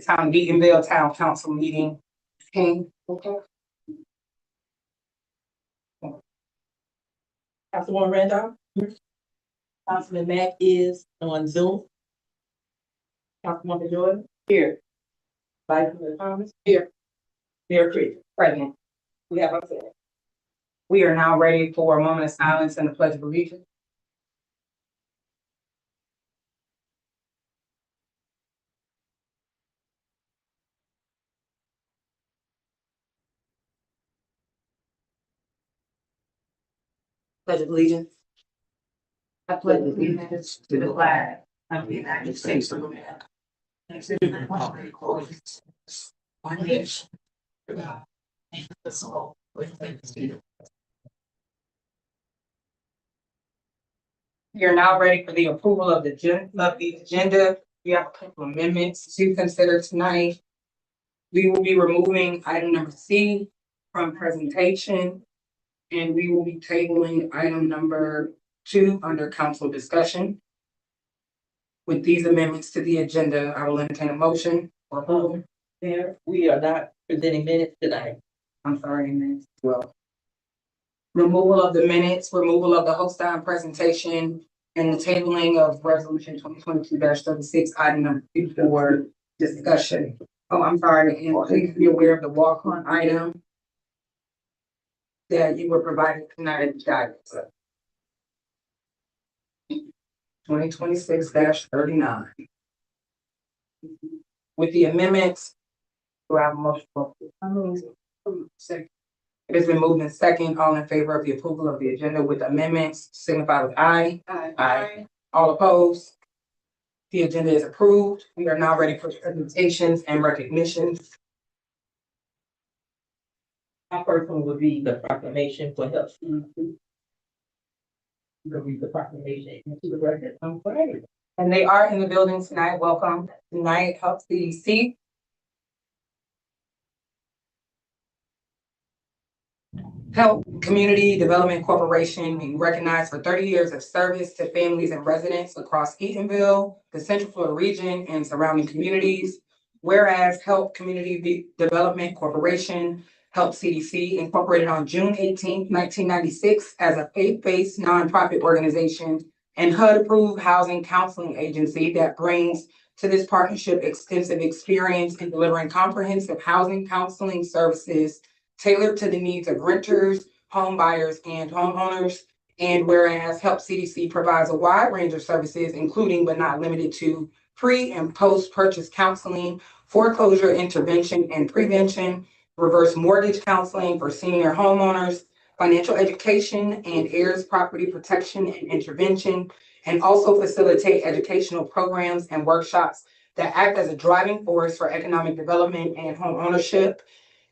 Town of Eatonville Town Council meeting. Okay. Councilwoman Randolph. Councilman Mack is on Zoom. Councilwoman Jordan. Here. Vice Mayor Thomas. Here. Mayor Creed. Present. We have a second. We are now ready for a moment of silence and the pledge of allegiance. Pledge of allegiance. I pledge allegiance to the flag of the United States of America. And to the republic for its one nation, under God, indivisible, with liberty. We are now ready for the approval of the agenda. We have a couple of amendments to consider tonight. We will be removing item number C from presentation, and we will be tabling item number 2 under council discussion. With these amendments to the agenda, I will entertain a motion for approval. There, we are not presenting minutes tonight. I'm sorry, minutes. Well, removal of the minutes, removal of the host time presentation, and the tabling of resolution 2022-36, item number 2 for discussion. Oh, I'm sorry, and please be aware of the walk-on item that you were provided tonight at the guidance. 2026-39. With the amendments, do I have a motion for approval? Second. It has been moved in second. All in favor of the approval of the agenda with amendments, signify with aye. Aye. All opposed? The agenda is approved. We are now ready for presentations and recognitions. Our first one would be the proclamation for health. Read the proclamation into the record. Okay. And they are in the building tonight. Welcome tonight, Help CDC. Help Community Development Corporation being recognized for 30 years of service to families and residents across Eatonville, the Central Florida region, and surrounding communities. Whereas Help Community Development Corporation, Help CDC, incorporated on June 18, 1996 as a faith-based nonprofit organization and HUD-approved housing counseling agency that brings to this partnership extensive experience in delivering comprehensive housing counseling services tailored to the needs of renters, home buyers, and homeowners. And whereas Help CDC provides a wide range of services, including but not limited to pre and post-purchase counseling, foreclosure intervention and prevention, reverse mortgage counseling for senior homeowners, financial education and heirs property protection and intervention, and also facilitate educational programs and workshops that act as a driving force for economic development and home ownership.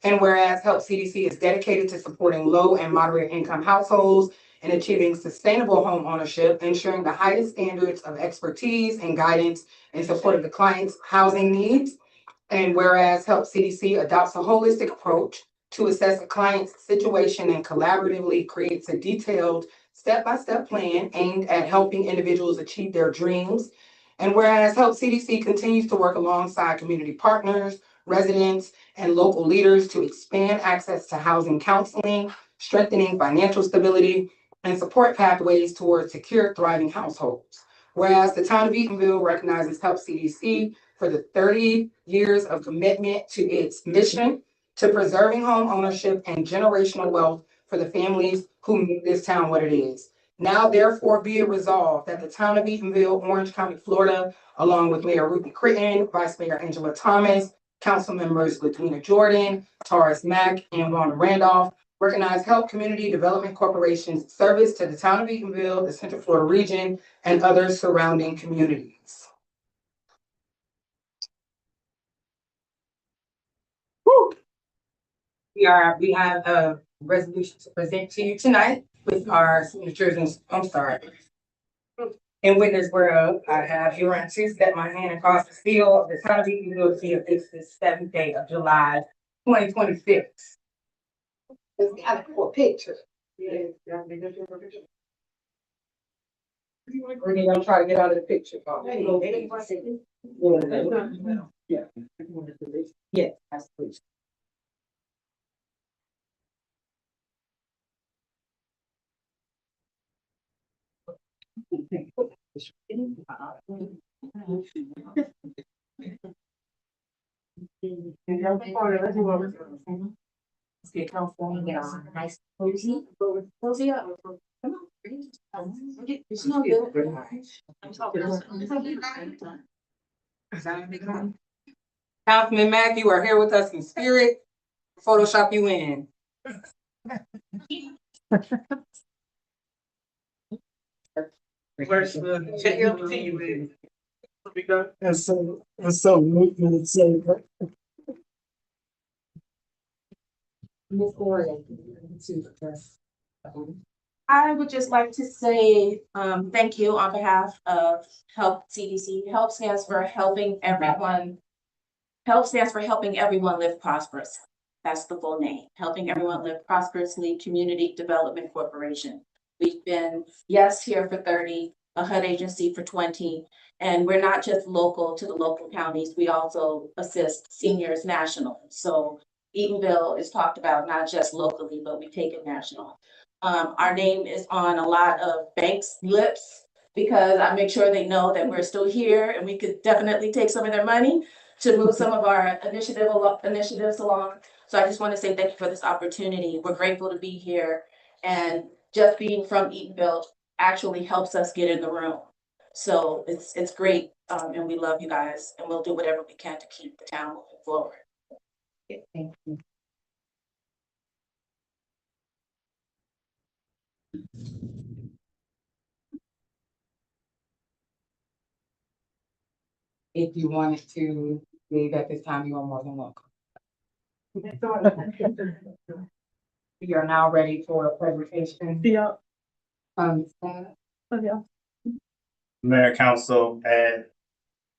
And whereas Help CDC is dedicated to supporting low and moderate income households and achieving sustainable home ownership, ensuring the highest standards of expertise and guidance in support of the client's housing needs. And whereas Help CDC adopts a holistic approach to assess a client's situation and collaboratively creates a detailed step-by-step plan aimed at helping individuals achieve their dreams. And whereas Help CDC continues to work alongside community partners, residents, and local leaders to expand access to housing counseling, strengthening financial stability, and support pathways towards secure, thriving households. Whereas the town of Eatonville recognizes Help CDC for the 30 years of commitment to its mission to preserving home ownership and generational wealth for the families who make this town what it is. Now, therefore, be it resolved that the town of Eatonville, Orange County, Florida, along with Mayor Ruthie Critton, Vice Mayor Angela Thomas, Council members Latina Jordan, Taurus Mack, and Wanda Randolph, recognize Help Community Development Corporation's service to the town of Eatonville, the Central Florida region, and other surrounding communities. Woo. We have a resolution to present to you tonight with our signatures and I'm sorry. In witness whereof, I have hereunto set my hand across the seal of the town of Eatonville to affix this 7th day of July, 2026. It's got a picture. We're gonna try to get out of the picture. Yeah. Yes, absolutely. Let's get comfortable and get on. Nice, cozy, cozy up. Come on. It's no good. Councilman Mack, you are here with us in spirit. Photoshop you in. Where's the? That's so movement. It's so. Ms. Gloria. I would just like to say, thank you on behalf of Help CDC. Help stands for helping everyone. Help stands for helping everyone live prosperous. That's the full name, Helping Everyone Live Prosperously Community Development Corporation. We've been, yes, here for 30, a HUD agency for 20, and we're not just local to the local counties, we also assist seniors national. So Eatonville is talked about not just locally, but we take it national. Our name is on a lot of banks' lips because I make sure they know that we're still here and we could definitely take some of their money to move some of our initiatives along. So I just want to say thank you for this opportunity. We're grateful to be here, and just being from Eatonville actually helps us get in the room. So it's great, and we love you guys, and we'll do whatever we can to keep the town moving forward. Thank you. If you wanted to leave at this time, you are more than welcome. We are now ready for a presentation. Yeah. Mayor, council, at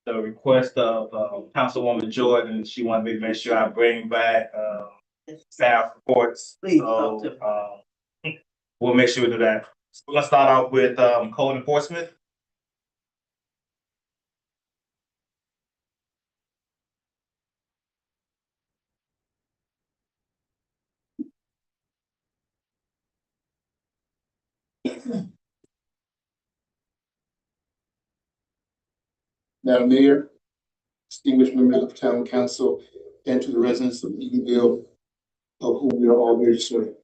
the request of Councilwoman Jordan, she wanted me to make sure I bring back staff reports. Please, So we'll make sure we do that. So we're gonna start off with code enforcement. Madam Mayor, distinguished members of the Town Council, and to the residents of Eatonville, of whom we are all here to serve.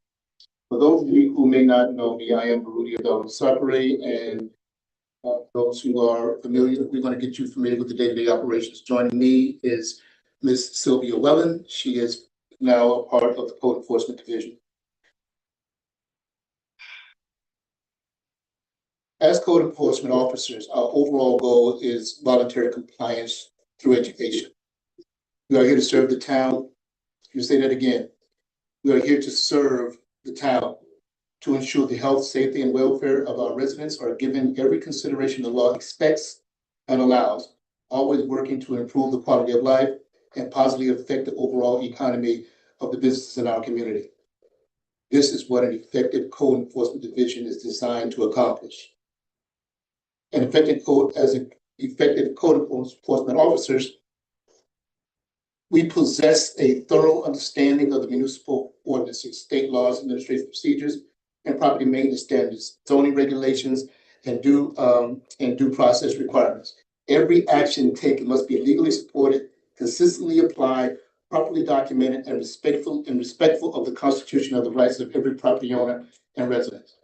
For those of you who may not know me, I am Baruti Abdul Sapare, and those who are familiar, we're going to get you familiar with the day-to-day operations. Joining me is Ms. Sylvia Wellen. She is now a part of the Code Enforcement Division. As code enforcement officers, our overall goal is voluntary compliance through education. We are here to serve the town. You say that again. We are here to serve the town, to ensure the health, safety, and welfare of our residents are given every consideration the law expects and allows, always working to improve the quality of life and positively affect the overall economy of the businesses in our community. This is what an effective code enforcement division is designed to accomplish. An effective code enforcement officers, we possess a thorough understanding of the municipal ordinances, state laws, administrative procedures, and property maintenance standards, zoning regulations, and due process requirements. Every action taken must be legally supported, consistently applied, properly documented, and respectful of the Constitution of the rights of every property owner and resident.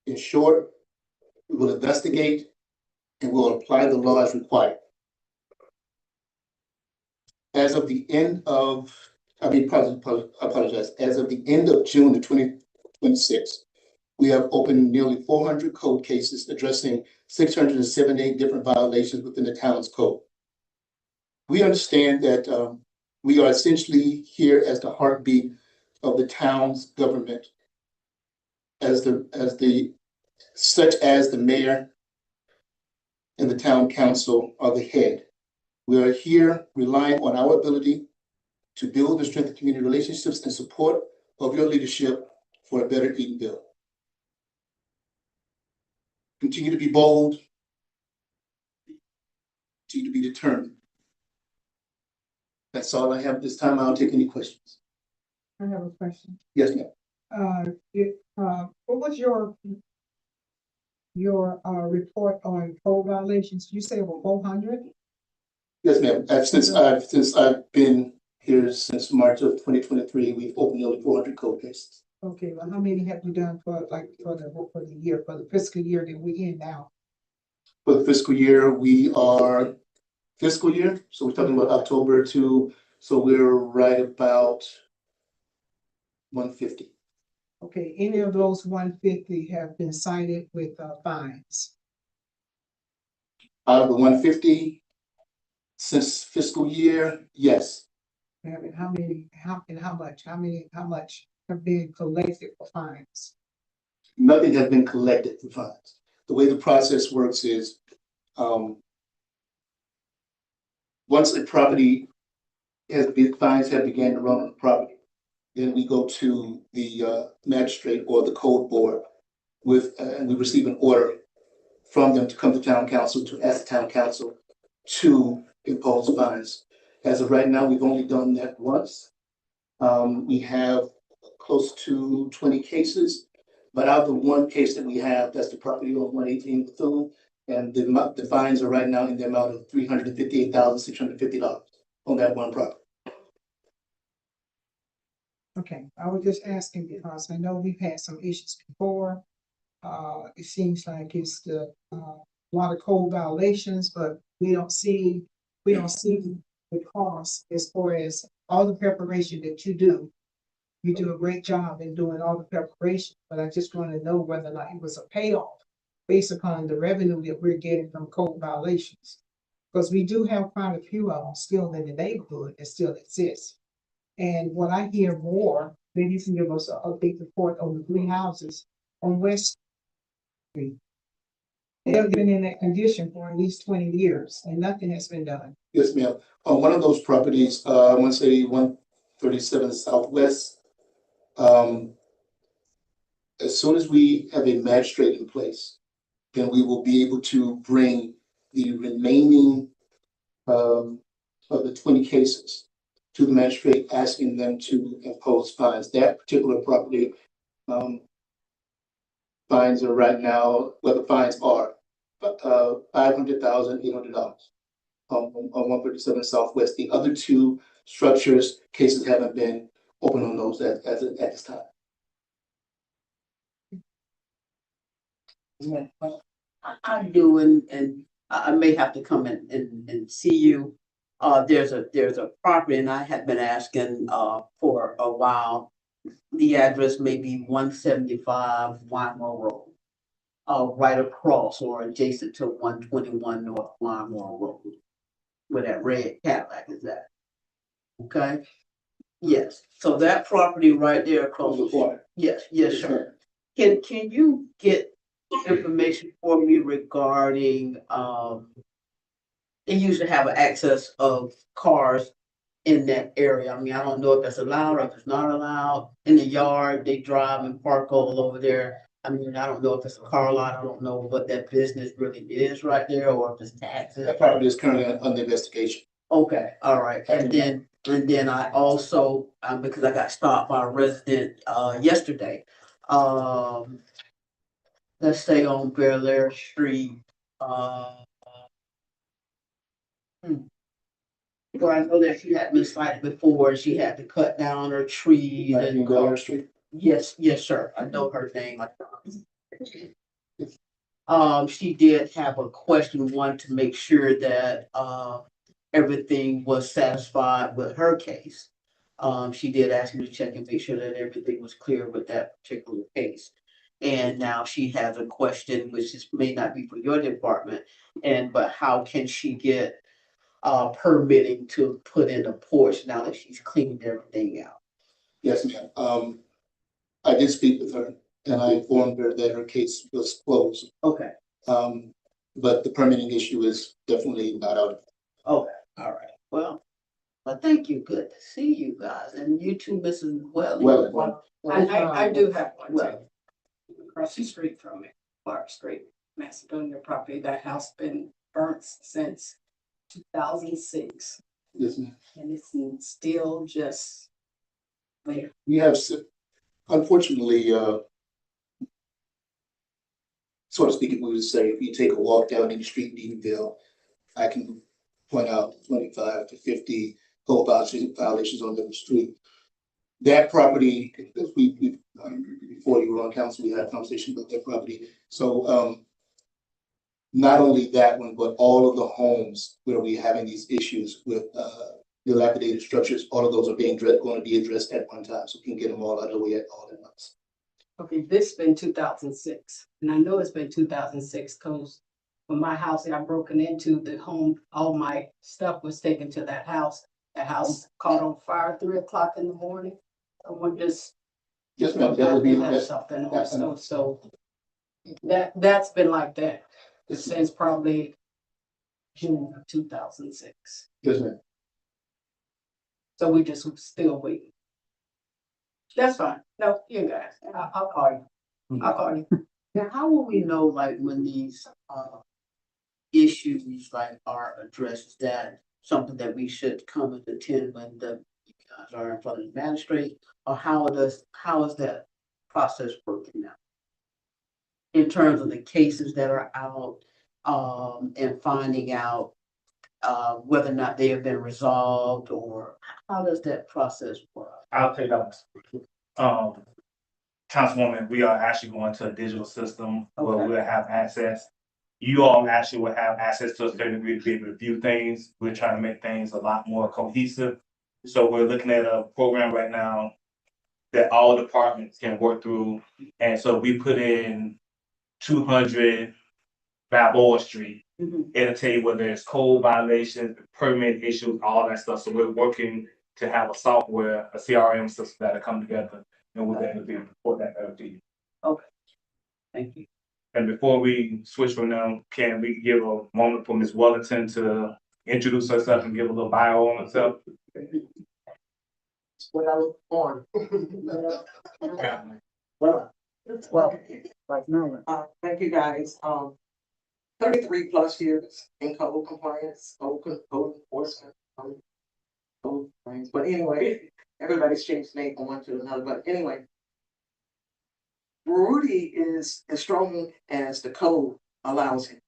In short, we will investigate and will apply the law as required. As of the end of, as of the end of June of 2026, we have opened nearly 400 code cases addressing 678 different violations within the town's code. We understand that we are essentially here as the heartbeat of the town's government, such as the mayor and the town council are the head. We are here relying on our ability to build and strengthen community relationships and support of your leadership for a better Eatonville. Continue to be bold, continue to be determined. That's all I have this time. I'll take any questions. I have a question. Yes, ma'am. What was your report on code violations? You say over 400? Yes, ma'am. Since I've been here since March of 2023, we've opened nearly 400 code cases. Okay, well, how many have you done for the fiscal year that we in now? For the fiscal year, so we're talking about October to, so we're right about 150. Okay, any of those 150 have been cited with fines? Out of the 150 since fiscal year, yes. And how many, how much have been collected for fines? Nothing has been collected for fines. The way the process works is, once a property fines have began to run on the property, then we go to the magistrate or the code board and we receive an order from them to come to town council to ask the town council to impose fines. As of right now, we've only done that once. We have close to 20 cases, but out of the one case that we have, that's the property on 118 Bethune, and the fines are right now in the amount of $358,650 on that one property. Okay, I was just asking because I know we've had some issues before. It seems like it's a lot of code violations, but we don't see the cost as far as all the preparation that you do. You do a great job in doing all the preparation, but I just want to know whether or not it was a payoff based upon the revenue that we're getting from code violations. Because we do have quite a few of them still in the neighborhood that still exist. And what I hear more, maybe you can give us a big report on the 3 houses on West Street. They have been in that condition for at least 20 years and nothing has been done. Yes, ma'am. On one of those properties, I want to say 137 Southwest. As soon as we have a magistrate in place, then we will be able to bring the remaining of the 20 cases to the magistrate, asking them to impose fines. That particular property, fines are right now, the fines are $500,800 on 137 Southwest. The other 2 structures, cases haven't been open on those at this time. Yeah, well, I do, and I may have to come and see you. There's a property, and I had been asking for a while. The address may be 175 Wymore Road, right across or adjacent to 121 North Wymore Road, where that red Cadillac is at. Okay. Yes. So that property right there across the corner. Yes. Yes, sir. Can you get information for me regarding, they usually have an access of cars in that area. I mean, I don't know if that's allowed or if it's not allowed. In the yard, they drive and park all over there. I mean, I don't know if it's a car lot. I don't know what that business really is right there or if it's taxes. That property is currently under investigation. Okay, all right. And then I also, because I got stopped by a resident yesterday. Let's say on Bel Air Street, where I know that she had been cited before, she had to cut down her trees and. Bel Air Street. Yes, sir, I know her name. She did have a question, one, to make sure that, everything was satisfied with her case. She did ask me to check and make sure that everything was clear with that particular case. And now she has a question, which may not be for your department, but how can she get permitting to put in a porch now that she's cleaned everything out? Yes, ma'am. I did speak with her and I informed her that her case was closed. Okay. But the permitting issue is definitely not out. Okay, all right. Well, thank you. Good to see you guys. And you too, Mrs. Welling. Well, I do have one too. Well, Across the street from me, Clark Street, Macedonia property. That house been burnt since 2006. Yes, ma'am. and it's still just there. We have, unfortunately, so to speak, if we would say, if you take a walk down any street in Eatonville, I can point out 25 to 50 code violations on the street. That property, as we, before you were on council, we had a conversation about that property. So, not only that one, but all of the homes where we're having these issues with, dilapidated structures, all of those are going to be addressed at one time, so we can get them all out of the way at all at once. Okay, this been 2006, and I know it's been 2006 because when my house got broken into, the home, all my stuff was taken to that house. The house caught on fire 3 o'clock in the morning. Someone just. Yes, ma'am, that would be, Had something also, so that's been like that since probably June of 2006. yes, ma'am. So we just still waiting. That's fine. No, you guys, I'll call you. I'll call you. Now, how will we know, like, when these, issues like are addressed? Is that something that we should come and attend when the you guys are in front of the magistrate? Or how is that process working now? In terms of the cases that are out, and finding out, whether or not they have been resolved, or how does that process work? I'll take that one. Councilwoman, we are actually going to a digital system where Okay. we'll have access. You all actually will have access to a certain degree to be able to review things. We're trying to make things a lot more cohesive. So we're looking at a program right now that all departments can work through. And so we put in 200 Balboa Street. Mhm. It'll tell you whether it's code violations, permit issues, all that stuff. So we're working to have a software, a CRM system that'll come together, and we'll be able to report that back to you. Thank you. And before we switch from them, can we give a moment for Ms. Wellington to introduce herself and give a little bio on herself? What I look on. Well, like no. Thank you guys. 33 plus years in code compliance, code enforcement, code things. But anyway, everybody's changed name from one to another. But anyway, Rudy is as strong as the code allows him.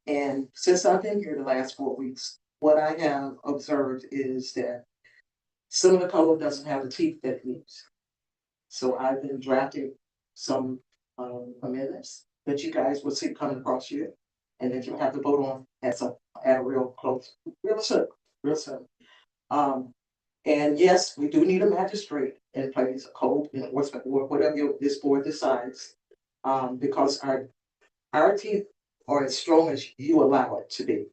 And since I've been here the last 4 weeks, what I have observed is that some of the code doesn't have the teeth that it needs. So I've been drafting some amendments that you guys will see coming across you, and that you'll have to vote on at a real close, real soon. And yes, we do need a magistrate in place, a code enforcement or whatever this board decides. Because our teeth are as strong as you allow it to be.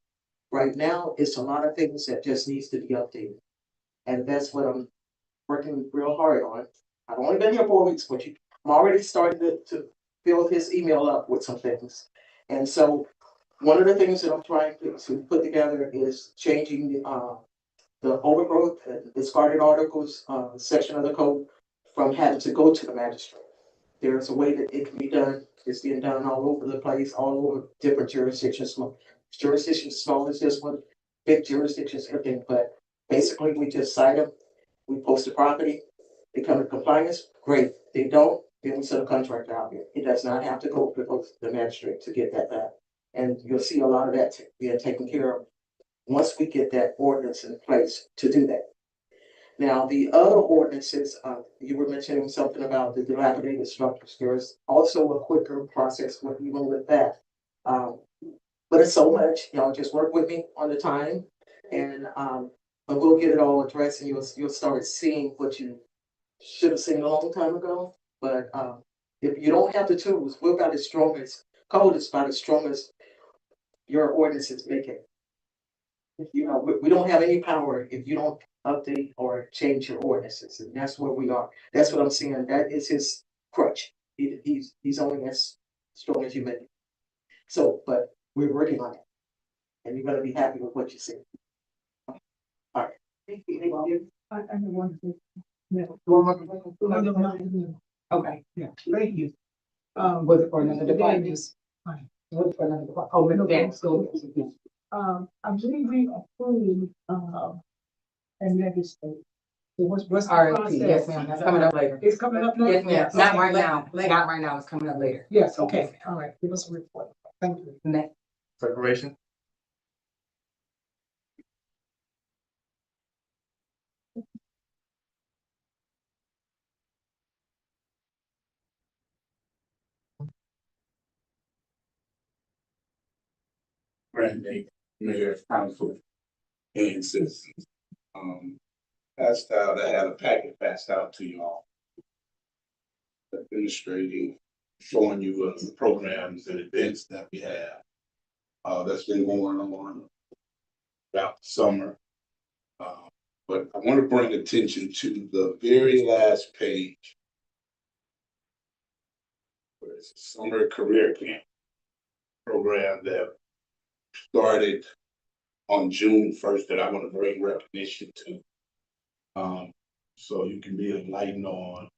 Right now, it's a lot of things that just needs to be updated. And that's what I'm working real hard on. I've only been here 4 weeks, but I'm already starting to fill his email up with some things. And so one of the things that I'm trying to put together is changing the overgrowth and discarded articles section of the code from having to go to the magistrate. There's a way that it can be done. It's being done all over the place, all over different jurisdictions. Jurisdictions small as this one, big jurisdictions, everything. But basically, we just cite them. We post the property. They come in compliance. Great. They don't. Then we send a contract out here. It does not have to go to the magistrate to get that back. And you'll see a lot of that being taken care of once we get that ordinance in place to do that. Now, the other ordinances, you were mentioning something about the dilapidated structures. There's also a quicker process with even with that. But it's so much, y'all just work with me on the time, and but we'll get it all addressed, and you'll start seeing what you should have seen a long time ago. But if you don't have the tools, we're about as strong as code is about as strong as your ordinances make it. You know, we don't have any power if you don't update or change your ordinances, and that's where we are. That's what I'm seeing. That is his crutch. He's only as strong as you make it. So, but we're working on it, and you're gonna be happy with what you see. All right. Thank you. I have one thing. Yeah. Okay. Yeah, thank you. Was it for another department? Daniels. Fine. Was it for another department? Oh, Ms. Daniels, go ahead. I believe we approved, and legislate. So what's the RFP, yes, process? ma'am, that's coming up later. It's coming up now? Yes, ma'am, not Okay, right let- now, not right now, it's coming up later. Yes, okay, all right, give us a report. Thank you. Next. Preparation. Brandon, Mayor, Council, and citizens. Passed out, I had a packet passed out to you all. Administrating, showing you the programs and events that we have. That's been going on about the summer. But I want to bring attention to the very last page. Where it's a summer career camp program that started on June 1st that I want to bring recognition to. So you can be enlightened on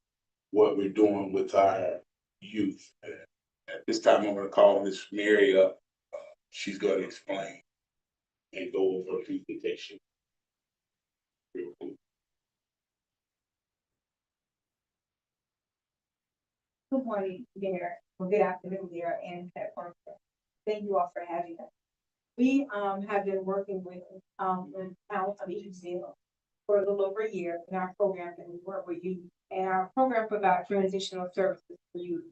what we're doing with our youth. At this time, I'm going to call Miss Mary up. She's going to explain and go over a presentation. Real quick. Good morning, Mayor, or good afternoon, Mayor, and platform. Thank you all for having us. We have been working with the town of Eatonville for a little over a year in our program that we work with youth. And our program provides transitional services for youth,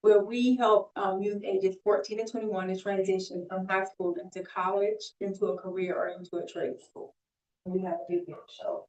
where we help youth ages 14 to 21 to transition from high school into college, into a career, or into a trade school. And we have a video show.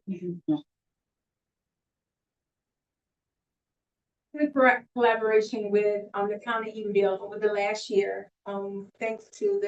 In collaboration with the county of Eatonville over the last year, thanks to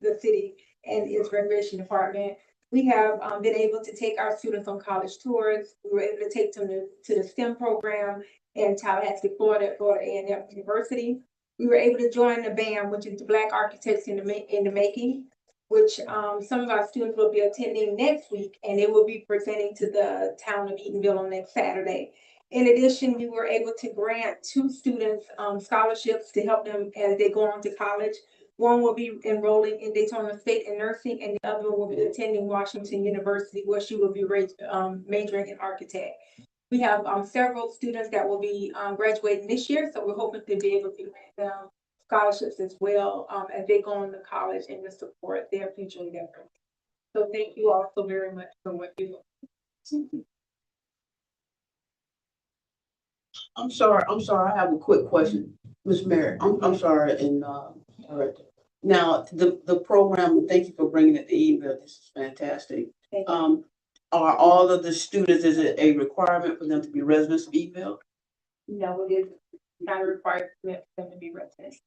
the city and its recreation department, we have been able to take our students on college tours. We were able to take them to the STEM program in Tallahassee, Florida, at Florida A&M University. We were able to join the BAM, which is the Black Architects in the Making, which some of our students will be attending next week, and they will be presenting to the town of Eatonville on next Saturday. In addition, we were able to grant 2 students scholarships to help them as they go on to college. One will be enrolling in Daytona State in nursing, and the other one will be attending Washington University, where she will be majoring in architect. We have several students that will be graduating this year, so we're hoping to be able to grant them scholarships as well as they go on to college and to support their future endeavors. So thank you all so very much for what you do. I'm sorry, I have a quick question, Ms. Merritt, I'm sorry, and, Director. Now, the program, thank you for bringing it to Eatonville, this is fantastic. Thank you. Are all of the students, is it a requirement for them to be residents of Eatonville? No, it is not a required commitment for them to be residents.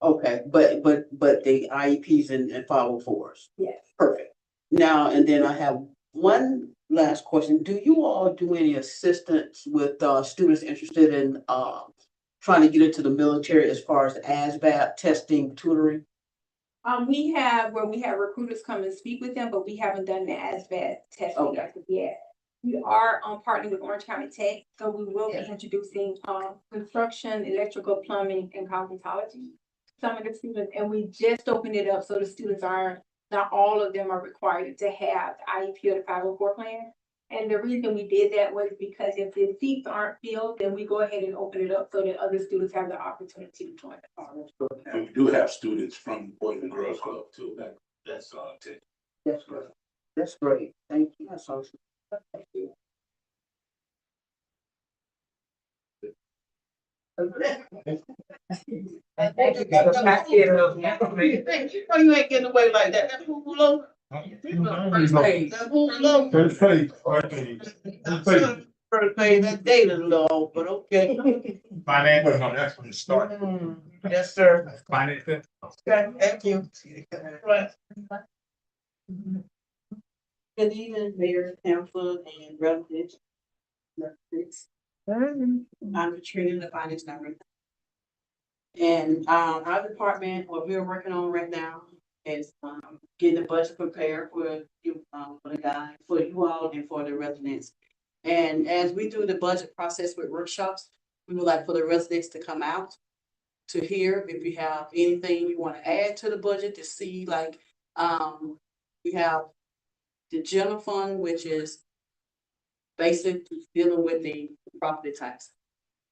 Okay, but the IEPs and 504s? Yes. Perfect. Now, and then I have one last question. Do you all do any assistance with students interested in trying to get into the military as far as ASVAB testing, tutoring? We have where we have recruiters come and speak with them, but we haven't done the ASVAB testing Okay. as of yet. We are partnering with Orange County Tech, so we will be Yeah. introducing construction, electrical, plumbing, and cosmetology. Some of the students, and we just opened it up so the students aren't, not all of them are required to have the IEP or the 504 plan. And the reason we did that was because if the seats aren't filled, then we go ahead and open it up so that other students have the opportunity to join the college. And we do have students from Boys and Girls Club too, that's That's great. That's great. Thank you. That's awesome. Thank you. Thank you for the packet of Oh, you ain't getting away like that. That's who low. That's who low. First page, first page. First page, that data low, but okay. Finance, no, that's when it started. Yes, sir. Finance. Okay, thank you. Right. Good evening, Mayor, Council, and residents. I'm Katrina, the finance number. And our department, what we're working on right now is getting the budget prepared for you, for the guys, for you all and for the residents. And as we do the budget process with workshops, we would like for the residents to come out to hear if you have anything you want to add to the budget to see, like, we have the general fund, which is basic dealing with the property tax.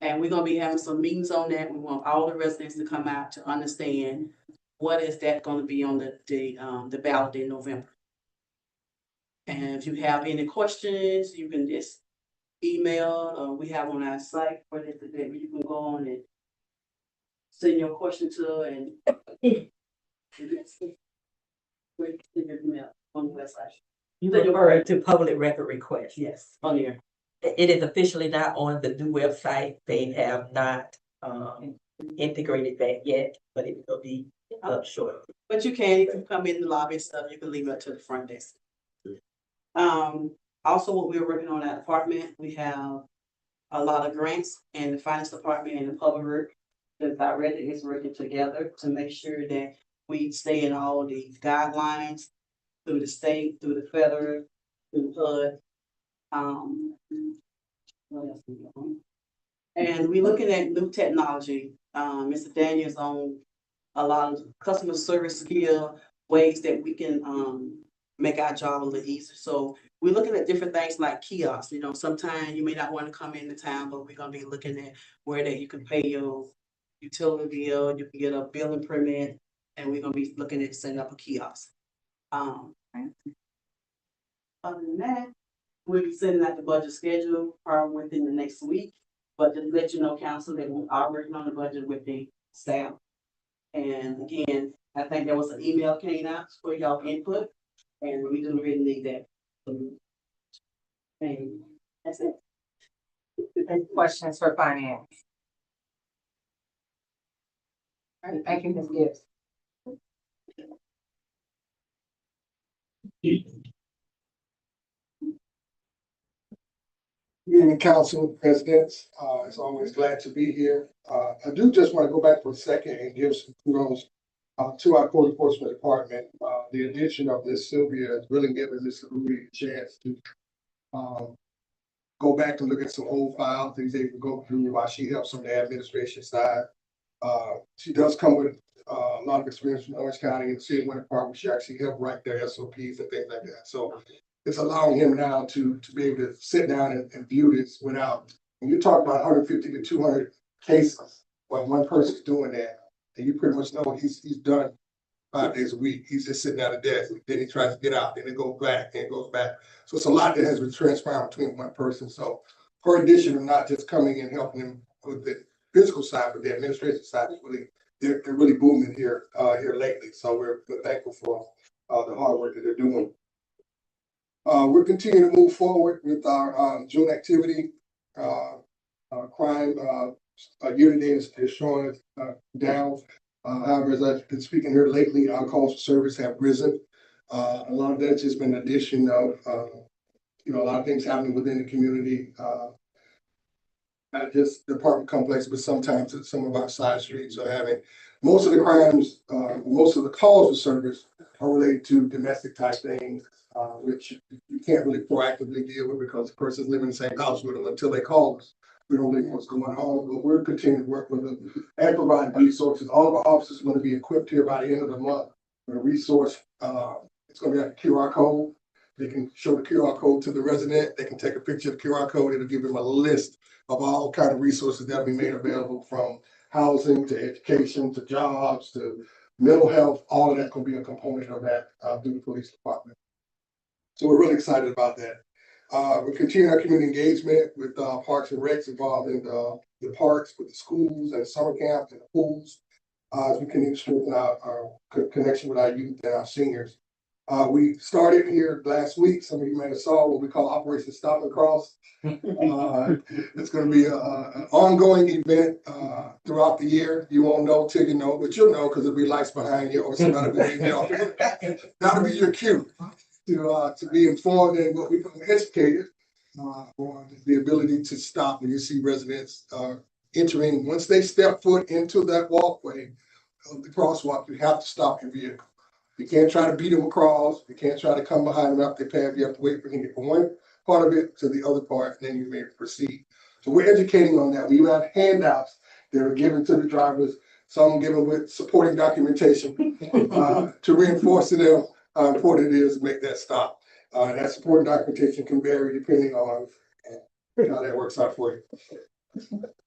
And we're gonna be having some meetings on that. We want all the residents to come out to understand what is that gonna be on the ballot in November. And if you have any questions, you can just email, we have on our site where you can go on and send your question to and on the website. You refer to public record requests. Yes, on here. It is officially not on the new website. They have not integrated that yet, but it will be up shortly. But you can, if you come in the lobby and stuff, you can leave it up to the front desk. Also what we're working on that department, we have a lot of grants in the finance department and the public work. The director is working together to make sure that we stay in all the guidelines through the state, through the federal, through the HUD. What else we got? And we're looking at new technology. Mr. Daniel's on a lot of customer service skill, ways that we can make our job a little easier. So we're looking at different things like kiosks. You know, sometimes you may not want to come into town, but we're gonna be looking at where that you can pay your utility bill, you can get a billing permit, and we're gonna be looking at setting up a kiosk. Other than that, we'll be sending out the budget schedule probably within the next week. But to let you know, council, that we are working on the budget with the staff. And again, I think there was an email came out for y'all input, and we do really need that. And that's it. Any questions for finance? All right, thank you, Ms. Gibbs. Good evening, council presidents. It's always glad to be here. I do just want to go back for a second and give some kudos to our code enforcement department. The addition of this Sylvia has really given this community a chance to go back and look at some old files, things they can go through while she helps on the administration side. She does come with a lot of experience from Orange County and the city of Winter Park, which she actually helped write their SOPs and things like that. So it's allowing him now to be able to sit down and view this without, when you talk about 150 to 200 cases, when one person's doing that, and you pretty much know he's done 5 days a week. He's just sitting at a desk. Then he tries to get out, then it goes back, then it goes back. So it's a lot that has been transpiring between one person. So her addition of not just coming and helping him with the physical side, but the administrative side is really, they're really booming here lately. So we're thankful for the hard work that they're doing. We're continuing to move forward with our June activity. Crime year to date is showing down. However, as I've been speaking here lately, our calls for service have risen. A lot of that's just been an addition of, a lot of things happening within the community. Not just the apartment complex, but sometimes some of our side streets are having, most of the crimes, most of the calls for service are related to domestic type things, which you can't really proactively deal with because the person's living in the same house with them until they call us. We don't really know what's going on, but we're continuing to work with them and provide resources. All of our officers are going to be equipped here by the end of the month with a resource. It's going to be like a QR code. They can show the QR code to the resident. They can take a picture of the QR code. It'll give them a list of all kind of resources that'll be made available, from housing to education to jobs to mental health. All of that can be a component of that through the police department. So we're really excited about that. We're continuing our community engagement with Parks and Recs involved in the parks, with the schools and summer camp and the pools, as we continue to strengthen our connection with our youth and our seniors. We started here last week. Some of you may have saw what we call Operation Stop and Cross. It's going to be an ongoing event throughout the year. You won't know till you know, but you'll know because there'll be lights behind you or somebody will be there. That'll be your cue to be informed and what we call educated on the ability to stop when you see residents entering. Once they step foot into that walkway of the crosswalk, you have to stop your vehicle. You can't try to beat them across. You can't try to come behind them after they pass. You have to wait for them to get from one part of it to the other part, and then you may proceed. So we're educating on that. We even have handouts that are given to the drivers, some given with supporting documentation to reinforce to them how important it is to make that stop. That supporting documentation can vary depending on how that works out for you.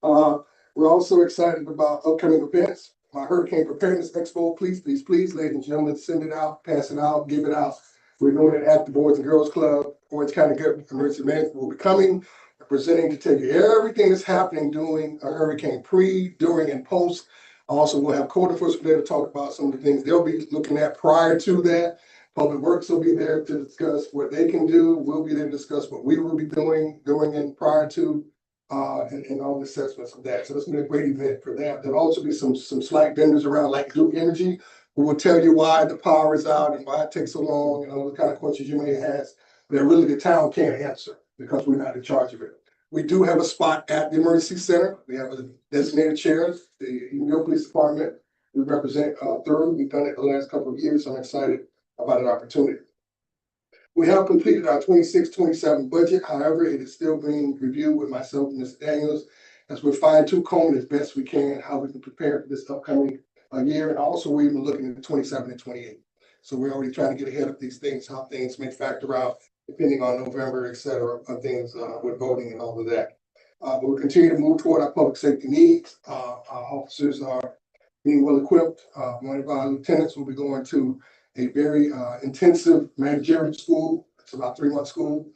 We're also excited about upcoming events. My Hurricane Preparedness Expo, please, ladies and gentlemen, send it out, pass it out, give it out. We're doing it at the Boys and Girls Club. Orange County Government Emergency Management will be coming, presenting to tell you everything that's happening during a hurricane, pre, during, and post. Also, we'll have code enforcement there to talk about some of the things they'll be looking at prior to that. Public Works will be there to discuss what they can do. We'll be there to discuss what we will be doing during and prior to. And all the assessments of that. So it's gonna be a great event for that. There'll also be some slight vendors around like Duke Energy, who will tell you why the power is out and why it takes so long and all the kind of questions you may ask that really the town can't answer because we're not in charge of it. We do have a spot at the emergency center. We have a designated chair, the Eatonville Police Department. We represent Thurman. We've done it the last couple of years. So I'm excited about an opportunity. We have completed our 26-27 budget. However, it is still being reviewed with myself and Mr. Daniels as we're fine-tooth combing as best we can how we can prepare for this upcoming year. And also, we're even looking at 27 and 28. So we're already trying to get ahead of these things, how things may factor out depending on November, et cetera, on things with voting and all of that. But we'll continue to move toward our public safety needs. Our officers are being well equipped. One of our lieutenants will be going to a very intensive managerial school. It's about 3-month school.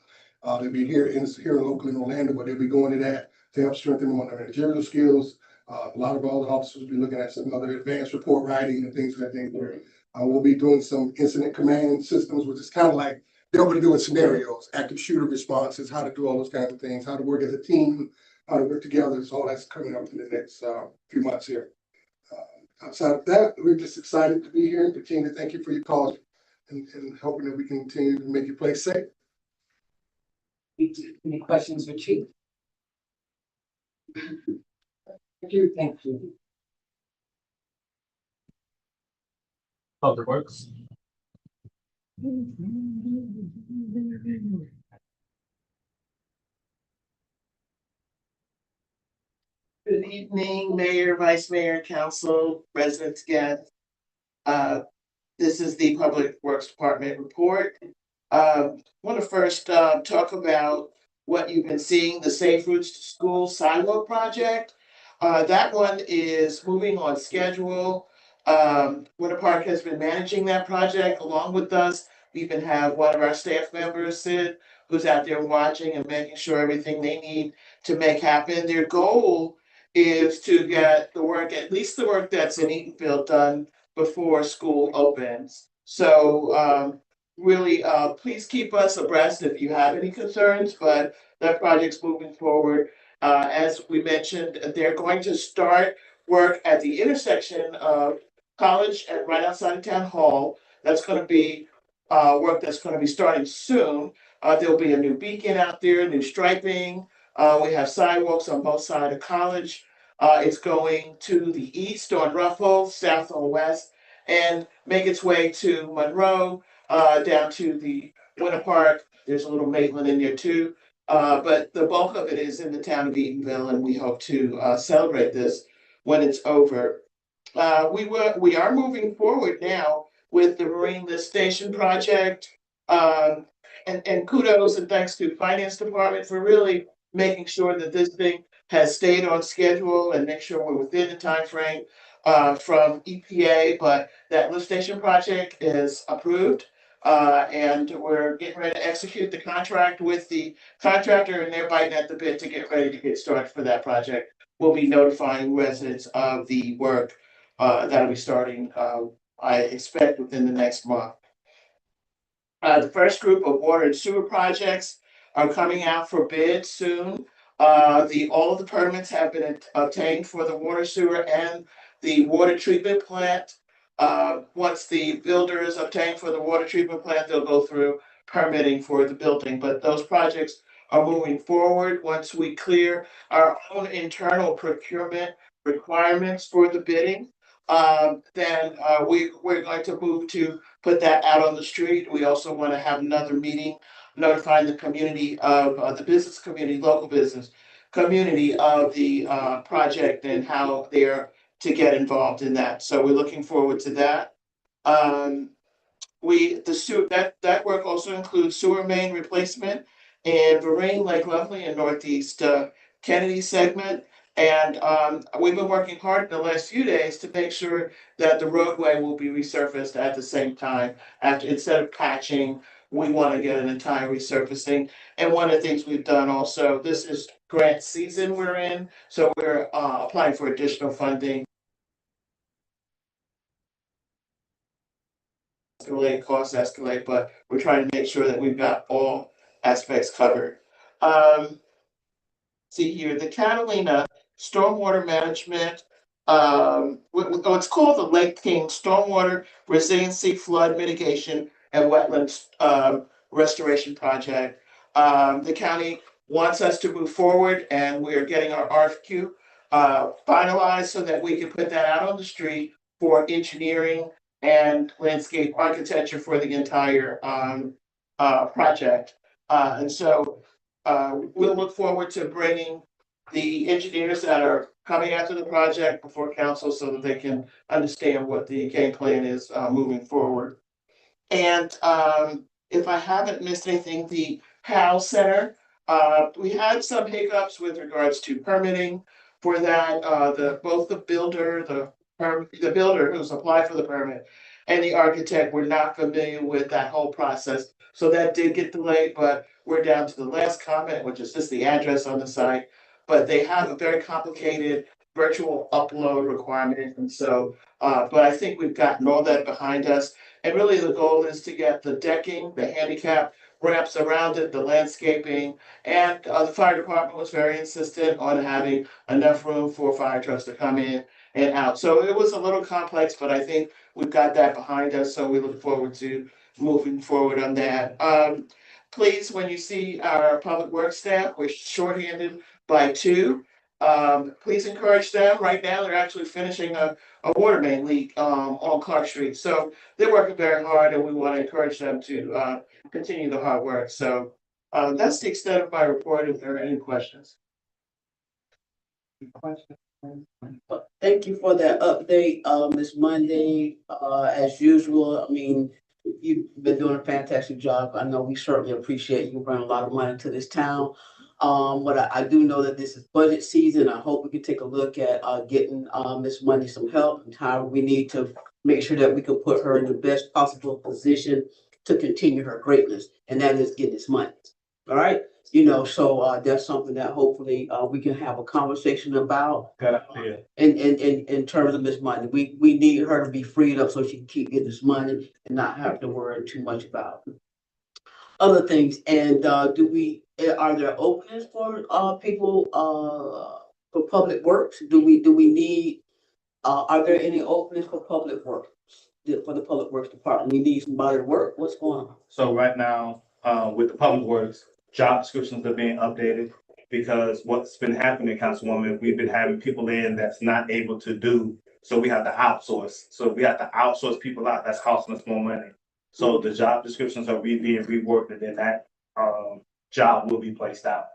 They'll be here locally in Orlando, but they'll be going to that to help strengthen them on their managerial skills. A lot of all the officers will be looking at some other advanced report writing and things of that nature. We'll be doing some incident command systems, which is kind of like they'll be doing scenarios, active shooter responses, how to do all those kinds of things, how to work as a team, how to work together. So all that's coming up in the next few months here. Outside of that, we're just excited to be here and continue to thank you for your calls and hoping that we can continue to make your place safe. Any questions for Chief? Thank you. Public Works. Good evening, Mayor, Vice Mayor, Council, residents, guests. This is the Public Works Department report. Want to first talk about what you've been seeing, the Safe Routes to School sidewalk project. That one is moving on schedule. Winter Park has been managing that project along with us. We even have one of our staff members, Sid, who's out there watching and making sure everything they need to make happen. Their goal is to get the work, at least the work that's in Eatonville, done before school opens. So really, please keep us abreast if you have any concerns, but that project's moving forward. As we mentioned, they're going to start work at the intersection of College and right outside of Town Hall. That's going to be work that's going to be starting soon. There'll be a new beacon out there, new striping. We have sidewalks on both sides of College. It's going to the east on Ruffle, south on West, and make its way to Monroe, down to the Winter Park. There's a little Maitland in there too. But the bulk of it is in the town of Eatonville, and we hope to celebrate this when it's over. We are moving forward now with the Marine Lift Station project. And kudos and thanks to Finance Department for really making sure that this thing has stayed on schedule and make sure we're within the time frame from EPA, but that lift station project is approved. And we're getting ready to execute the contract with the contractor, and they're biting at the bit to get ready to get started for that project. We'll be notifying residents of the work that'll be starting, I expect within the next month. The first group of water and sewer projects are coming out for bid soon. All of the permits have been obtained for the water sewer and the water treatment plant. Once the builder is obtained for the water treatment plant, they'll go through permitting for the building, but those projects are moving forward. Once we clear our own internal procurement requirements for the bidding, then we're going to move to put that out on the street. We also want to have another meeting notifying the community of the business community, local business community of the project and how they're to get involved in that. So we're looking forward to that. That work also includes sewer main replacement in Varine, Lake Lovely, and Northeast Kennedy segment. And we've been working hard in the last few days to make sure that the roadway will be resurfaced at the same time. Instead of patching, we want to get an entire resurfacing. And one of the things we've done also, this is grant season we're in, so we're applying for additional funding. Costs escalate, but we're trying to make sure that we've got all aspects covered. See here, the Catalina Stormwater Management, it's called the Lake King Stormwater Resiliency Flood Mitigation and Wetlands Restoration Project. The county wants us to move forward, and we're getting our RFQ finalized so that we can put that out on the street for engineering and landscape architecture for the entire project. And so we'll look forward to bringing the engineers that are coming after the project before council so that they can understand what the game plan is moving forward. And if I haven't missed anything, the PAL Center, we had some hiccups with regards to permitting for that. Both the builder who's applied for the permit and the architect were not familiar with that whole process. So that did get delayed, but we're down to the last comment, which is just the address on the site. But they have a very complicated virtual upload requirement. And so, but I think we've gotten all that behind us. And really the goal is to get the decking, the handicap ramps around it, the landscaping, and the fire department was very insistent on having enough room for fire trucks to come in and out. So it was a little complex, but I think we've got that behind us. So we look forward to moving forward on that. Please, when you see our public works staff, we're shorthanded by 2. Please encourage them. Right now, they're actually finishing a water main leak on Clark Street. So they're working very hard, and we want to encourage them to continue the hard work. So that's the extent of my report. If there are any questions. But thank you for that update, Ms. Monday. As usual, I mean, you've been doing a fantastic job. I know we certainly appreciate you bringing a lot of money to this town. But I do know that this is budget season. I hope we can take a look at, getting, Ms. Monday some help and how we need to make sure that we can put her in the best possible position to continue her greatness, and that is getting this money. All right? You know, so, that's something that hopefully, we can have a conversation about. Yeah. In terms of this money, we need her to be freed up so she can keep getting this money and not have to worry too much about other things. And, are there openings for, people, for public works? Do we need, are there any openings for public works? For the public works department, we need somebody to work, what's going on? So right now, with the public works, job descriptions are being updated because what's been happening, Councilwoman, we've been having people in that's not able to do, so we have to outsource. So we have to outsource people out, that's costing us more money. So the job descriptions are being reworked, and then that, job will be placed out.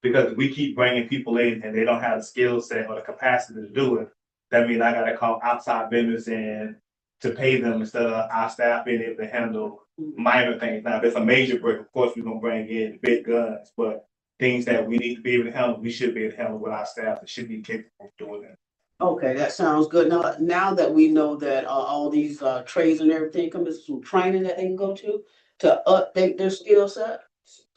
Because we keep bringing people in and they don't have the skill set or the capacity to do it. That means I gotta call outside vendors in to pay them instead of our staff being able to handle minor things. Now, if it's a major break, of course, we're gonna bring in the big guns, but things that we need to be able to handle, we should be able to handle with our staff that should be capable of doing it. Okay, that sounds good. Now that we know that, all these, trades and everything, come to some training that they can go to update their skill set?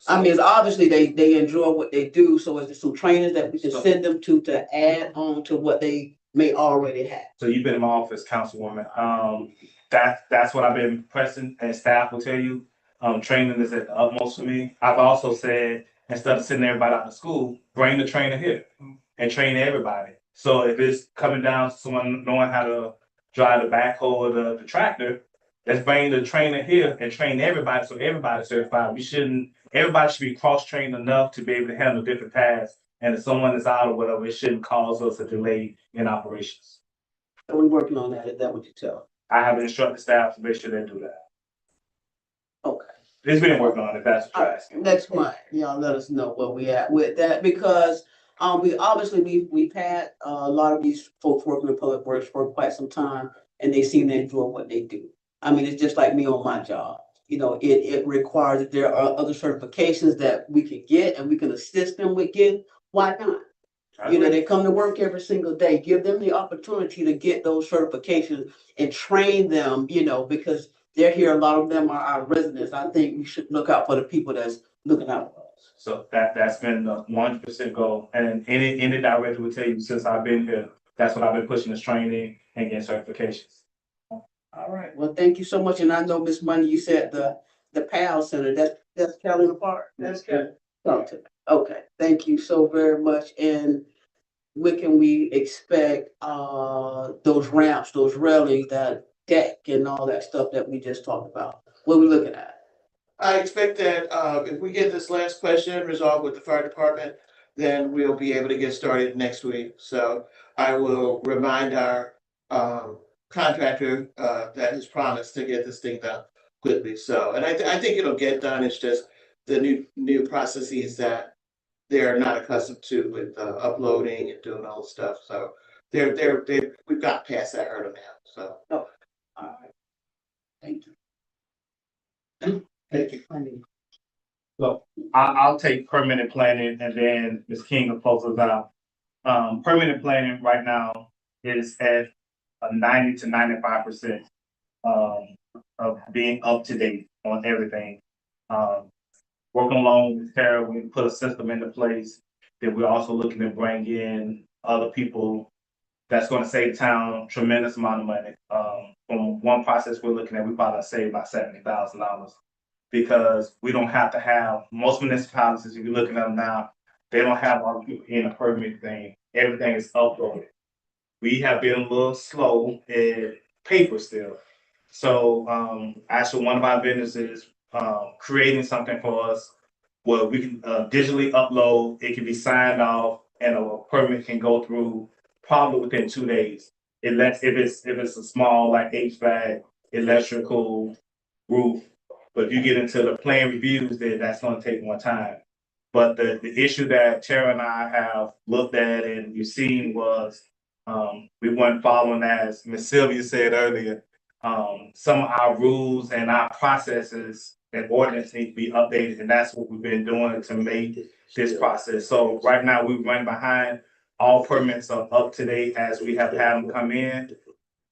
I mean, it's obviously they enjoy what they do, so is there some trainers that we can send them to add on to what they may already have? So you've been in my office, Councilwoman. That's what I've been pressing, and staff will tell you. Training is at the utmost for me. I've also said, instead of sending everybody out to school, bring the trainer here and train everybody. So if it's coming down to someone knowing how to drive the backhoe or the tractor, let's bring the trainer here and train everybody so everybody's certified. Everybody should be cross-trained enough to be able to handle different tasks. And if someone is out or whatever, it shouldn't cause us a delay in operations. Are we working on that? Is that what you tell? I have instructed staff to make sure they do that. Okay. It's been working on it, that's what you're asking. Next month, y'all let us know where we at with that, because we've had a lot of these folks working in public works for quite some time, and they seem to enjoy what they do. I mean, it's just like me on my job. You know, it requires that there are other certifications that we can get and we can assist them with getting. Why not? You know, they come to work every single day. Give them the opportunity to get those certifications and train them, you know, because they're here. A lot of them are our residents. I think we should look out for the people that's looking out for us. So that's been the 100% goal. And any director will tell you since I've been here, that's what I've been pushing is training and getting certifications. All right. Well, thank you so much. And I know, Miss Money, you said the PAL Center, that's Calendar Park. That's good. Okay, thank you so very much. And when can we expect those ramps, those railings, that deck and all that stuff that we just talked about? What are we looking at? I expect that, if we get this last question resolved with the fire department, then we'll be able to get started next week. So I will remind our, contractor, that has promised to get this thing done quickly. So, and I think it'll get done. It's just the new processes that they're not accustomed to with, uploading and doing all the stuff. So we've got past that hurdle now, so. All right. Thank you. Thank you. So I'll take permanent planning and then Ms. King will close us out. Permanent planning right now is at a 90 to 95% of being up to date on everything. Working along with Tara, we put a system into place that we're also looking to bring in other people that's going to save town tremendous amount of money. From one process we're looking at, we probably save about $70,000 because we don't have to have most municipalities. If you're looking at them now, they don't have all the people in a permit thing. Everything is uploaded. We have been a little slow in paper still. So actually one of our vendors is creating something for us where we can digitally upload, it can be signed off, and a permit can go through probably within 2 days. If it's a small like HVAC, electrical, roof, but if you get into the plan reviews, then that's going to take more time. But the issue that Tara and I have looked at and you've seen was We weren't following, as Ms. Sylvia said earlier, some of our rules and our processes and ordinance need to be updated, and that's what we've been doing to make this process. So right now, we run behind. All permits are up to date as we have had them come in.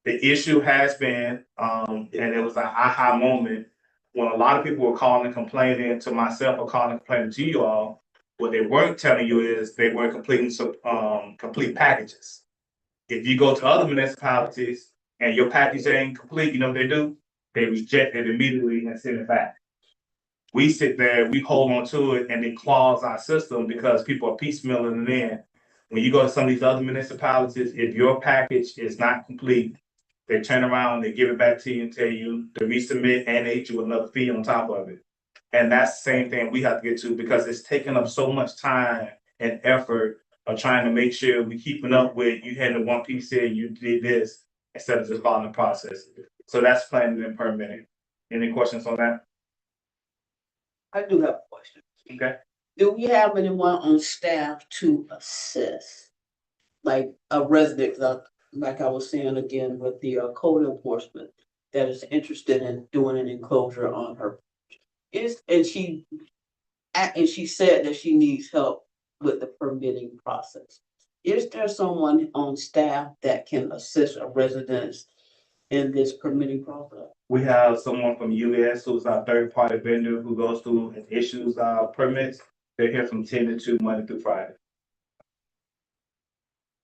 The issue has been, and it was an aha moment, when a lot of people were calling and complaining to myself or calling and complaining to you all, what they weren't telling you is they weren't completing some, complete packages. If you go to other municipalities and your package ain't complete, you know what they do? They reject it immediately and send it back. We sit there, we hold on to it, and it claws our system because people are piecemealing it in. When you go to some of these other municipalities, if your package is not complete, they turn around, they give it back to you and tell you to resubmit and they hit you with another fee on top of it. And that's the same thing we have to get to because it's taking up so much time and effort of trying to make sure we keeping up with you had the one piece here, you did this instead of just following the process. So that's planning and permitting. Any questions on that? I do have a question. Okay. Do we have anyone on staff to assess? Like a resident, like I was saying again with the code enforcement that is interested in doing an enclosure on her. And she said that she needs help with the permitting process. Is there someone on staff that can assist a resident in this permitting process? We have someone from US who's our third party vendor who goes through and issues our permits. They're here from 10 to 2 Monday through Friday.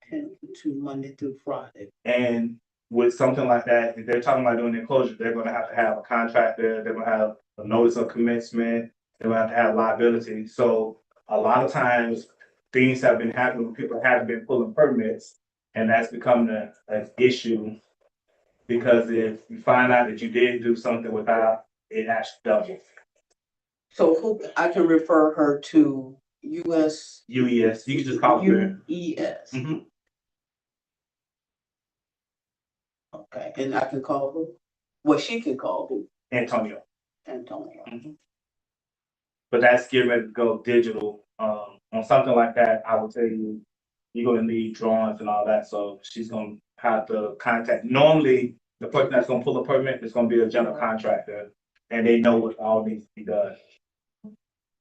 10 to Monday through Friday. And with something like that, if they're talking about doing the enclosure, they're gonna have to have a contractor, they're gonna have a notice of commencement, they're gonna have to have liability. So a lot of times, things have been happening, when people haven't been pulling permits, and that's becoming an issue. Because if you find out that you did do something without, it actually doubles. So who, I can refer her to US. UES, you can just call it. UES. Mhm. Okay, and I can call who? Well, she can call who? Antonio. Antonio. But that's getting ready to go digital. On something like that, I would tell you, you're gonna need drawings and all that, so she's gonna have to contact. Normally, the person that's gonna pull a permit is gonna be a general contractor, and they know what all needs to be done.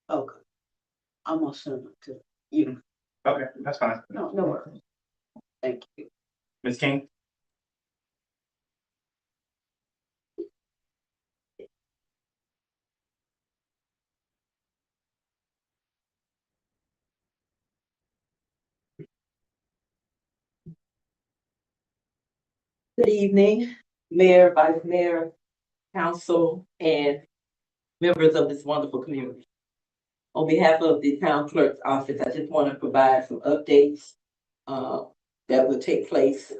Okay. I'm gonna send it to you. Okay, that's fine. No worries. Thank you. Ms. King? Good evening, Mayor, Vice Mayor, Council, and members of this wonderful community. On behalf of the Town Clerk's Office, I just want to provide some updates that will take place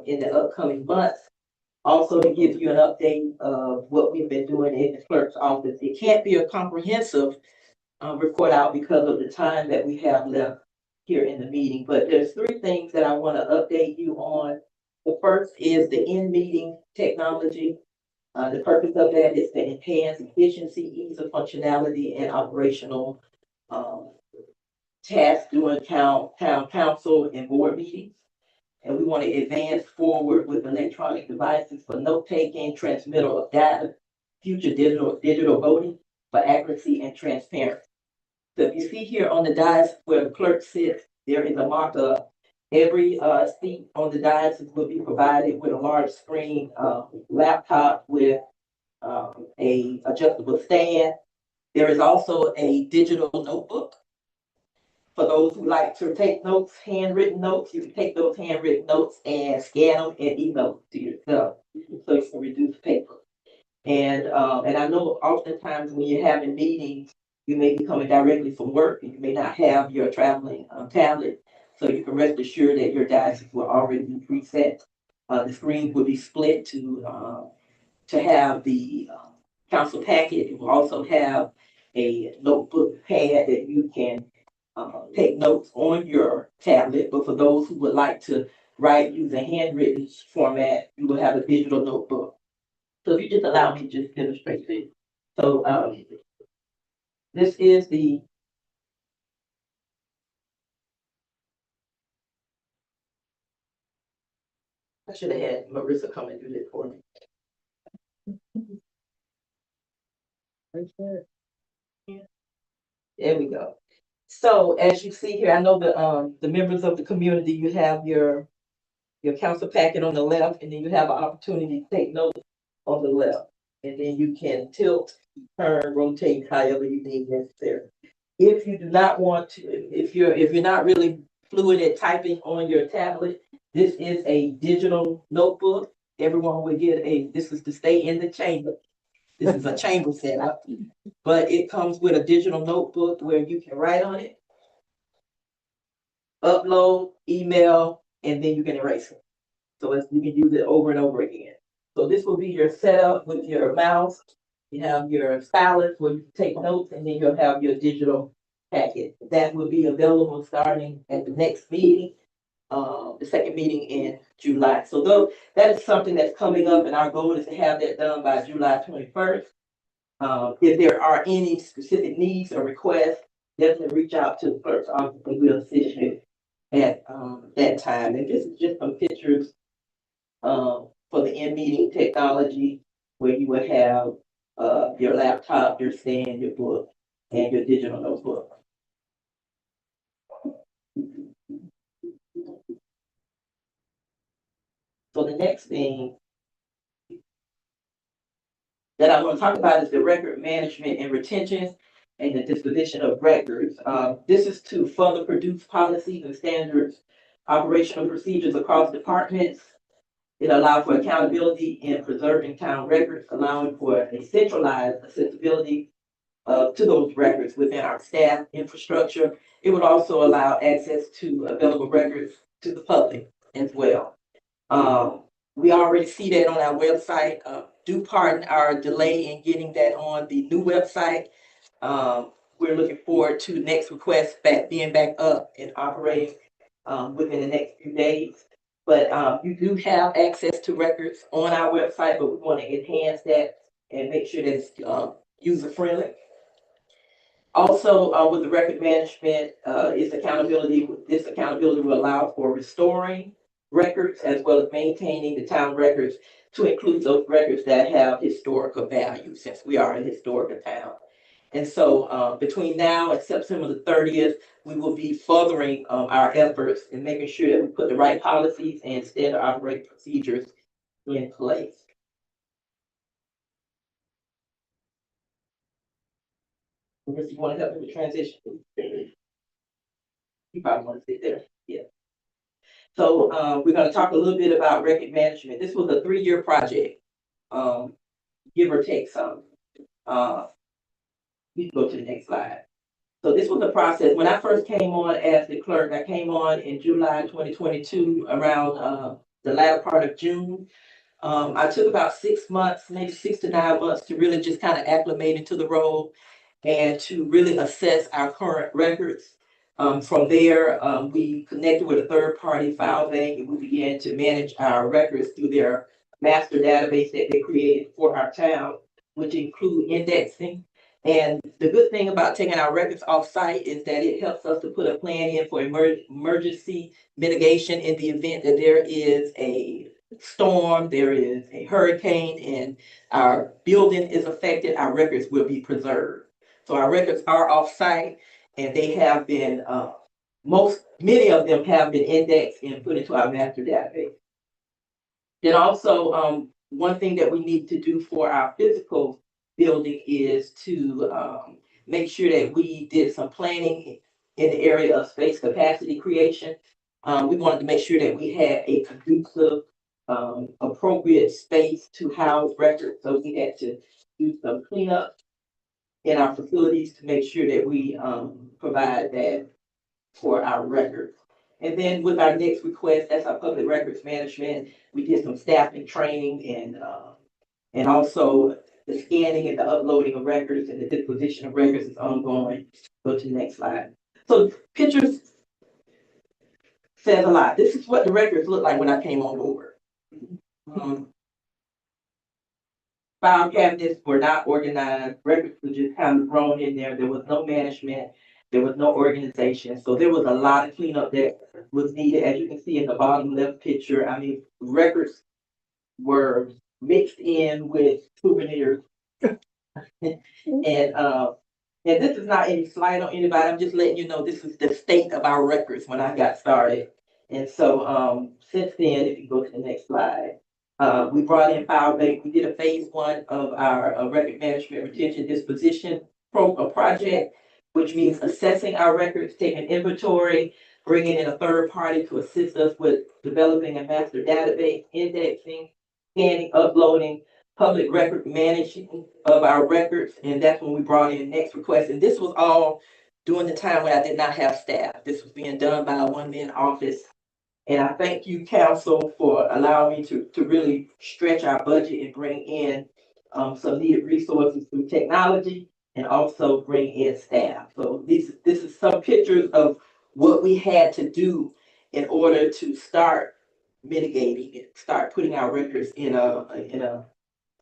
in the upcoming months. Also to give you an update of what we've been doing in the Clerk's Office. It can't be a comprehensive report out because of the time that we have left here in the meeting, but there's 3 things that I want to update you on. The first is the in-meeting technology. The purpose of that is to enhance efficiency, ease of functionality, and operational tasks during town council and board meetings. And we want to advance forward with electronic devices for note-taking, transmittal of data, future digital voting for accuracy and transparency. So if you see here on the dais where the clerk sits, there is a markup. Every seat on the dais will be provided with a large screen laptop with a adjustable stand. There is also a digital notebook. For those who like to take notes, handwritten notes, you can take those handwritten notes and scan them and email them to yourself, so you can reduce paper. And I know oftentimes when you're having meetings, you may be coming directly from work and you may not have your traveling tablet. So you can rest assured that your dice will already be preset. The screen will be split to have the council packet. It will also have a notebook pad that you can take notes on your tablet. But for those who would like to write using handwritten format, you will have a digital notebook. So if you just allow me to just illustrate this. So this is the . I should have had Marissa come and do this for me. There we go. So as you see here, I know the members of the community, you have your council packet on the left, and then you have an opportunity to take notes on the left. And then you can tilt, turn, rotate, however you need necessary. If you do not want to, if you're not really fluid at typing on your tablet, this is a digital notebook. Everyone will get this is to stay in the chamber. This is a chamber setup, but it comes with a digital notebook where you can write on it, upload, email, and then you can erase it. So you can use it over and over again. So this will be your setup with your mouse. You have your stylus where you can take notes, and then you'll have your digital packet. That will be available starting at the next meeting, the second meeting in July. So though that is something that's coming up, and our goal is to have that done by July 21st. If there are any specific needs or requests, definitely reach out to the clerk's office and we'll assist you at that time. And this is just some pictures for the in-meeting technology where you will have your laptop, your stand, your book, and your digital notebook. So the next thing that I want to talk about is the record management and retention and the disposition of records. This is to further produce policies and standards, operational procedures across departments. It allows for accountability in preserving town records, allowing for a centralized accessibility to those records within our staff infrastructure. It would also allow access to available records to the public as well. We already see that on our website. Do pardon our delay in getting that on the new website. We're looking forward to next request being back up and operating within the next few days. But you do have access to records on our website, but we want to enhance that and make sure that it's user friendly. Also, with the record management, this accountability will allow for restoring records as well as maintaining the town records to include those records that have historical value, since we are a historical town. And so between now and September the 30th, we will be furthering our efforts in making sure that we put the right policies and standard operating procedures in place. Unless you want to help me with transition. You probably want to sit there. Yeah. So we're going to talk a little bit about record management. This was a 3-year project, give or take some. You can go to the next slide. So this was the process. When I first came on as the clerk, I came on in July 2022, around the latter part of June. I took about 6 months, maybe 6 to 9 months to really just kind of acclimate into the role and to really assess our current records. From there, we connected with a third-party file bank, and we began to manage our records through their master database that they created for our town, which include indexing. And the good thing about taking our records off-site is that it helps us to put a plan in for emergency mitigation in the event that there is a storm, there is a hurricane, and our building is affected, our records will be preserved. So our records are off-site, and they have been, many of them have been indexed and put into our master database. Then also, one thing that we need to do for our physical building is to make sure that we did some planning in the area of space capacity creation. We wanted to make sure that we had a conducive, appropriate space to house records. So we had to do some cleanup in our facilities to make sure that we provide that for our records. And then with our next request, that's our public records management. We did some staffing training and also the scanning and the uploading of records and the disposition of records is ongoing. Go to the next slide. So pictures says a lot. This is what the records look like when I came on board. File cabinets were not organized. Records were just kind of thrown in there. There was no management. There was no organization, so there was a lot of cleanup that was needed. As you can see in the bottom left picture, I mean, records were mixed in with souvenirs. And, and this is not any slight on anybody, I'm just letting you know, this is the state of our records when I got started. And so, since then, if you go to the next slide, we brought in file bank, we did a phase 1 of our record management retention disposition project, which means assessing our records, taking inventory, bringing in a third party to assist us with developing a master database, indexing, scanning, uploading, public record management of our records, and that's when we brought in next request. And this was all during the time when I did not have staff. This was being done by a one-man office. And I thank you, council, for allowing me to really stretch our budget and bring in some needed resources through technology and also bring in staff. So this is some pictures of what we had to do in order to start mitigating it, start putting our records in a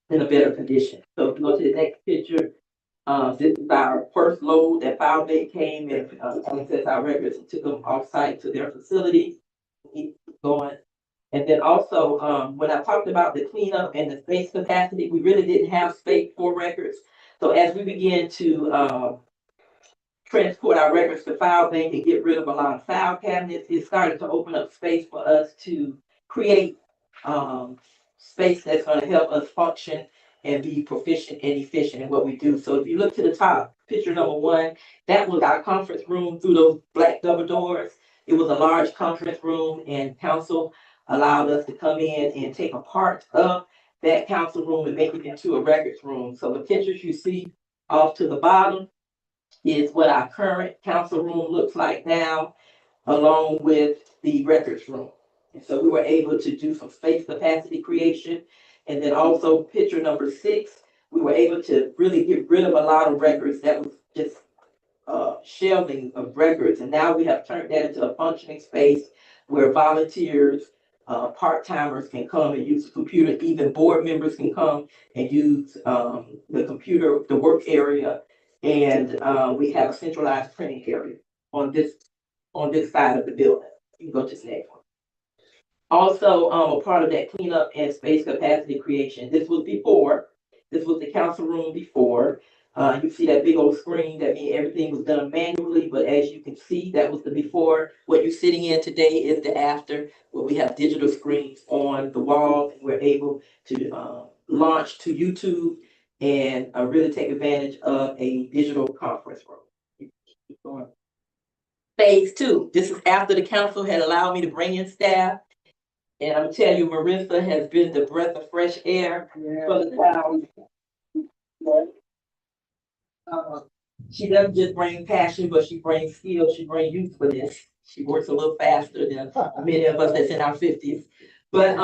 better condition. So if you go to the next picture, this is our first load that file bank came and accessed our records and took them off site to their facility. Keep going. And then also, when I talked about the cleanup and the space capacity, we really didn't have space for records. So as we began to transport our records to file bank and get rid of a lot of file cabinets, it started to open up space for us to create space that's going to help us function and be proficient and efficient in what we do. So if you look to the top, picture number 1, that was our conference room through those black double doors. It was a large conference room, and council allowed us to come in and take a part of that council room and make it into a records room. So the pictures you see off to the bottom is what our current council room looks like now, along with the records room. And so we were able to do some space capacity creation. And then also picture number 6, we were able to really get rid of a lot of records that was just shelving of records. And now we have turned that into a functioning space where volunteers, part-timers can come and use the computer. Even board members can come and use the computer, the work area. And we have a centralized printing area on this side of the building. You can go to the next one. Also, a part of that cleanup and space capacity creation. This was the council room before. You see that big old screen, that means everything was done manually, but as you can see, that was the before. What you're sitting in today is the after, where we have digital screens on the walls. We're able to launch to YouTube and really take advantage of a digital conference room. Phase 2, this is after the council had allowed me to bring in staff. And I'm telling you, Marissa has been the breath of fresh air for the town. She doesn't just bring passion, but she brings skill, she brings youthfulness. She works a little faster than many of us that's in our 50s. But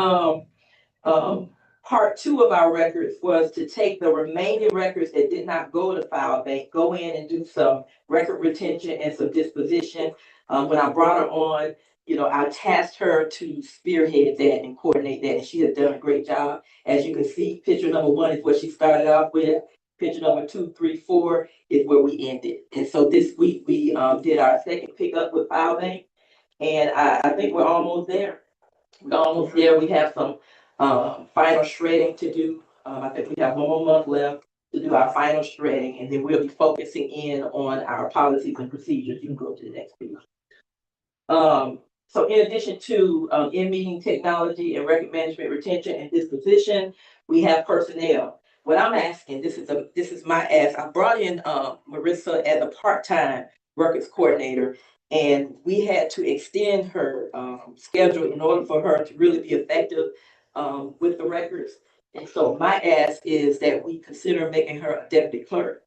part 2 of our records was to take the remaining records that did not go to file bank, go in and do some record retention and some disposition. When I brought her on, I tasked her to spearhead that and coordinate that, and she has done a great job. As you can see, picture number 1 is what she started off with. Picture number 2, 3, 4 is where we ended. And so this week we did our second pickup with file bank, and I think we're almost there. We're almost there. We have some final shredding to do. I think we have 1 more month left to do our final shredding, and then we'll be focusing in on our policies and procedures. You can go to the next page. So in addition to in-meeting technology and record management, retention, and disposition, we have personnel. What I'm asking, this is my ask. I brought in Marissa as a part-time records coordinator, and we had to extend her schedule in order for her to really be effective with the records. And so my ask is that we consider making her a deputy clerk.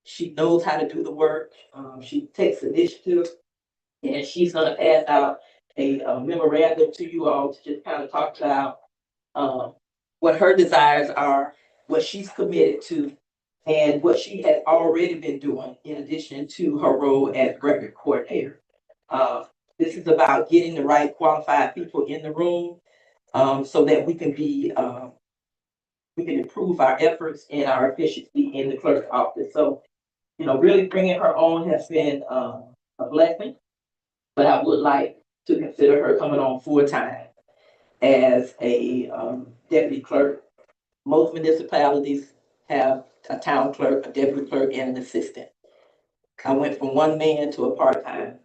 She knows how to do the work. She takes initiative, and she's going to pass out a memorandum to you all to just kind of talk about what her desires are, what she's committed to, and what she has already been doing in addition to her role as record coordinator. This is about getting the right qualified people in the room so that we can improve our efforts and our efficiency in the clerk's office. So really bringing her on has been, a blessing. But I would like to consider her coming on full-time as a, deputy clerk. Most municipalities have a town clerk, a deputy clerk, and an assistant. I went from one man to a part-time,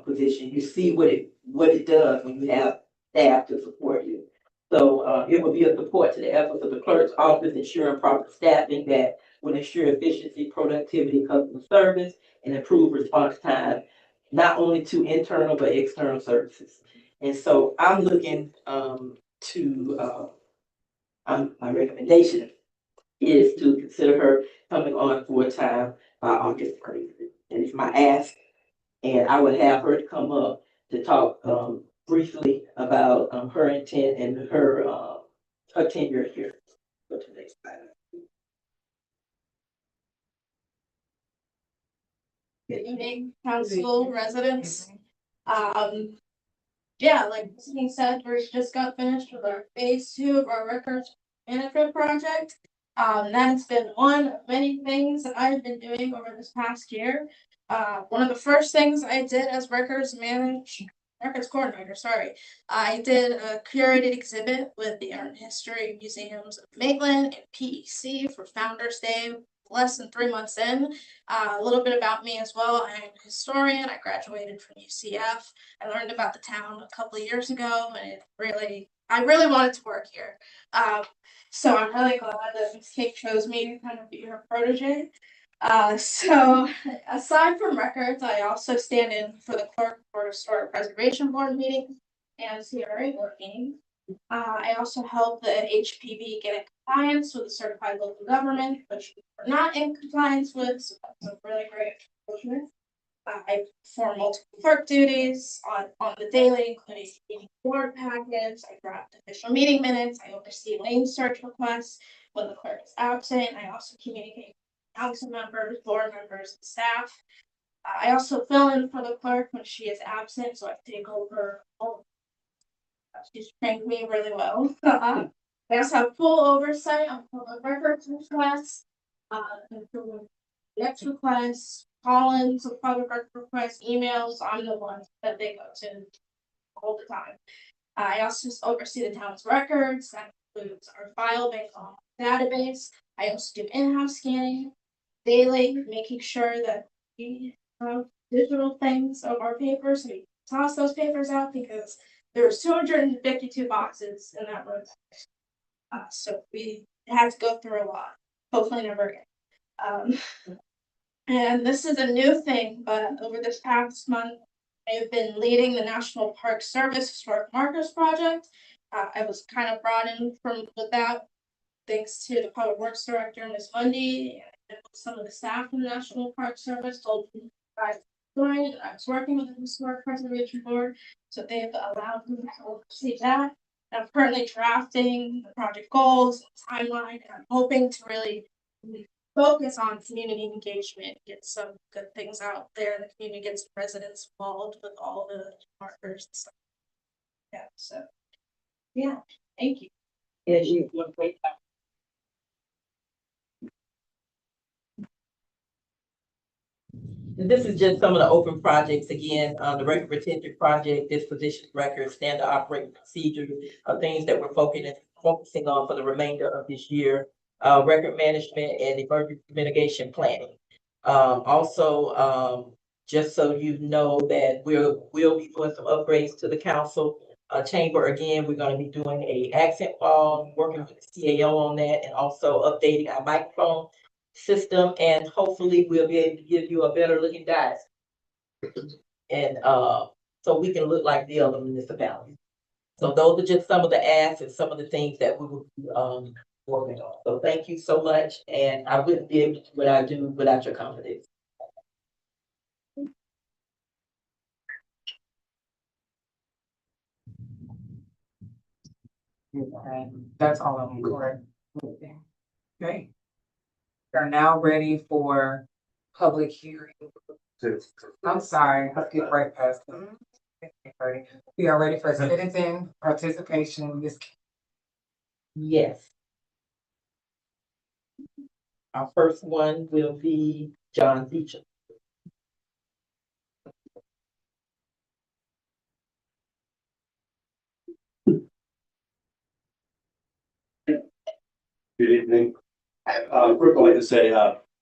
position. You see what it does when you have staff to support you. So, it will be a support to the efforts of the clerk's office, ensuring proper staffing that will ensure efficiency, productivity, customer service, and improve response time, not only to internal but external services. And so I'm looking, my recommendation is to consider her coming on full-time by August 1st. And it's my ask, and I would have her to come up to talk, briefly about, her intent and her tenure here. Go to the next slide. Good evening, council residents. Yeah, like Cindy said, we just got finished with our phase 2 of our records management project. That's been one of many things that I've been doing over this past year. One of the first things I did as records coordinator, sorry. I did a curated exhibit with the Art and History Museums of Maitland and PEC for Founders Day, less than 3 months in. A little bit about me as well. I'm a historian. I graduated from UCF. I learned about the town a couple of years ago, and I really wanted to work here. So I'm really glad that Ms. Cake chose me to kind of be her protege. So aside from records, I also stand in for the clerk for Historic Preservation Board meeting and CRA board meeting. I also help the HPB get in compliance with the certified local government, which we're not in compliance with, so that's a really great accomplishment. I perform multiple clerk duties on the daily, including meeting board packets. I draft official meeting minutes. I oversee lane search requests when the clerk is absent. I also communicate with council members, board members, and staff. I also fill in for the clerk when she is absent, so I take over. She's trained me really well. I also have full oversight on public records requests, next requests, call-ins of public record requests, emails. I'm the one that they go to all the time. I also oversee the town's records. That includes our file bank database. I also do in-house scanning daily, making sure that we have digital things of our papers. So we toss those papers out because there's 252 boxes in that room. So we had to go through a lot. Hopefully never again. And this is a new thing, but over this past month, I've been leading the National Park Service Historic Markers Project. I was kind of brought in with that thanks to the Public Works Director, Ms. Mundy, and some of the staff from the National Park Service told me I was working with the Historic Preservation Board, so they've allowed me to oversee that. And I'm currently drafting the project goals, timeline, and I'm hoping to really focus on community engagement, get some good things out there. The community gets residents involved with all the markers and stuff. Yeah, so yeah, thank you. Yes, you do a great job. And this is just some of the open projects. Again, the record retention project, disposition records, standard operating procedures, things that we're focusing on for the remainder of this year. Record management and emergency mitigation planning. Also, just so you know that we'll be doing some upgrades to the council chamber. Again, we're going to be doing a accent wall, working with the CAO on that, and also updating our microphone system, and hopefully we'll be able to give you a better looking dice. And so we can look like the other municipalities. So those are just some of the asks and some of the things that we will be working on. So thank you so much, and I wouldn't be able to do what I do without your confidence. Okay, that's all of them, correct? Okay. We are now ready for public hearing. I'm sorry, let's get right past them. We are ready for citizen participation. Yes. Our first one will be John Beecham. Good evening. First, I'd like to say,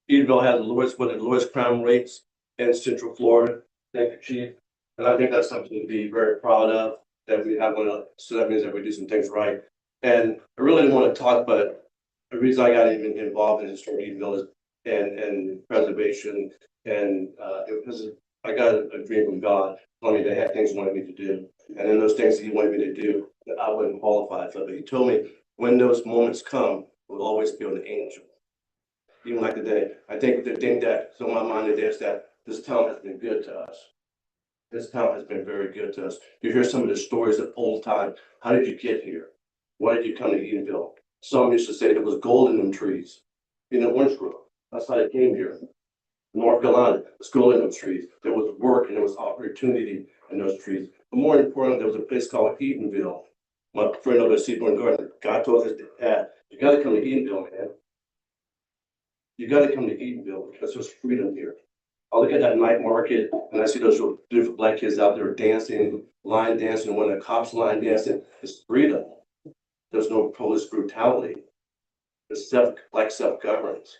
Eatonville has one of the lowest crime rates in Central Florida. Thank you, Chief. And I think that's something to be very proud of, that we have one of, so that means that we're doing some things right. And I really didn't want to talk, but the reason I got even involved in historic Eatonville is and preservation and it was, I got a dream from God, telling me they had things he wanted me to do. And in those things he wanted me to do, that I wasn't qualified for, but he told me when those moments come, we'll always be an angel. Even like today, I think the thing that's on my mind today is that this town has been good to us. This town has been very good to us. You hear some of the stories of old time. How did you get here? Why did you come to Eatonville? Some used to say there was gold in them trees, in the orange grove. That's how they came here. North Carolina, was gold in those trees. There was work and there was opportunity in those trees. But more important, there was a place called Eatonville. My friend over at Seaborn Garden, God told us, Dad, you gotta come to Eatonville, man. You gotta come to Eatonville because there's freedom here. I look at that night market and I see those beautiful black kids out there dancing, line dancing, when the cops line dancing, it's freedom. There's no police brutality. It's black self-governance.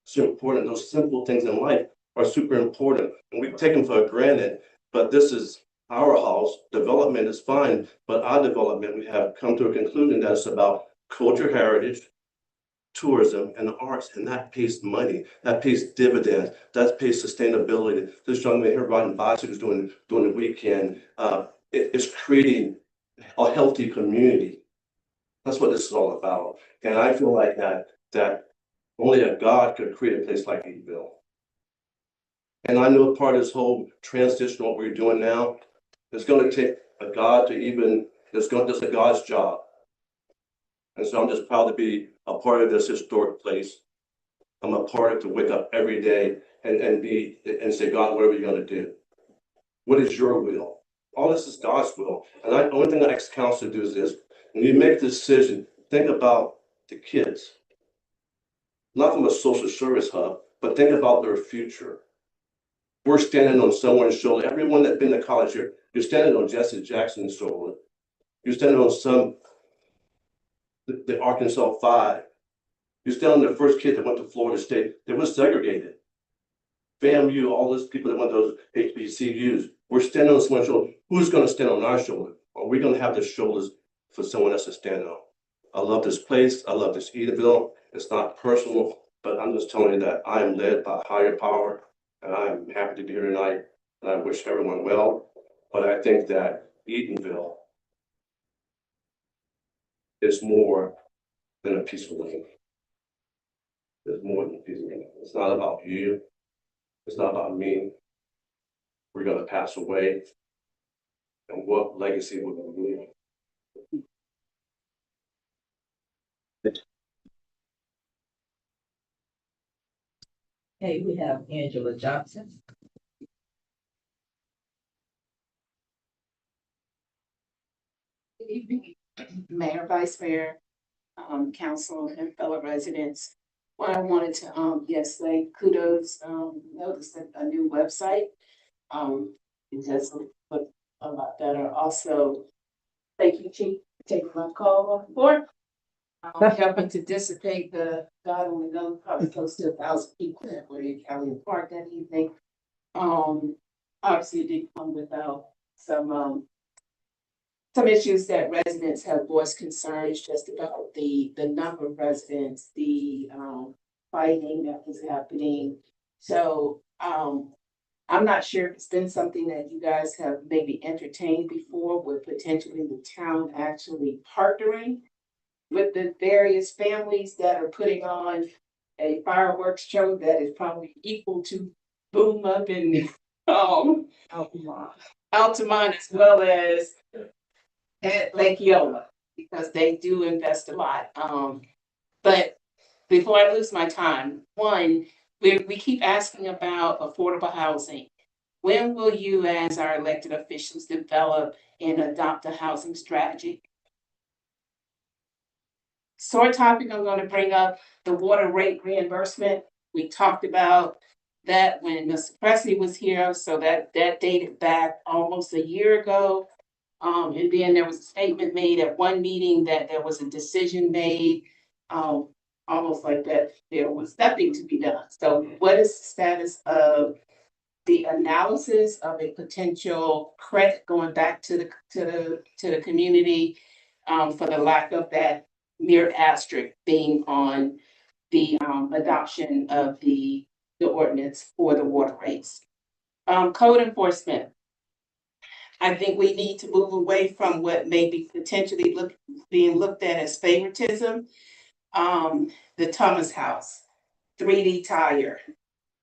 It's important. Those simple things in life are super important. And we take them for granted, but this is our house. Development is fine, but our development, we have come to a conclusion that it's about culture, heritage, tourism, and the arts, and that pays money, that pays dividends, that pays sustainability. This young man here riding bicycles during the weekend, it's creating a healthy community. That's what this is all about. And I feel like that only a God could create a place like Eatonville. And I know part of this whole transition, what we're doing now, is going to take a God to even, it's a God's job. And so I'm just proud to be a part of this historic place. I'm a part of to wake up every day and say, God, what are we going to do? What is your will? All this is God's will. And the only thing I ask council to do is this: when you make the decision, think about the kids. Not from a social service hub, but think about their future. We're standing on someone's shoulder. Everyone that's been to college here, you're standing on Jesse Jackson's shoulder. You're standing on the Arkansas 5. You're standing on the first kid that went to Florida State that was segregated. FAMU, all those people that went to those HBCUs. We're standing on someone's shoulder. Who's going to stand on our shoulder? Are we going to have the shoulders for someone else to stand on? I love this place. I love this Eatonville. It's not personal, but I'm just telling you that I am led by higher power, and I'm happy to be here tonight, and I wish everyone well. But I think that Eatonville is more than a peaceful living. There's more than peaceful living. It's not about you. It's not about me. We're going to pass away, and what legacy we're going to leave. Hey, we have Angela Johnson. Good evening, Mayor, Vice Mayor, Council, and fellow residents. What I wanted to, yes, say kudos, notice a new website. It does look a lot better. Also, thank you, Chief, for taking my call on board. Helping to dissipate the, God only knows, probably close to 1,000 people that were in County Park that evening. Obviously it did come without some issues that residents have voiced concerns just about the number of residents, the fighting that was happening. So I'm not sure if it's been something that you guys have maybe entertained before, with potentially the town actually partnering with the various families that are putting on a fireworks show that is probably equal to Boom Up in Altamont, as well as at Lake Yola, because they do invest a lot. But before I lose my time, one, we keep asking about affordable housing. When will you, as our elected officials, develop and adopt a housing strategy? Sore topic, I'm going to bring up the water rate reimbursement. We talked about that when Mr. Presley was here, so that dated back almost a year ago. And then there was a statement made at one meeting that there was a decision made, almost like that there was nothing to be done. So what is the status of the analysis of a potential credit going back to the community, for the lack of that mere asterisk being on the, adoption of the ordinance for the water rates? Code enforcement. I think we need to move away from what may be potentially being looked at as favoritism. The Thomas House, 3D tire.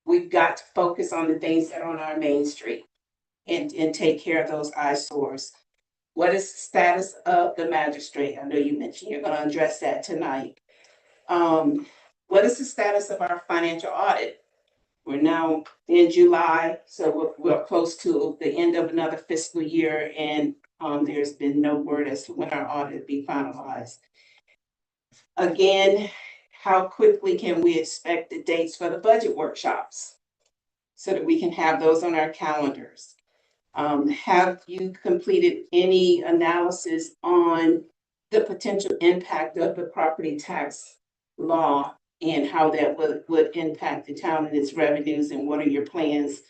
We've got to focus on the things that are on our main street and take care of those eyesores. What is the status of the magistrate? I know you mentioned you're gonna address that tonight. What is the status of our financial audit? We're now in July, so we're close to the end of another fiscal year, and there's been no word as to when our audit will be finalized. Again, how quickly can we expect the dates for the budget workshops so that we can have those on our calendars? Have you completed any analysis on the potential impact of the property tax law and how that would impact the town and its revenues, and what are your plans,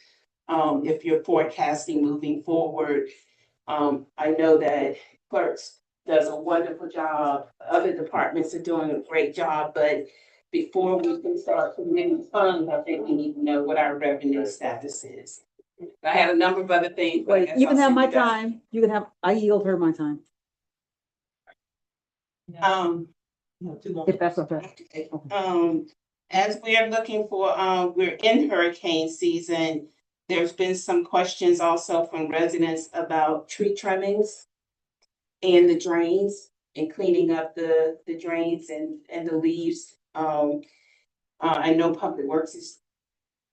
if you're forecasting moving forward? I know that clerks does a wonderful job, other departments are doing a great job, but before we can start committing funds, I think we need to know what our revenue status is. I have a number of other things. but I Wait, guess you can I'll have send my that. time. You can have, I yield her my time. If that's okay. Okay. As we are looking for, we're in hurricane season. There's been some questions also from residents about tree trimmings and the drains and cleaning up the drains and the leaves. I know Public Works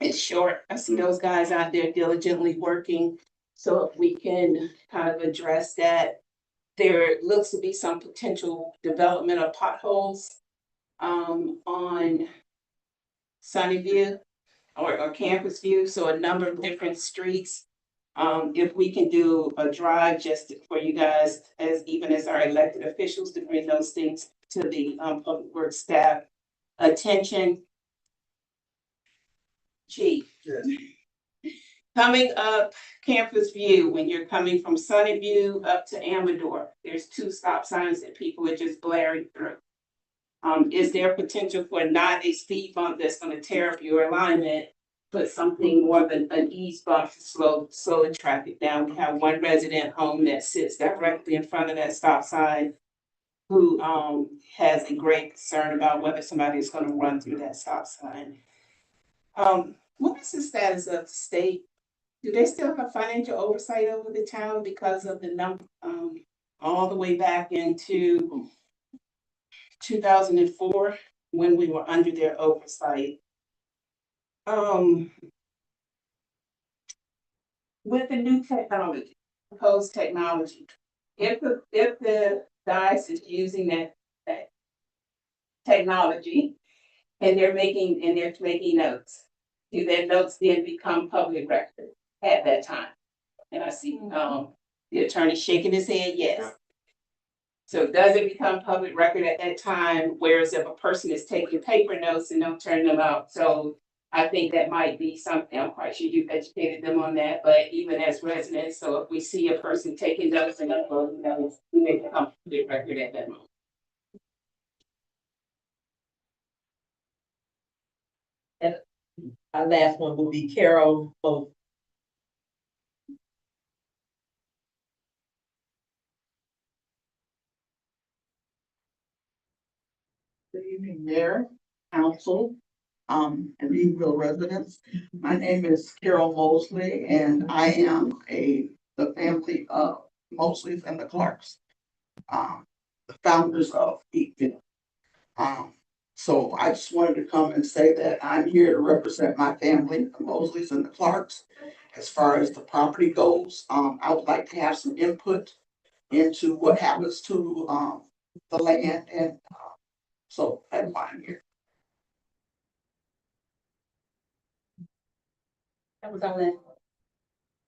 is short. I see those guys out there diligently working. So if we can kind of address that, there looks to be some potential development of potholes on Sunnyview or Campus View, so a number of different streets. If we can do a drive just for you guys, as even as our elected officials, to bring those things to the public works staff attention. Chief. Yes. Coming up Campus View, when you're coming from Sunnyview up to Amador, there's 2 stop signs that people are just blaring through. Is there potential for not a speed bump that's gonna tear up your alignment, but something more than an ease bump to slow the traffic down? We have one resident home that sits directly in front of that stop sign who has a great concern about whether somebody is gonna run through that stop sign. What is the status of the state? Do they still have financial oversight over the town because of the number, all the way back into 2004, when we were under their oversight? With the new technology, proposed technology, if the diocese is using that technology and they're making notes, do their notes then become public record at that time? And I see the attorney shaking his head, yes. So does it become public record at that time? Whereas if a person is taking paper notes and don't turn them out, so I think that might be something. I'm quite sure you've educated them on that, but even as residents, so if we see a person taking notes and uploading those, we may become public record at that moment. And our last one will be Carol. Good evening, Mayor, Council, and Eatonville residents. My name is Carol Mosley, and I am the family of Mosleys and the Clarks, the founders of Eatonville. So I just wanted to come and say that I'm here to represent my family, the Mosleys and the Clarks. As far as the property goes, I would like to have some input into what happens to the land, and so that's why I'm here. That was all that.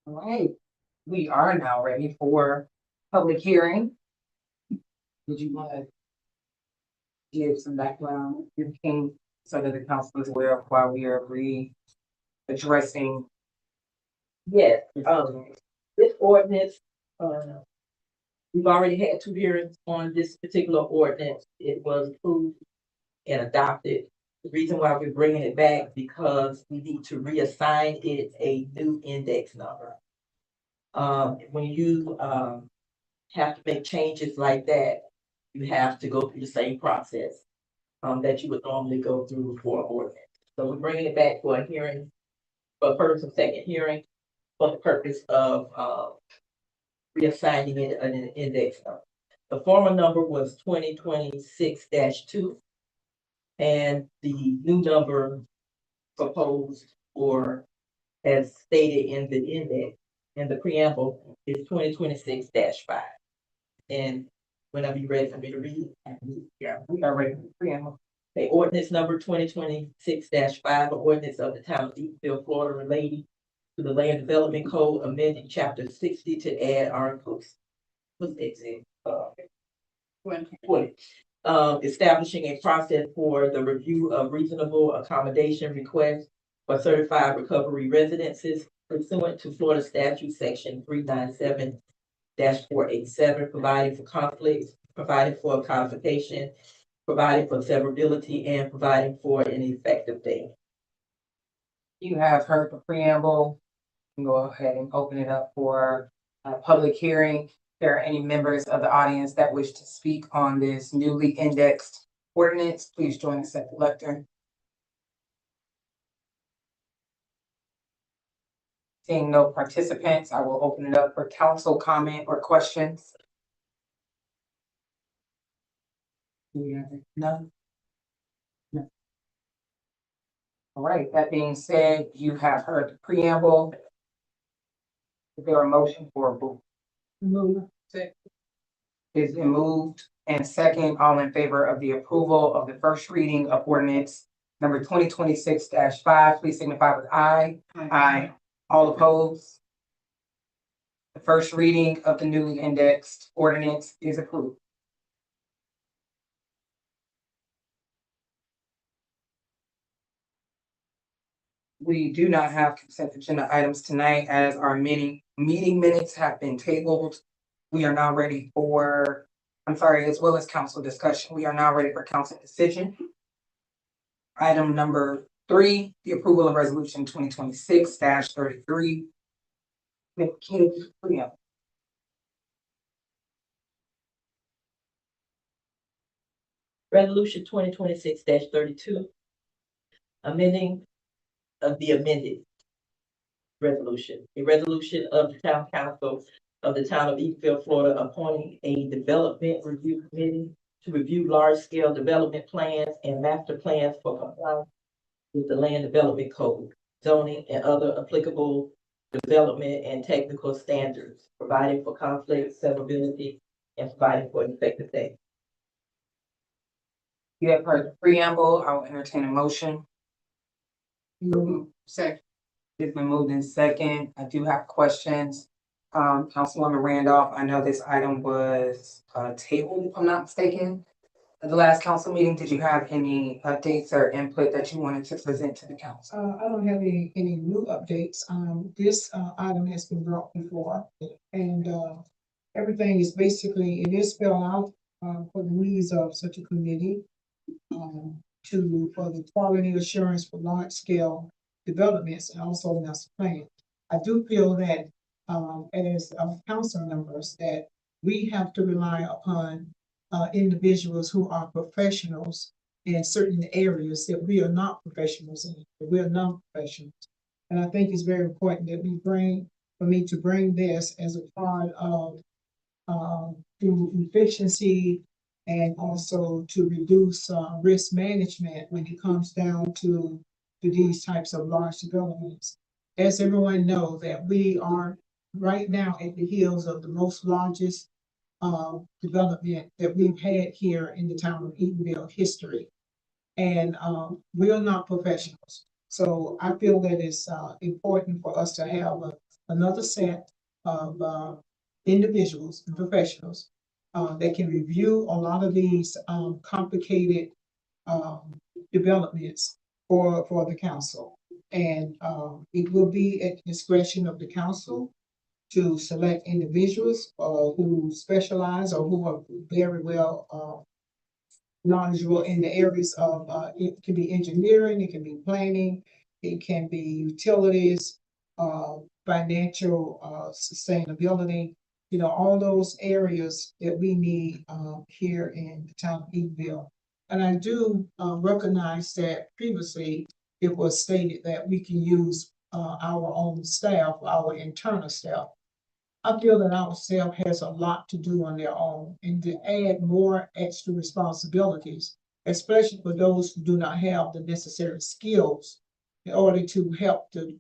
All right, we are now ready for public hearing. Did you want to give some background, you can, so that the council is aware of why we are addressing? Yes, this ordinance, we've already had 2 hearings on this particular ordinance. It was approved and adopted. The reason why we're bringing it back, because we need to reassign it a new index number. When you, have to make changes like that, you have to go through the same process, that you would normally go through for an ordinance. So we're bringing it back for a hearing, for first and second hearing, for the purpose of, reassigning it an index number. The former number was 2026-2. And the new number proposed, or as stated in the index, in the preamble, is 2026-5. And whenever you're ready for me to read, Yeah, we are ready for the preamble. the ordinance number 2026-5, an ordinance of the town of Eatonville, Florida, relating to the Land Development Code, amending chapter 60 to add articles. What's it? 20. Establishing a process for the review of reasonable accommodation requests for certified recovery residences pursuant to Florida statute section 397-487, providing for conflicts, providing for codification, providing for severability, and providing for an effective date. You have heard the preamble. You can go ahead and open it up for a public hearing. If there are any members of the audience that wish to speak on this newly indexed ordinance, please join us at the lectern. Seeing no participants, I will open it up for council comment or questions. None? No. All right, that being said, you have heard the preamble. Is there a motion for approval? Move. It's been moved and second, all in favor of the approval of the first reading of ordinance number 2026-5, please signify with aye. Aye. All opposed? The first reading of the newly indexed ordinance is approved. We do not have consent agenda items tonight, as our meeting minutes have been tabled. We are now ready for, as well as council discussion. We are now ready for council decision. Item number 3, the approval of resolution 2026-33. Resolution 2026-32, amending of the amended resolution. A resolution of the town council of the town of Eatonville, Florida, appointing a development review committee to review large-scale development plans and master plans for compliance with the Land Development Code, zoning, and other applicable development and technical standards, providing for conflict, severability, and providing for an effective date. You have heard the preamble. I will entertain a motion. Second. It's been moved in second. I do have questions. Councilwoman Randolph, I know this item was tabled, if I'm not mistaken. At the last council meeting, did you have any updates or input that you wanted to present to the council? I don't have any new updates. This item has been brought before, and everything is basically, it is spelled out for the needs of such a committee for the quality assurance for large scale developments and also master plan. I do feel that as council members that we have to rely upon individuals who are professionals in certain areas that we are not professionals in, we are non-professionals. And I think it's very important that for me to bring this as a part of through efficiency and also to reduce risk management when it comes down to these types of large developments. As everyone knows, that we are right now at the heels of the most largest development that we've had here in the town of Eatonville history. And we are not professionals. So I feel that it's important for us to have another set of individuals and professionals that can review a lot of these complicated developments for the council. And it will be at the discretion of the council to select individuals who specialize or who are very well knowledgeable in the areas of it can be engineering, it can be planning, it can be utilities, financial sustainability, you know, all those areas that we need here in the town of Eatonville. And I do recognize that previously it was stated that we can use our own staff, our internal staff. I feel that our staff has a lot to do on their own, and to add more extra responsibilities, especially for those who do not have the necessary skills in order to help the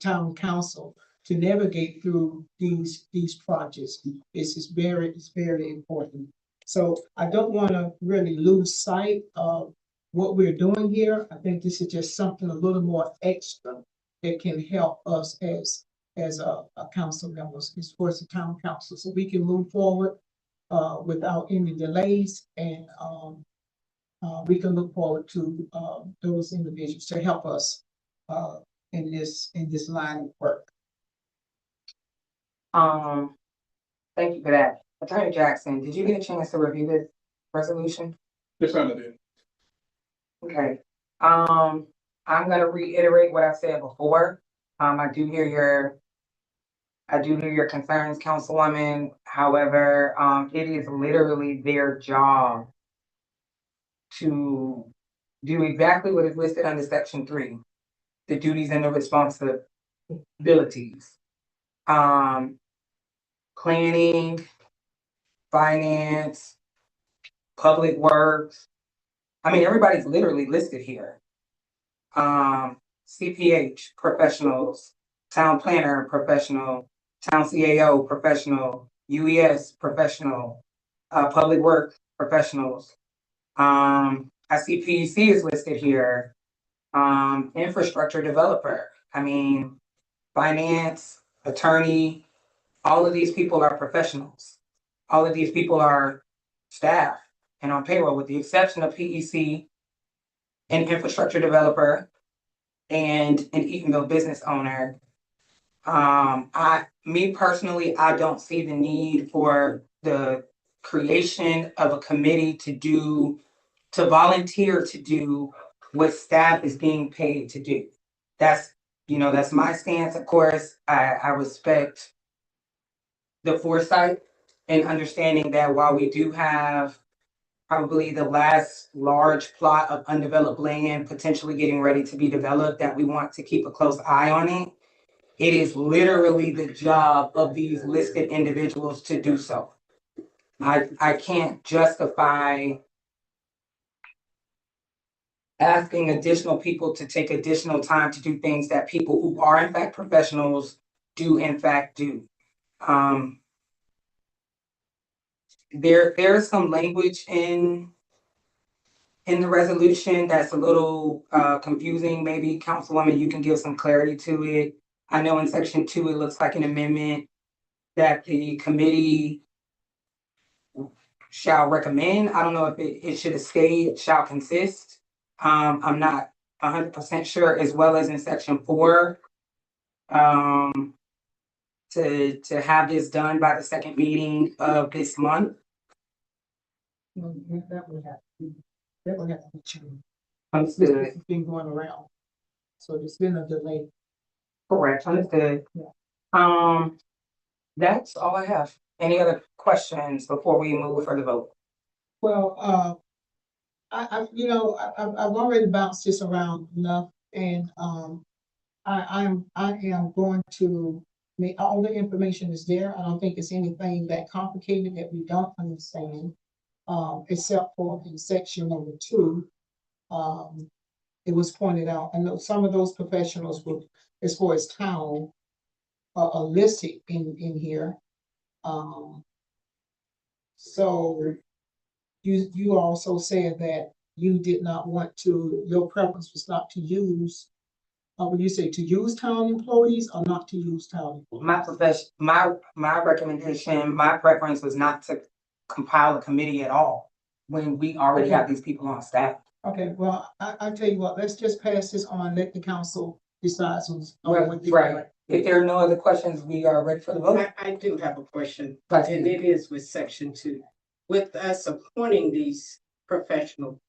town council to navigate through these projects. It's very important. So I don't want to really lose sight of what we're doing here. I think this is just something a little more extra that can help us as a council members, as far as the town council, so we can move forward without any delays, and we can look forward to those individuals to help us in this line of work. Thank you for that. Attorney Jackson, did you get a chance to review this resolution? Yes, I did. Okay, I'm gonna reiterate what I said before. I do hear your concerns, Councilwoman. However, it is literally their job to do exactly what is listed under section 3, the duties and the responsibilities. Planning, finance, public works. I mean, everybody's literally listed here. CPH professionals, town planner professional, town CAO professional, UES professional, public works professionals. I see PEC is listed here. Infrastructure developer. I mean, finance, attorney, all of these people are professionals. All of these people are staff and on payroll, with the exception of PEC, an infrastructure developer, and an Eatonville business owner. Me personally, I don't see the need for the creation of a committee to volunteer to do what staff is being paid to do. That's my stance. Of course, I respect the foresight and understanding that while we do have probably the last large plot of undeveloped land potentially getting ready to be developed, that we want to keep a close eye on it. It is literally the job of these listed individuals to do so. I can't justify asking additional people to take additional time to do things that people who are in fact professionals do in fact do. There's some language in the resolution that's a little confusing. Maybe Councilwoman, you can give some clarity to it. I know in section 2, it looks like an amendment that the committee shall recommend. I don't know if it should have stayed shall consist. I'm not 100% sure, as well as in section 4. To have this done by the second meeting of this month. That would have to be changed. Understood. This has been going around, so there's been a delay. Correct, understood. Yeah. That's all I have. Any other questions before we move for the vote? Well, I've already bounced this around enough, and I am going to make all the information is there. I don't think it's anything that complicated that we don't understand, except for in section number 2. It was pointed out. I know some of those professionals were, as far as town, are listed in here. So you also said that you did not want to, your preference was not to use When you say to use town employees or not to use town? My profession, my recommendation, my preference was not to compile a committee at all when we already have these people on staff. Okay, well, I tell you what, let's just pass this on, let the council decide who's. Right. If there are no other questions, we are ready for the vote. I do have a question, Vice and Mayor. it is with section 2. With us appointing these professionals,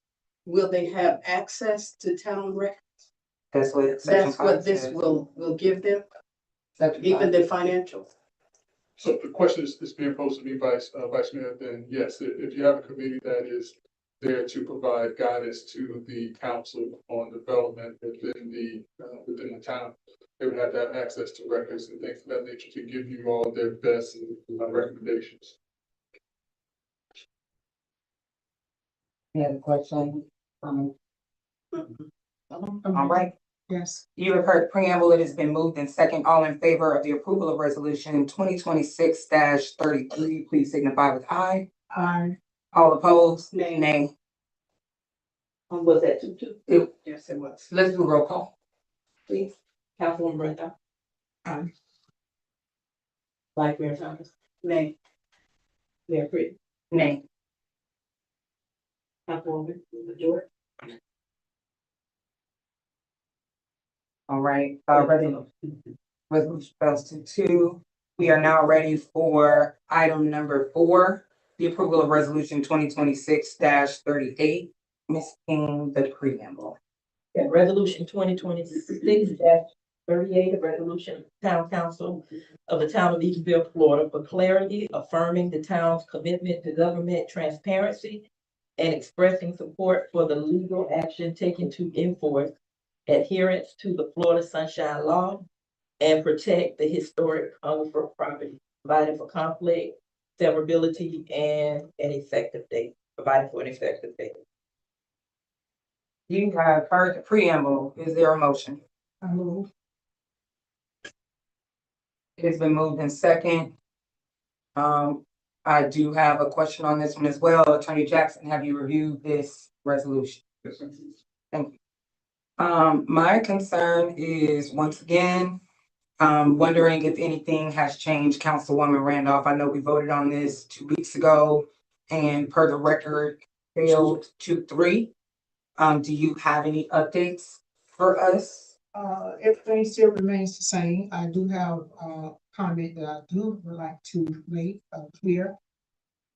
will they have access to town records? That's what section That's what 5 this says. will give them, Section even 5. the financials? So the question is being posed to me, Vice Mayor, then yes, if you have a committee that is there to provide guidance to the council on development within the town, they would have to have access to records and things of that nature to give you all their best recommendations. Any other question? All right. Yes. You have heard the preamble. It has been moved in second. All in favor of the approval of resolution 2026-33, please signify with aye. Aye. All opposed? Nay. Nay. Was that 2-2? Yes, it was. Let's do roll call. Please. Councilwoman Brenda. Aye. Vice Mayor Thomas. Nay. Mayor Pretty. Nay. Councilwoman Jordan. All right, resolution fails to 2. We are now ready for item number 4, the approval of resolution 2026-38. Ms. King, the preamble. Yeah, resolution 2026-38, a resolution of the Town Council of the Town of Eatonville, Florida, for clarity, affirming the town's commitment to government transparency and expressing support for the legal action taken to enforce adherence to the Florida Sunshine Law and protect the historic Hungerford property, providing for conflict, severability, and an effective date, providing for an effective date. You have heard the preamble. Is there a motion? I move. It has been moved in second. I do have a question on this one as well. Attorney Jackson, have you reviewed this resolution? Yes, sir. Thank you. My concern is, once again, wondering if anything has changed. Councilwoman Randolph, I know we voted on this 2 weeks ago, and per the record, failed 2-3. Do you have any updates for us? Everything still remains the same. I do have a comment that I would like to make clear.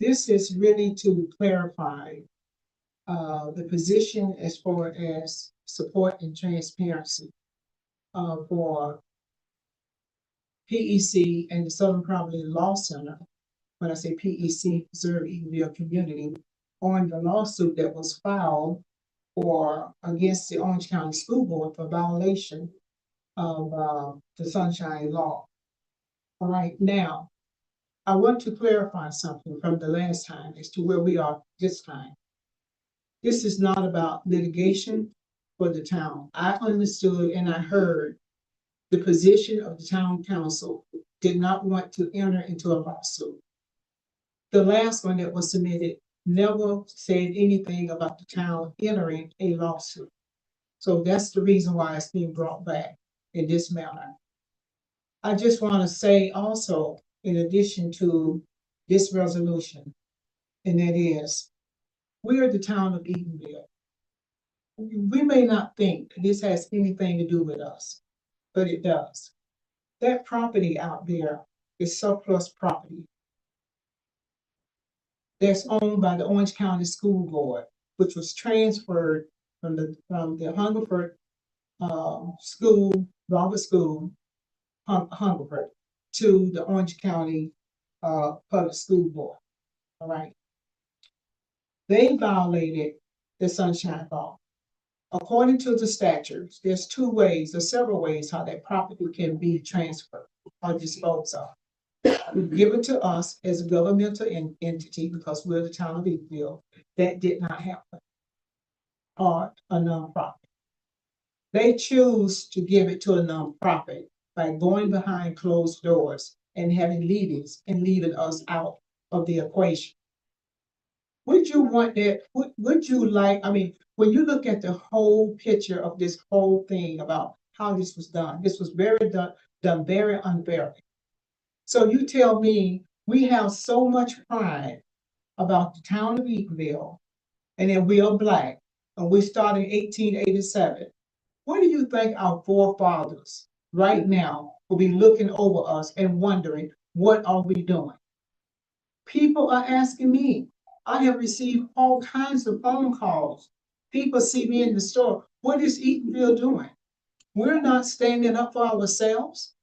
This is really to clarify the position as far as support and transparency for PEC and the Southern Poverty Law Center. When I say PEC, Preserve Eatonville Community, on the lawsuit that was filed against the Orange County School Board for violation of the Sunshine Law. All right, now, I want to clarify something from the last time as to where we are this time. This is not about litigation for the town. I understood and I heard the position of the town council did not want to enter into a lawsuit. The last one that was submitted never said anything about the town entering a lawsuit. So that's the reason why it's being brought back in this manner. I just want to say also, in addition to this resolution, and that is, we are the town of Eatonville. We may not think this has anything to do with us, but it does. That property out there is surplus property that's owned by the Orange County School Board, which was transferred from the Hungerford school, Robert School, Hungerford, to the Orange County Public School Board. All right. They violated the Sunshine Law. According to the statutes, there's several ways how that property can be transferred or disposed of. Given to us as a governmental entity, because we're the town of Eatonville, that did not happen. Or a nonprofit. They choose to give it to a nonprofit by going behind closed doors and having meetings and leaving us out of the equation. Would you want that? Would you like, I mean, when you look at the whole picture of this whole thing about how this was done. This was done very unfairly. So you tell me we have so much pride about the town of Eatonville, and then we are Black, and we started in 1887. What do you think our forefathers right now will be looking over us and wondering, what are we doing? People are asking me. I have received all kinds of phone calls. People see me in the store. What is Eatonville doing? We're not standing up for ourselves.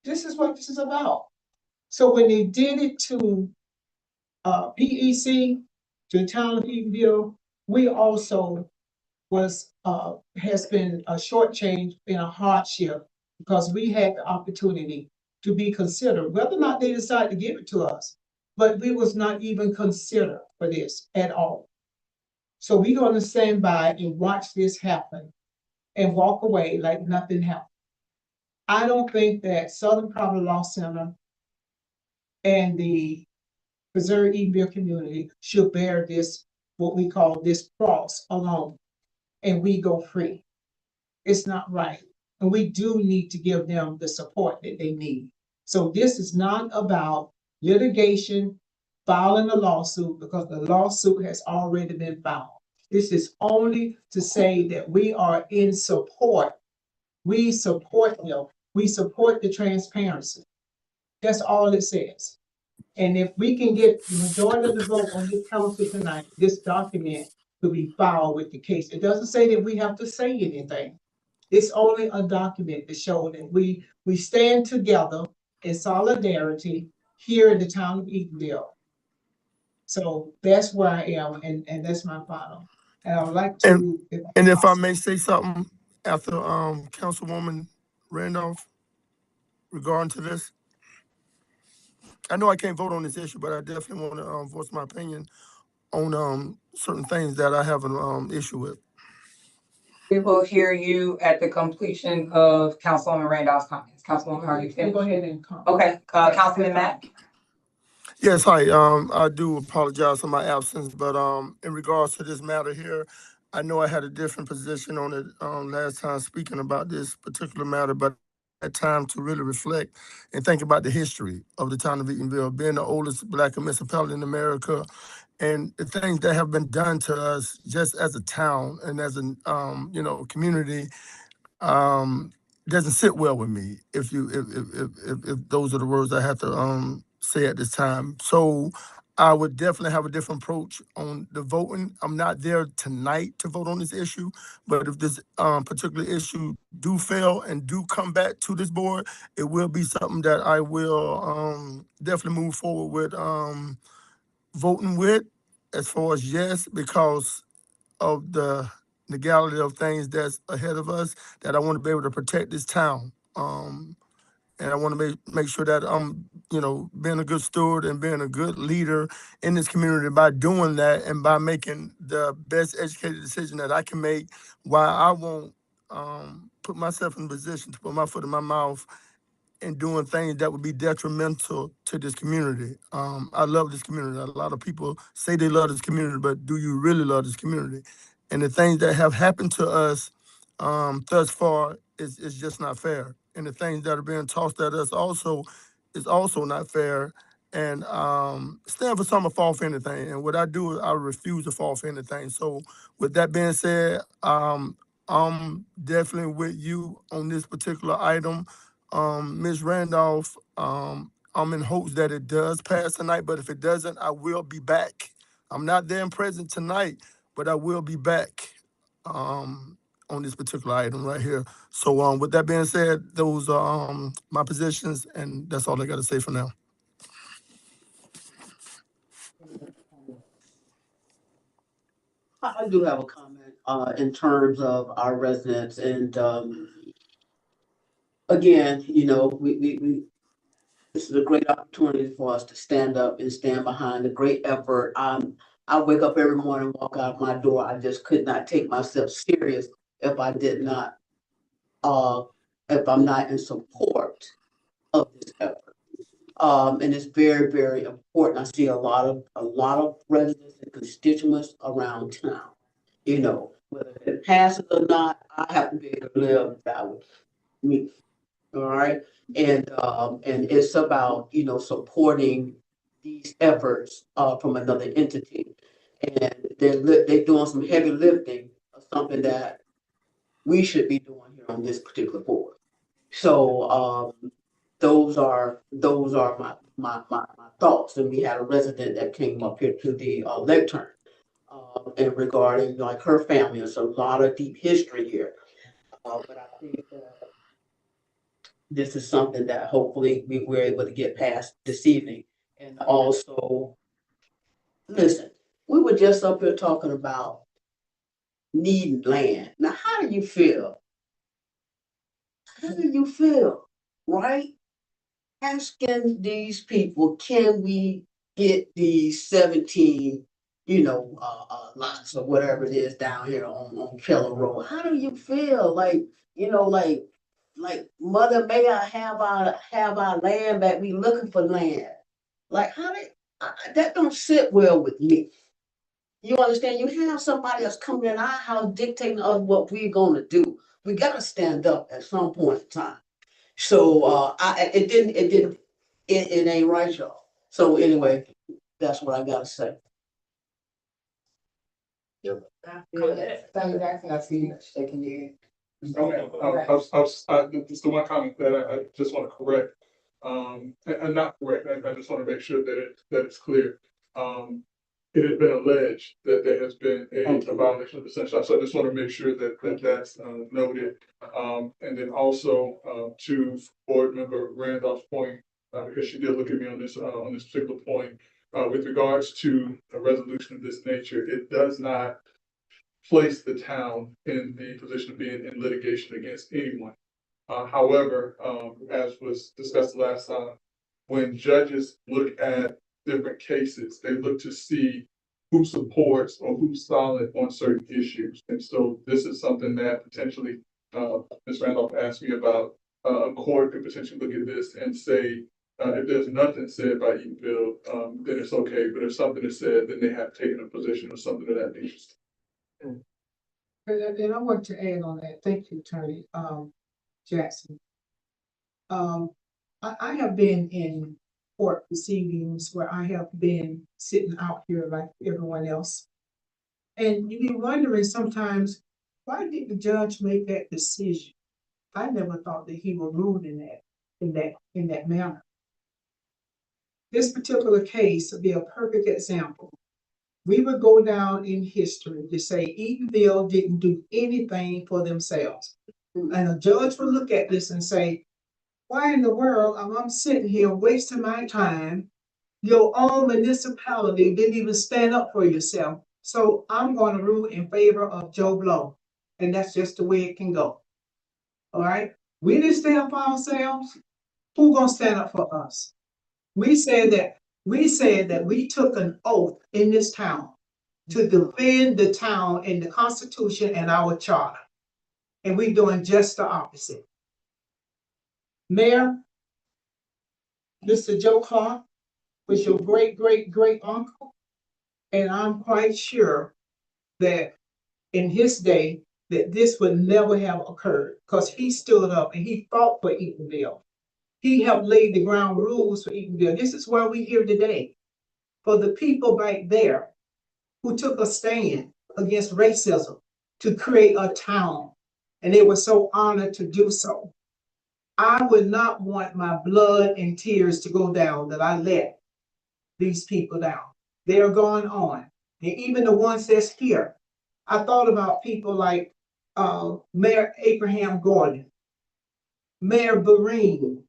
This is what this is about. So when they did it to PEC, to the town of Eatonville, we also has been a shortchange, been a hardship, because we had the opportunity to be considered, whether or not they decide to give it to us, but we was not even considered for this at all. So we're going to stand by and watch this happen and walk away like nothing happened. I don't think that Southern Poverty Law Center and the Preserve Eatonville community should bear this, what we call this cross alone, and we go free. It's not right. And we do need to give them the support that they need. So this is not about litigation, filing a lawsuit, because the lawsuit has already been filed. This is only to say that we are in support. We support them. We support the transparency. That's all it says. And if we can get the majority of the vote on this council tonight, this document will be filed with the case. It doesn't say that we have to say anything. It's only a document to show that we stand together in solidarity here in the town of Eatonville. So that's where I am, and that's my final. And I would like to. And if I may say something after Councilwoman Randolph regarding to this. I know I can't vote on this issue, but I definitely want to voice my opinion on certain things that I have an issue with. We will hear you at the completion of Councilwoman Randolph's comments. Councilwoman, are you finished? Go ahead and comment. Okay, Councilman Mack. Yes, hi. I do apologize for my absence, but in regards to this matter here, I know I had a different position on it last time speaking about this particular matter, but I had time to really reflect and think about the history of the town of Eatonville, being the oldest Black municipality in America, and the things that have been done to us just as a town and as a community. Doesn't sit well with me if those are the words I have to say at this time. So I would definitely have a different approach on the voting. I'm not there tonight to vote on this issue, but if this particular issue do fail and do come back to this board, it will be something that I will definitely move forward with voting with, as far as yes, because of the legality of things that's ahead of us, that I want to be able to protect this town. And I want to make sure that I'm, being a good steward and being a good leader in this community by doing that and by making the best educated decision that I can make, while I won't put myself in a position to put my foot in my mouth and doing things that would be detrimental to this community. I love this community. A lot of people say they love this community, but do you really love this community? And the things that have happened to us thus far is just not fair. And the things that are being tossed at us also is also not fair. And stand for something, fall for anything. And what I do is I refuse to fall for anything. So with that being said, I'm definitely with you on this particular item. Ms. Randolph, I'm in hopes that it does pass tonight, but if it doesn't, I will be back. I'm not there and present tonight, but I will be back on this particular item right here. So with that being said, those are my positions, and that's all I got to say for now. I do have a comment in terms of our residents, and again, we this is a great opportunity for us to stand up and stand behind a great effort. I wake up every morning, walk out my door. I just could not take myself serious if I did not, if I'm not in support of this effort. And it's very, very important. I see a lot of residents and constituents around town, Whether it passes or not, I have to be able to live that with me. All right, and it's about, you know, supporting these efforts from another entity. And they're doing some heavy lifting of something that we should be doing here on this particular board. So those are my thoughts. And we had a resident that came up here to the lectern and regarding like her family. There's a lot of deep history here. But I think that this is something that hopefully we were able to get past this evening. And also, listen, we were just up here talking about needing land. Now, how do you feel? How do you feel, right? Asking these people, can we get these 17, lots or whatever it is down here on Keller Road? How do you feel? Like, like Mother, may I have our land back? We looking for land. Like, that don't sit well with me. You understand? You have somebody else coming in our house dictating us what we're gonna do. We gotta stand up at some point in time. So it ain't right, y'all. So anyway, that's what I gotta say. Just the one comment that I just want to correct, and not correct, I just want to make sure that it's clear. It has been alleged that there has been a violation of the sunshine, so I just want to make sure that's noted. And then also, to Board Member Randolph's point, because she did look at me on this particular point, with regards to a resolution of this nature, it does not place the town in the position of being in litigation against anyone. However, as was discussed last time, when judges look at different cases, they look to see who supports or who's solid on certain issues. And so this is something that potentially, Ms. Randolph asked me about, a court could potentially look at this and say, if there's nothing said by Eatonville, then it's okay. But if something is said, then they have taken a position or something of that nature. And I want to add on that. Thank you, Attorney Jackson. I have been in court proceedings where I have been sitting out here like everyone else. And you be wondering sometimes, why did the judge make that decision? I never thought that he would rule in that manner. This particular case would be a perfect example. We would go down in history to say Eatonville didn't do anything for themselves. And a judge would look at this and say, why in the world am I sitting here wasting my time? Your own municipality didn't even stand up for yourself. So I'm going to rule in favor of Joe Blow. And that's just the way it can go. All right? We didn't stand up for ourselves. Who's going to stand up for us? We said that we took an oath in this town to defend the town and the Constitution and our charter. And we're doing just the opposite. Mayor, Mr. Joe Clark was your great, great, great uncle. And I'm quite sure that in his day, that this would never have occurred because he stood up and he fought for Eatonville. He helped lay the ground rules for Eatonville. This is why we're here today. For the people back there who took a stand against racism to create a town. And they were so honored to do so. I would not want my blood and tears to go down that I let these people down. They are going on. And even the ones that's here. I thought about people like Mayor Abraham Gordon, Mayor Barine,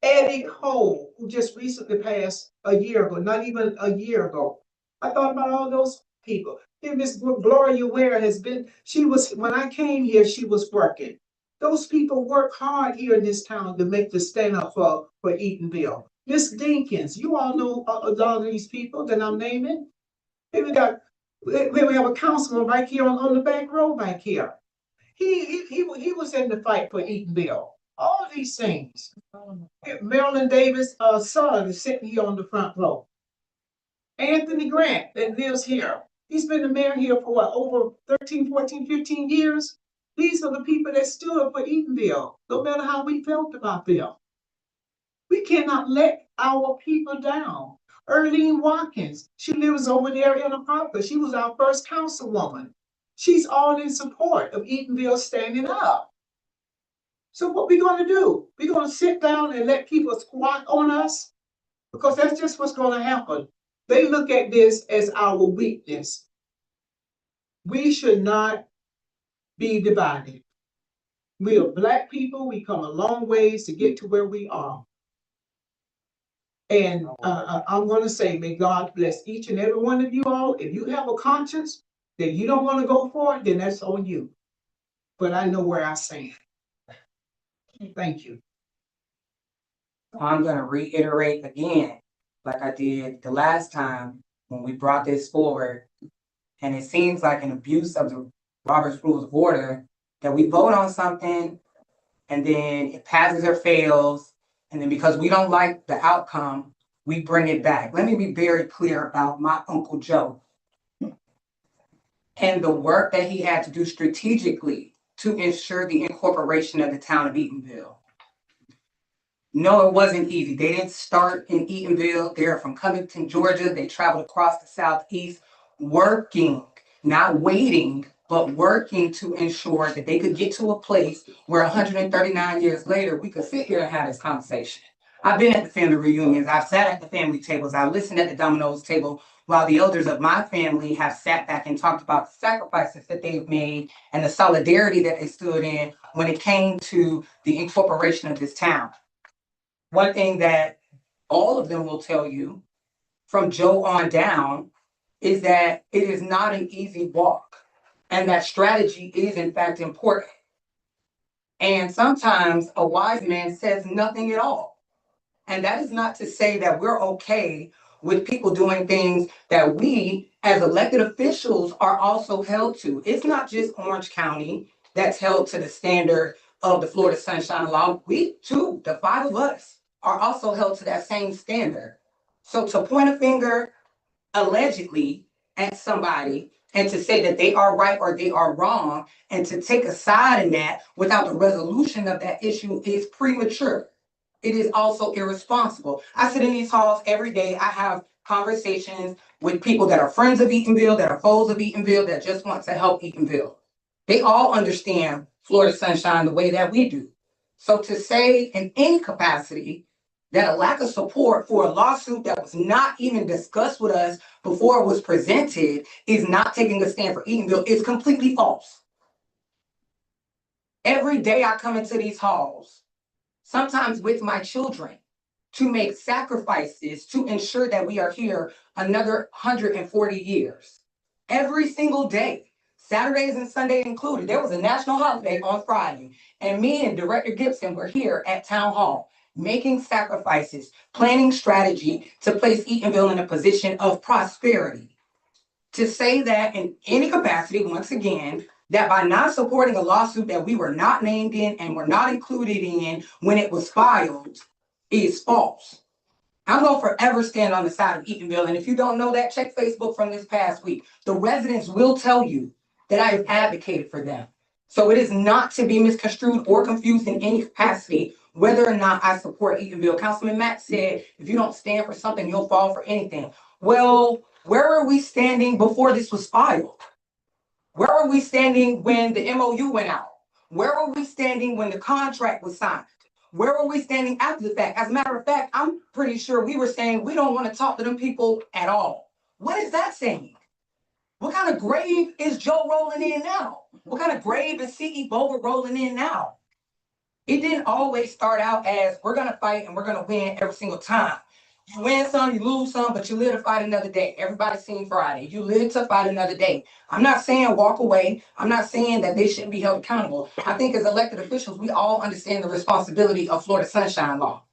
Eddie Cole, who just recently passed a year ago, not even a year ago. I thought about all those people. Here, Miss Gloria Ware has been, when I came here, she was working. Those people work hard here in this town to make the stand up for Eatonville. Miss Dinkins, you all know a lot of these people that I'm naming. Here we have a councilman right here on the back row back here. He was in the fight for Eatonville. All these things. Marilyn Davis' son is sitting here on the front row. Anthony Grant that lives here. He's been the mayor here for what, over 13, 14, 15 years? These are the people that stood up for Eatonville, no matter how we felt about them. We cannot let our people down. Erlene Watkins, she lives over there in Apopka. She was our first councilwoman. She's all in support of Eatonville standing up. So what we gonna do? We gonna sit down and let people squat on us? Because that's just what's gonna happen. They look at this as our weakness. We should not be divided. We are Black people. We come a long ways to get to where we are. And I'm going to say, may God bless each and every one of you all. If you have a conscience that you don't want to go for it, then that's on you. But I know where I stand. Thank you. I'm gonna reiterate again, like I did the last time when we brought this forward. And it seems like an abuse of the Robert's Rules of Order that we vote on something and then it passes or fails. And then because we don't like the outcome, we bring it back. Let me be very clear about my Uncle Joe and the work that he had to do strategically to ensure the incorporation of the town of Eatonville. No, it wasn't easy. They didn't start in Eatonville. They're from Covington, Georgia. They traveled across the Southeast working, not waiting, but working to ensure that they could get to a place where 139 years later, we could sit here and have this conversation. I've been at the family reunions. I've sat at the family tables. I listened at the Domino's table while the elders of my family have sat back and talked about the sacrifices that they've made and the solidarity that they stood in when it came to the incorporation of this town. One thing that all of them will tell you, from Joe on down, is that it is not an easy walk and that strategy is in fact important. And sometimes a wise man says nothing at all. And that is not to say that we're okay with people doing things that we as elected officials are also held to. It's not just Orange County that's held to the standard of the Florida Sunshine Law. We too, the 5 of us, are also held to that same standard. So to point a finger allegedly at somebody and to say that they are right or they are wrong and to take a side in that without the resolution of that issue is premature. It is also irresponsible. I sit in these halls every day. I have conversations with people that are friends of Eatonville, that are foes of Eatonville, that just want to help Eatonville. They all understand Florida Sunshine the way that we do. So to say in any capacity that a lack of support for a lawsuit that was not even discussed with us before it was presented is not taking a stand for Eatonville is completely false. Every day I come into these halls, sometimes with my children, to make sacrifices to ensure that we are here another 140 years. Every single day, Saturdays and Sundays included. There was a national holiday on Friday, and me and Director Gibson were here at Town Hall, making sacrifices, planning strategy to place Eatonville in a position of prosperity. To say that in any capacity, once again, that by not supporting a lawsuit that we were not named in and were not included in when it was filed is false. I'm going to forever stand on the side of Eatonville. And if you don't know that, check Facebook from this past week. The residents will tell you that I have advocated for them. So it is not to be misconstrued or confused in any capacity whether or not I support Eatonville. Councilman Matt said, if you don't stand for something, you'll fall for anything. Well, where were we standing before this was filed? Where were we standing when the MOU went out? Where were we standing when the contract was signed? Where were we standing after the fact? As a matter of fact, I'm pretty sure we were saying we don't want to talk to them people at all. What is that saying? What kind of grave is Joe rolling in now? What kind of grave is C.E. Bover rolling in now? It didn't always start out as we're going to fight and we're going to win every single time. You win some, you lose some, but you live to fight another day. Everybody's seen Friday. You live to fight another day. I'm not saying walk away. I'm not saying that they shouldn't be held accountable. I think as elected officials, we all understand the responsibility of Florida Sunshine Law.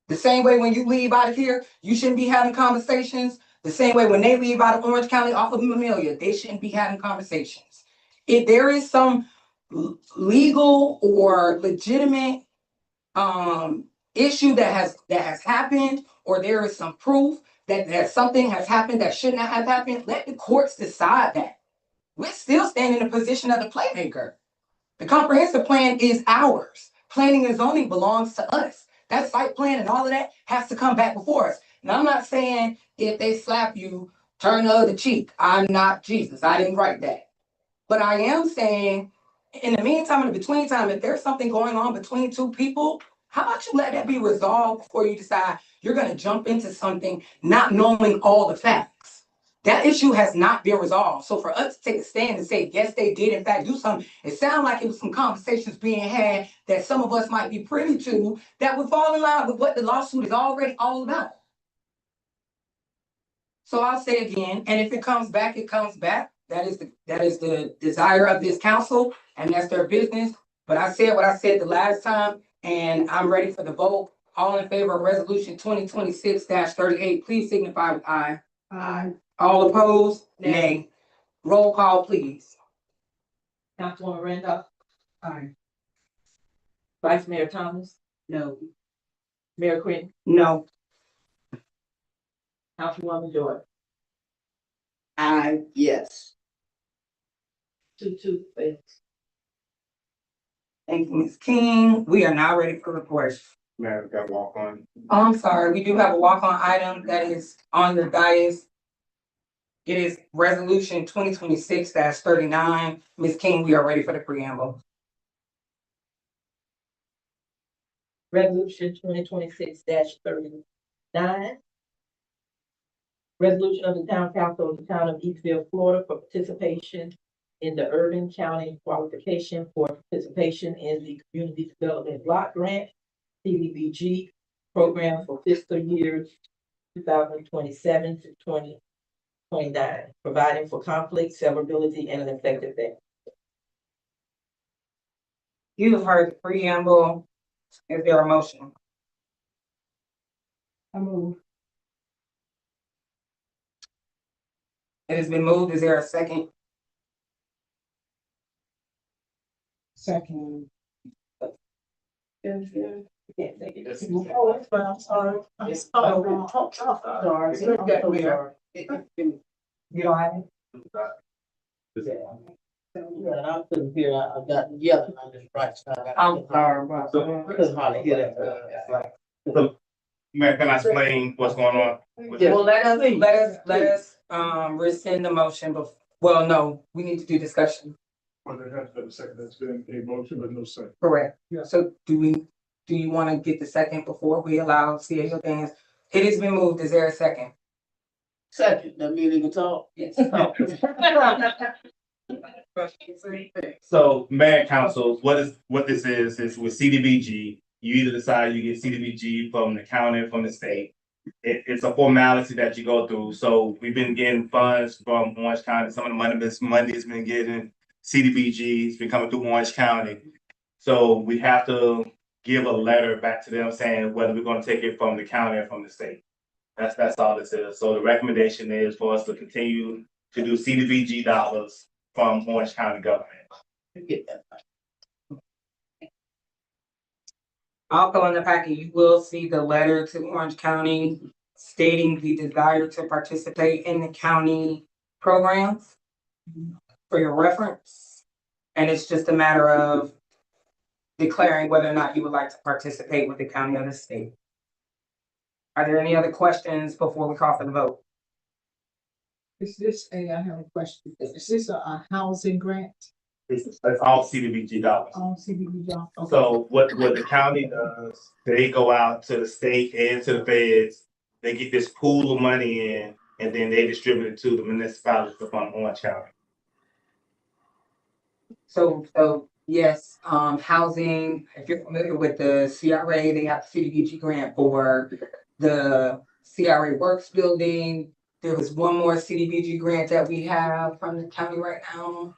The same way when you leave out of here, you shouldn't be having conversations. The same way when they leave out of Orange County off of Amelia, they shouldn't be having conversations. If there is some legal or legitimate issue that has happened, or there is some proof that something has happened that should not have happened, let the courts decide that. We're still standing in the position of the playmaker. The comprehensive plan is ours. Planning and zoning belongs to us. That site plan and all of that has to come back before us. And I'm not saying if they slap you, turn the other cheek. I'm not Jesus. I didn't write that. But I am saying, in the meantime, in the between time, if there's something going on between two people, how about you let that be resolved before you decide you're going to jump into something not knowing all the facts? That issue has not been resolved. So for us to take a stand and say, yes, they did in fact do something, it sounded like it was some conversations being had that some of us might be privy to that would fall in line with what the lawsuit is already all about. So I'll say again, and if it comes back, it comes back. That is the desire of this council, and that's their business. But I said what I said the last time, and I'm ready for the vote. All in favor of resolution 2026-38, please signify with aye. Aye. All opposed? Nay. Roll call, please. Councilwoman Randolph, Aye. Vice Mayor Thomas, No. Mayor Quinn, No. Councilwoman Jordan. Yes. 2-2, please. Thank you, Ms. King. We are now ready for reports. Man, we got walk on. Oh, I'm sorry, we do have a walk-on item that is on your dais. It is resolution 2026-39. Ms. King, we are ready for the preamble. Resolution 2026-39. Resolution of the Town Council of the Town of Eatonville, Florida, for participation in the Urban County Qualification for Participation in the Community Development Block Grant, CDBG, program for fiscal years 2027 to 2029, providing for conflict, severability, and an effective date. You have heard the preamble. Is there a motion? I move. It has been moved. Is there a second? Second. Oh, it's fine, I'm sorry. I'm sorry. You don't have it? Yeah, I couldn't hear, I got yelling on this right side. I'm sorry, but I couldn't hardly hear that. Man, can I explain what's going on? Yeah. well, let us rescind the motion. Well, no, we need to do discussion. Well, there has been a second, that's been a motion, but no second. Correct. Yeah. So do you want to get the second before we allow CAO dance? It has been moved. Is there a second? Second, that means you can talk. Yes. So, Mayor and Council, what this is with CDBG, you either decide you get CDBG from the county or from the state. It's a formality that you go through. So we've been getting funds from Orange County. Some of the money has been getting CDBG. It's been coming through Orange County. So we have to give a letter back to them saying whether we're going to take it from the county or from the state. That's all this is. So the recommendation is for us to continue to do CDBG dollars from Orange County government. Get that. Also in the packet, you will see the letter to Orange County stating the desire to participate in the county programs for your reference. And it's just a matter of declaring whether or not you would like to participate with the county or the state. Are there any other questions before we call for the vote? Is this I have a question. Is this a housing grant? It's all CDBG dollars. On CDBG? Okay. So what the county does, they go out to the state and to the feds, they get this pool of money in, and then they distribute it to the municipalities from Orange County. So yes, housing, if you're familiar with the CRA, they have CDBG grant for the CRA Works building. There was one more CDBG grant that we have from the county right now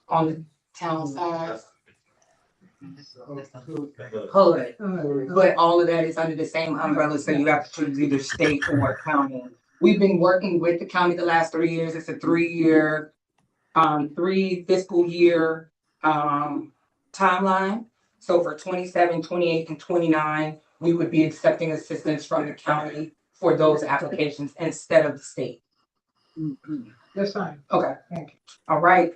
on the town side. HUD, but all of that is under the same umbrella, so you have to choose either state or county. We've been working with the county the last 3 years. It's a 3 fiscal year timeline. So for 27, 28, and 29, we would be accepting assistance from the county for those applications instead of the state. That's fine. Okay, Thank you. all right.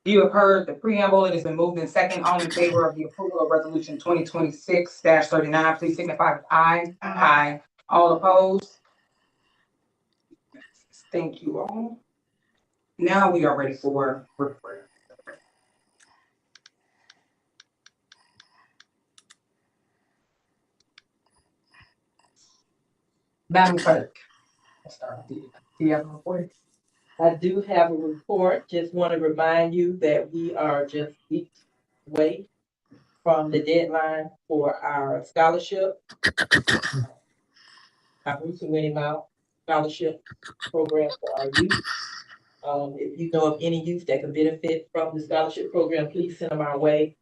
You have heard the preamble. It has been moved in second. All in favor of the approval of resolution 2026-39, please signify with aye. Aye. All opposed? Thank you all. Now we are ready for report. Madam Clerk. Let's start with you. Do you have a report? I do have a report. Just want to remind you that we are just weeks away from the deadline for our scholarship. Our recent winning out scholarship program for our youth. If you know of any youth that can benefit from the scholarship program, please send them our way.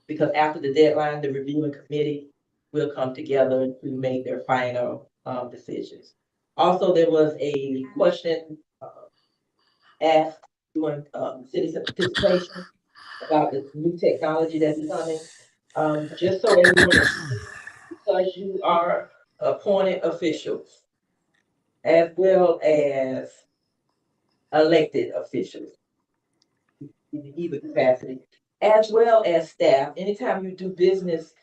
Because after the deadline, the reviewing committee will come together to make their final decisions. Also, there was a question asked during citizen participation about the new technology that's coming. Just so everyone is clear, because you are appointed officials as well as elected officials in either capacity, as well as staff. Anytime you do business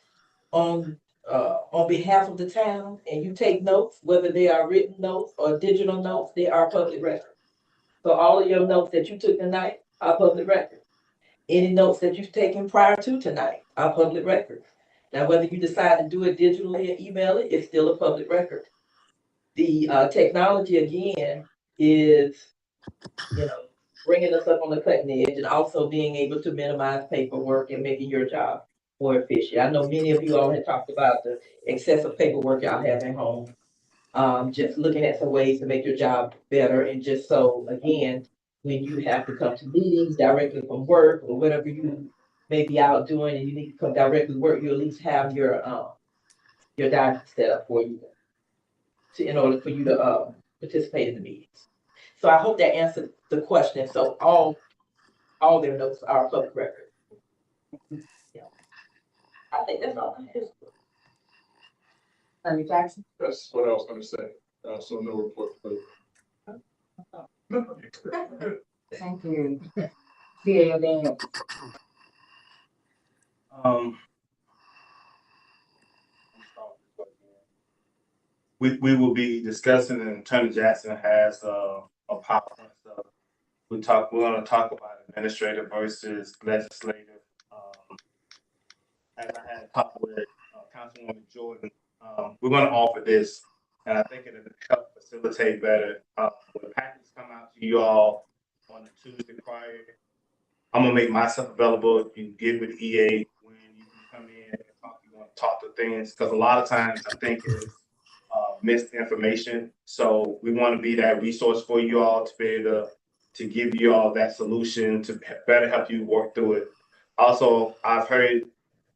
on behalf of the town and you take notes, whether they are written notes or digital notes, they are public record. So all of your notes that you took tonight are public record. Any notes that you've taken prior to tonight are public record. Now, whether you decide to do it digitally or email it, it's still a public record. The technology again is, bringing us up on the cutting edge and also being able to minimize paperwork and making your job more efficient. I know many of you all had talked about the excessive paperwork y'all have at home. Just looking at some ways to make your job better and just so, again, when you have to come to meetings directly from work or whatever you may be out doing and you need to come directly to work, you at least have your diary set up for you in order for you to participate in the meetings. So I hope that answered the question. So all their notes are public record. Yeah. I think that's all I have. Attorney Jackson? That's what I was gonna say. So no report, but. Thank you. CA Dan. We will be discussing, and Attorney Jackson has a PowerPoint stuff. We're gonna talk about administrative versus legislative. As I had talked with Councilwoman Jordan, we're gonna offer this, and I think it'll help facilitate better. When the packets come out to you all on the Tuesday prior, I'm gonna make myself available. You can get with EA when you can come in and talk. You want to talk to things because a lot of times I think it's missed information. So we want to be that resource for you all to be able to give you all that solution to better help you work through it. Also, I've heard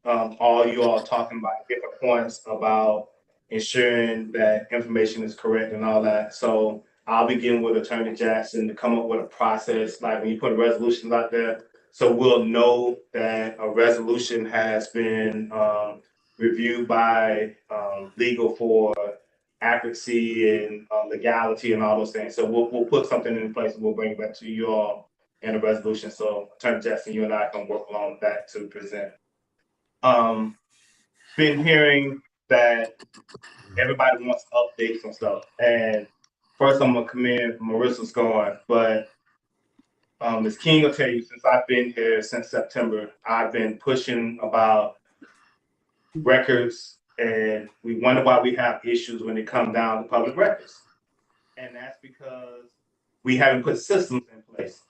all you all talking about different points about ensuring that information is correct and all that. So I'll begin with Attorney Jackson to come up with a process, like when you put resolutions out there, so we'll know that a resolution has been reviewed by legal for accuracy and legality and all those things. So we'll put something in place and we'll bring it back to you all in a resolution. So Attorney Jackson, you and I can work along that to present. Been hearing that everybody wants updates and stuff. And first I'm gonna commend Marissa's going, but Ms. King will tell you, since I've been here since September, I've been pushing about records, and we wonder why we have issues when it comes down to public records. And that's because we haven't put systems in place.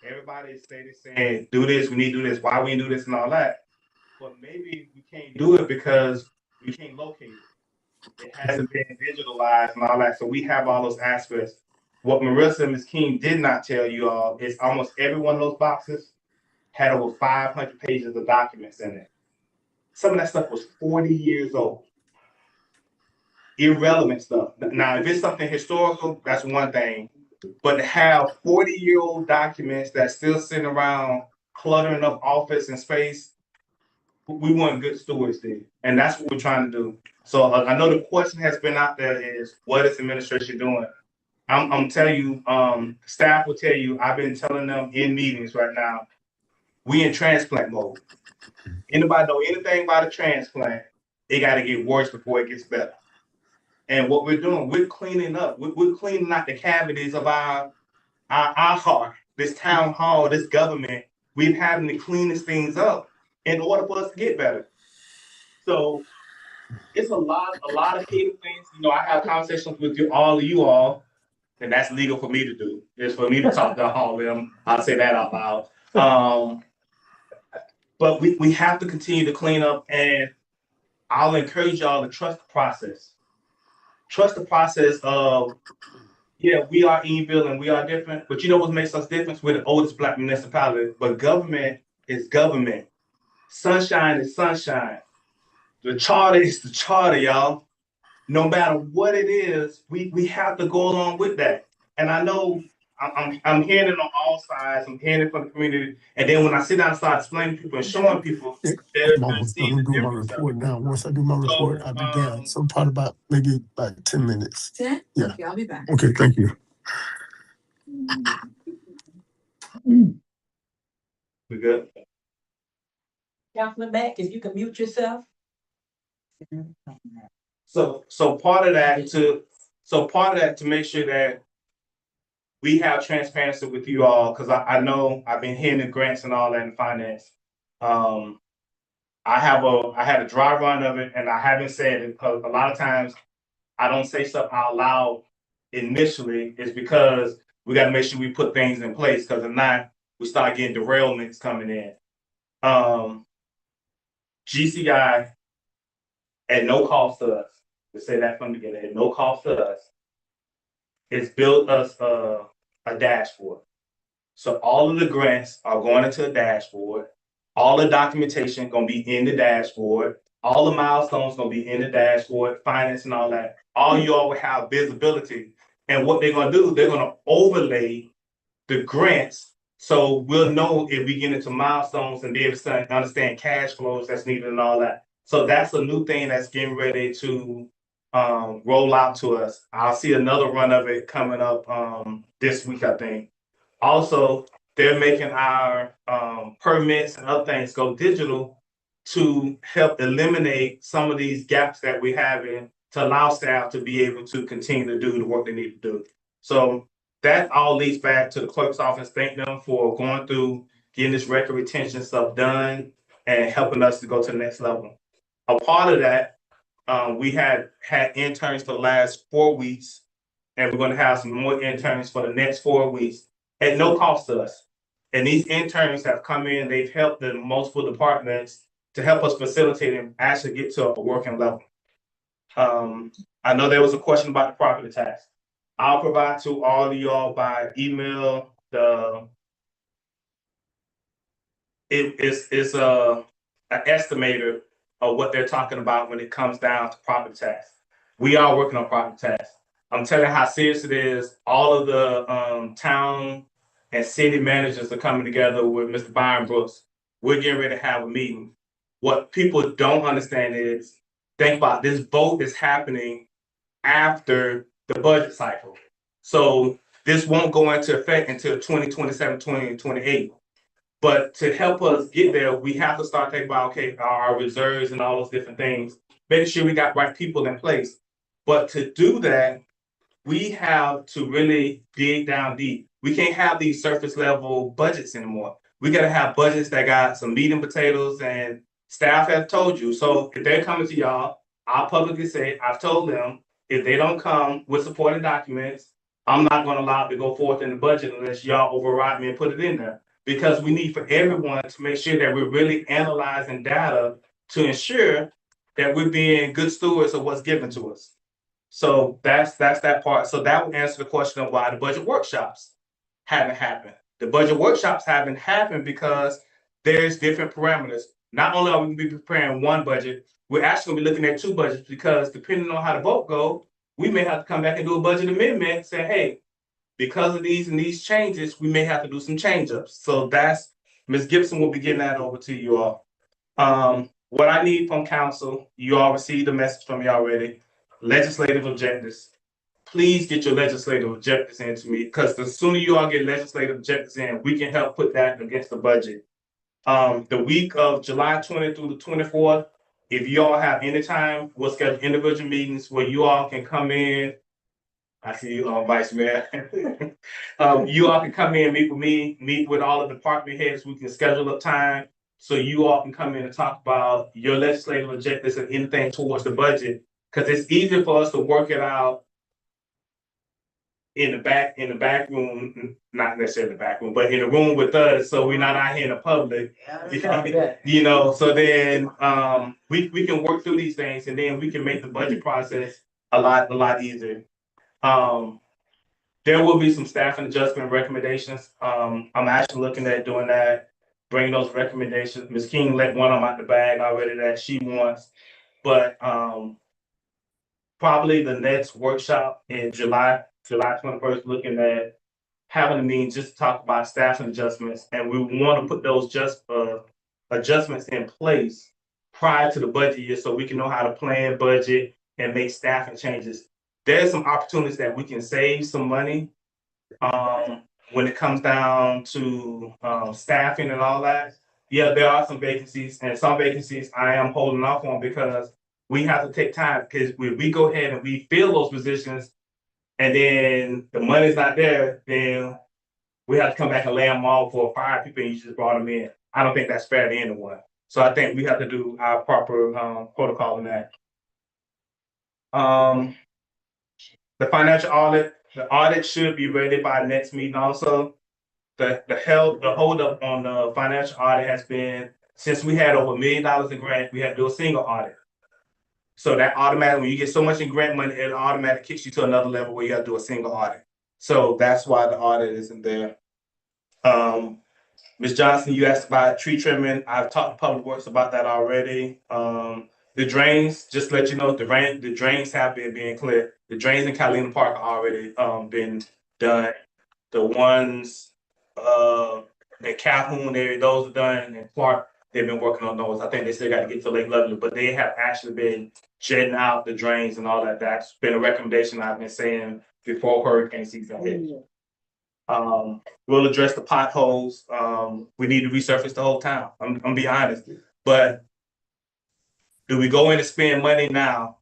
Everybody is saying, do this, we need to do this, why we do this and all that. But maybe we can't do it because we can't locate it. It hasn't been digitalized and all that. So we have all those aspects. What Marissa and Ms. King did not tell you all is almost every one of those boxes had over 500 pages of documents in it. Some of that stuff was 40 years old. Irrelevant stuff. Now, if it's something historical, that's one thing. But to have 40-year-old documents that's still sitting around cluttering up office and space, we want good stewards there, and that's what we're trying to do. So I know the question has been out there is what is administration doing? I'm telling you, staff will tell you, I've been telling them in meetings right now, we in transplant mode. Anybody know anything about a transplant, it got to get worse before it gets better. And what we're doing, we're cleaning up. We're cleaning out the cavities of our heart, this town hall, this government. We're having to clean these things up in order for us to get better. So it's a lot of hidden things. You know, I have conversations with you all, and that's legal for me to do. It's for me to talk to all of them. I'll say that out loud. But we have to continue to clean up, and I'll encourage y'all to trust the process. Trust the process of, yeah, we are Eatonville and we are different, but you know what makes us different? We're the oldest Black municipality, but government is government. Sunshine is sunshine. The charter is the charter, y'all. No matter what it is, we have to go along with that. And I know I'm hearing it on all sides. I'm hearing it from the community. And then when I sit down and start explaining to people and showing people, they're seeing the difference. Now, once I do my report, I'll be done. So probably about maybe like 10 minutes. 10? Yeah. Okay, I'll be back. Okay, thank you. We good? Councilman Mack, if you can mute yourself. So part of that to make sure that we have transparency with you all, because I know I've been hearing the grants and all that in finance. I had a dry run of it, and I haven't said it because a lot of times I don't say stuff out loud initially. It's because we got to make sure we put things in place, because if not, we start getting derailments coming in. GCI at no cost to us, to say that from the beginning, at no cost to us, it's built us a dashboard. So all of the grants are going into a dashboard. All the documentation gonna be in the dashboard. All the milestones gonna be in the dashboard, finance and all that. All you all will have visibility. And what they're gonna do, they're gonna overlay the grants, so we'll know if we get into milestones and be able to understand cash flows that's needed and all that. So that's a new thing that's getting ready to roll out to us. I'll see another run of it coming up this week, I think. Also, they're making our permits and other things go digital to help eliminate some of these gaps that we have in, to allow staff to be able to continue to do the work they need to do. So that all leads back to the clerk's office. Thank them for going through, getting this record retention stuff done and helping us to go to the next level. A part of that, we had interns for the last 4 weeks, and we're going to have some more interns for the next 4 weeks at no cost to us. And these interns have come in, they've helped the multiple departments to help us facilitate and actually get to a working level. I know there was a question about the property tax. I'll provide to all of y'all by email it's an estimator of what they're talking about when it comes down to property tax. We are working on property tax. I'm telling you how serious it is. All of the town and city managers are coming together with Mr. Byron Brooks. We're getting ready to have a meeting. What people don't understand is, think about this vote is happening after the budget cycle. So this won't go into effect until 2027, 2028. But to help us get there, we have to start thinking about, okay, our reserves and all those different things, making sure we got right people in place. But to do that, we have to really dig down deep. We can't have these surface level budgets anymore. We got to have budgets that got some meat and potatoes, and staff have told you. So if they're coming to y'all, I'll publicly say, I've told them, if they don't come with supporting documents, I'm not going to allow it to go forth in the budget unless y'all override me and put it in there. Because we need for everyone to make sure that we're really analyzing data to ensure that we're being good stewards of what's given to us. So that's that part. So that will answer the question of why the budget workshops haven't happened. The budget workshops haven't happened because there's different parameters. Not only are we going to be preparing one budget, we're actually going to be looking at 2 budgets, because depending on how the vote goes, we may have to come back and do a budget amendment and say, hey, because of these and these changes, we may have to do some change ups. So that's, Ms. Gibson will be getting that over to you all. what I need from council, you all received the message from me already, legislative objectives. Please get your legislative objectives into me, because the sooner you all get legislative objectives in, we can help put that against the budget. The week of July 20th through the 24th, if you all have any time, we'll schedule individual meetings where you all can come in. I see you, Vice Mayor. You all can come in, meet with me, meet with all of the department heads. We can schedule a time so you all can come in and talk about your legislative objectives and anything towards the budget. Because it's easier for us to work it out in the back room, not necessarily the back room, but in the room with us, so we're not out here in the public. You know, so then we can work through these things, and then we can make the budget process a lot easier. There will be some staffing adjustment recommendations. I'm actually looking at doing that, bringing those recommendations. Ms. King let one of them out the bag already that she wants, but probably the next workshop in July 21st, looking at having a meeting just to talk about staffing adjustments, and we want to put those adjustments in place prior to the budget year so we can know how to plan budget and make staffing changes. There's some opportunities that we can save some money when it comes down to staffing and all that. Yeah, there are some vacancies, and some vacancies I am holding off on because we have to take time, because when we go ahead and we fill those positions and then the money's not there, then we have to come back and lay them off for 5 people and you just brought them in. I don't think that's fair to anyone. So I think we have to do our proper protocol in that. The financial audit, the audit should be ready by next meeting also. The hold up on the financial audit has been, since we had over $1 million in grant, we had to do a single audit. So that automatically, when you get so much in grant money, it automatically kicks you to another level where you have to do a single audit. So that's why the audit isn't there. Ms. Johnson, you asked about tree trimming. I've talked to Public Works about that already. The drains, just to let you know, the drains have been being cleared. The drains in Catalina Park are already been done. The ones in Calhoun area, those are done. And Clark, they've been working on those. I think they still got to get to Lake Lovely, but they have actually been jetting out the drains and all that. That's been a recommendation I've been saying before hurricane season hit. We'll address the potholes. We need to resurface the whole town. I'm gonna be honest. But do we go in and spend money now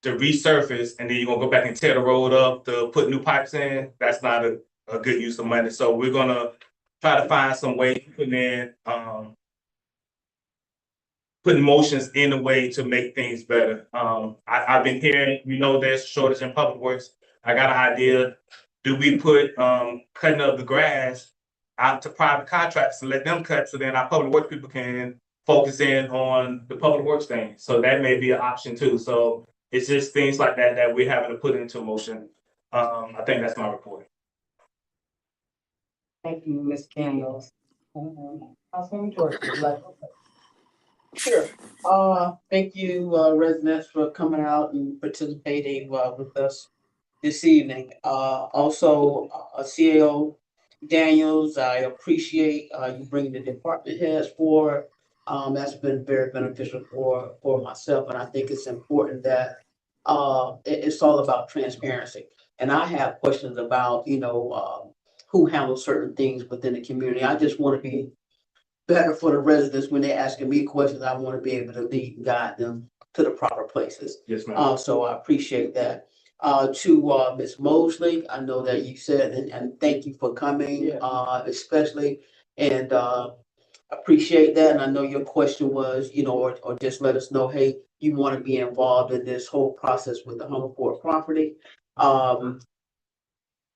to resurface and then you're gonna go back and tear the road up to put new pipes in? That's not a good use of money. So we're gonna try to find some way to putting motions in a way to make things better. I've been hearing, there's a shortage in Public Works. I got an idea. Do we put cutting of the grass out to private contracts and let them cut, so then our Public Works people can focus in on the Public Works thing? So that may be an option too. So it's just things like that that we're having to put into motion. I think that's my report. Thank you, Ms. Daniels. Councilman George, would you like to say? Sure. Thank you, residents, for coming out and participating with us this evening. Also, CAO Daniels, I appreciate you bringing the department heads forward. That's been very beneficial for myself, and I think it's important that it's all about transparency. And I have questions about, who handles certain things within the community. I just want to be better for the residents when they're asking me questions. I want to be able to lead and guide them to the proper places. Yes, ma'am. So I appreciate that. To Ms. Mosley, I know that you said, and thank you for coming, especially, and appreciate that. And I know your question was, or just let us know, hey, you want to be involved in this whole process with the Hummerport property.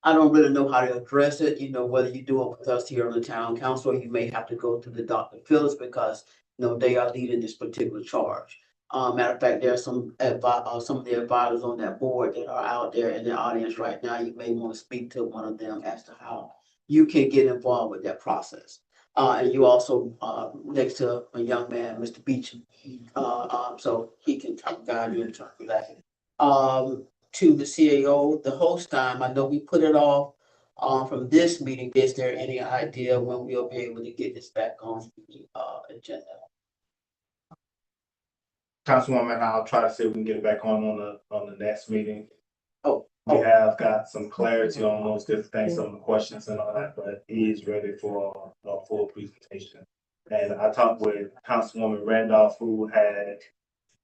I don't really know how to address it, whether you do it with us here on the town council, or you may have to go to the Dr. Phillips, because, they are leading this particular charge. Matter of fact, there are some of the advisors on that board that are out there in the audience right now. You may want to speak to one of them as to how you can get involved with that process. And you also, next to a young man, Mr. Beecham, so he can guide you in terms of that. To the CAO, the host time, I know we put it off from this meeting. Is there any idea when we'll be able to get this back on the agenda? Councilwoman, I'll try to see if we can get it back on the next meeting. Oh, We have got some clarity on those different things, some of the questions and all that, but he is ready for a full presentation. And I talked with Councilwoman Randolph, who had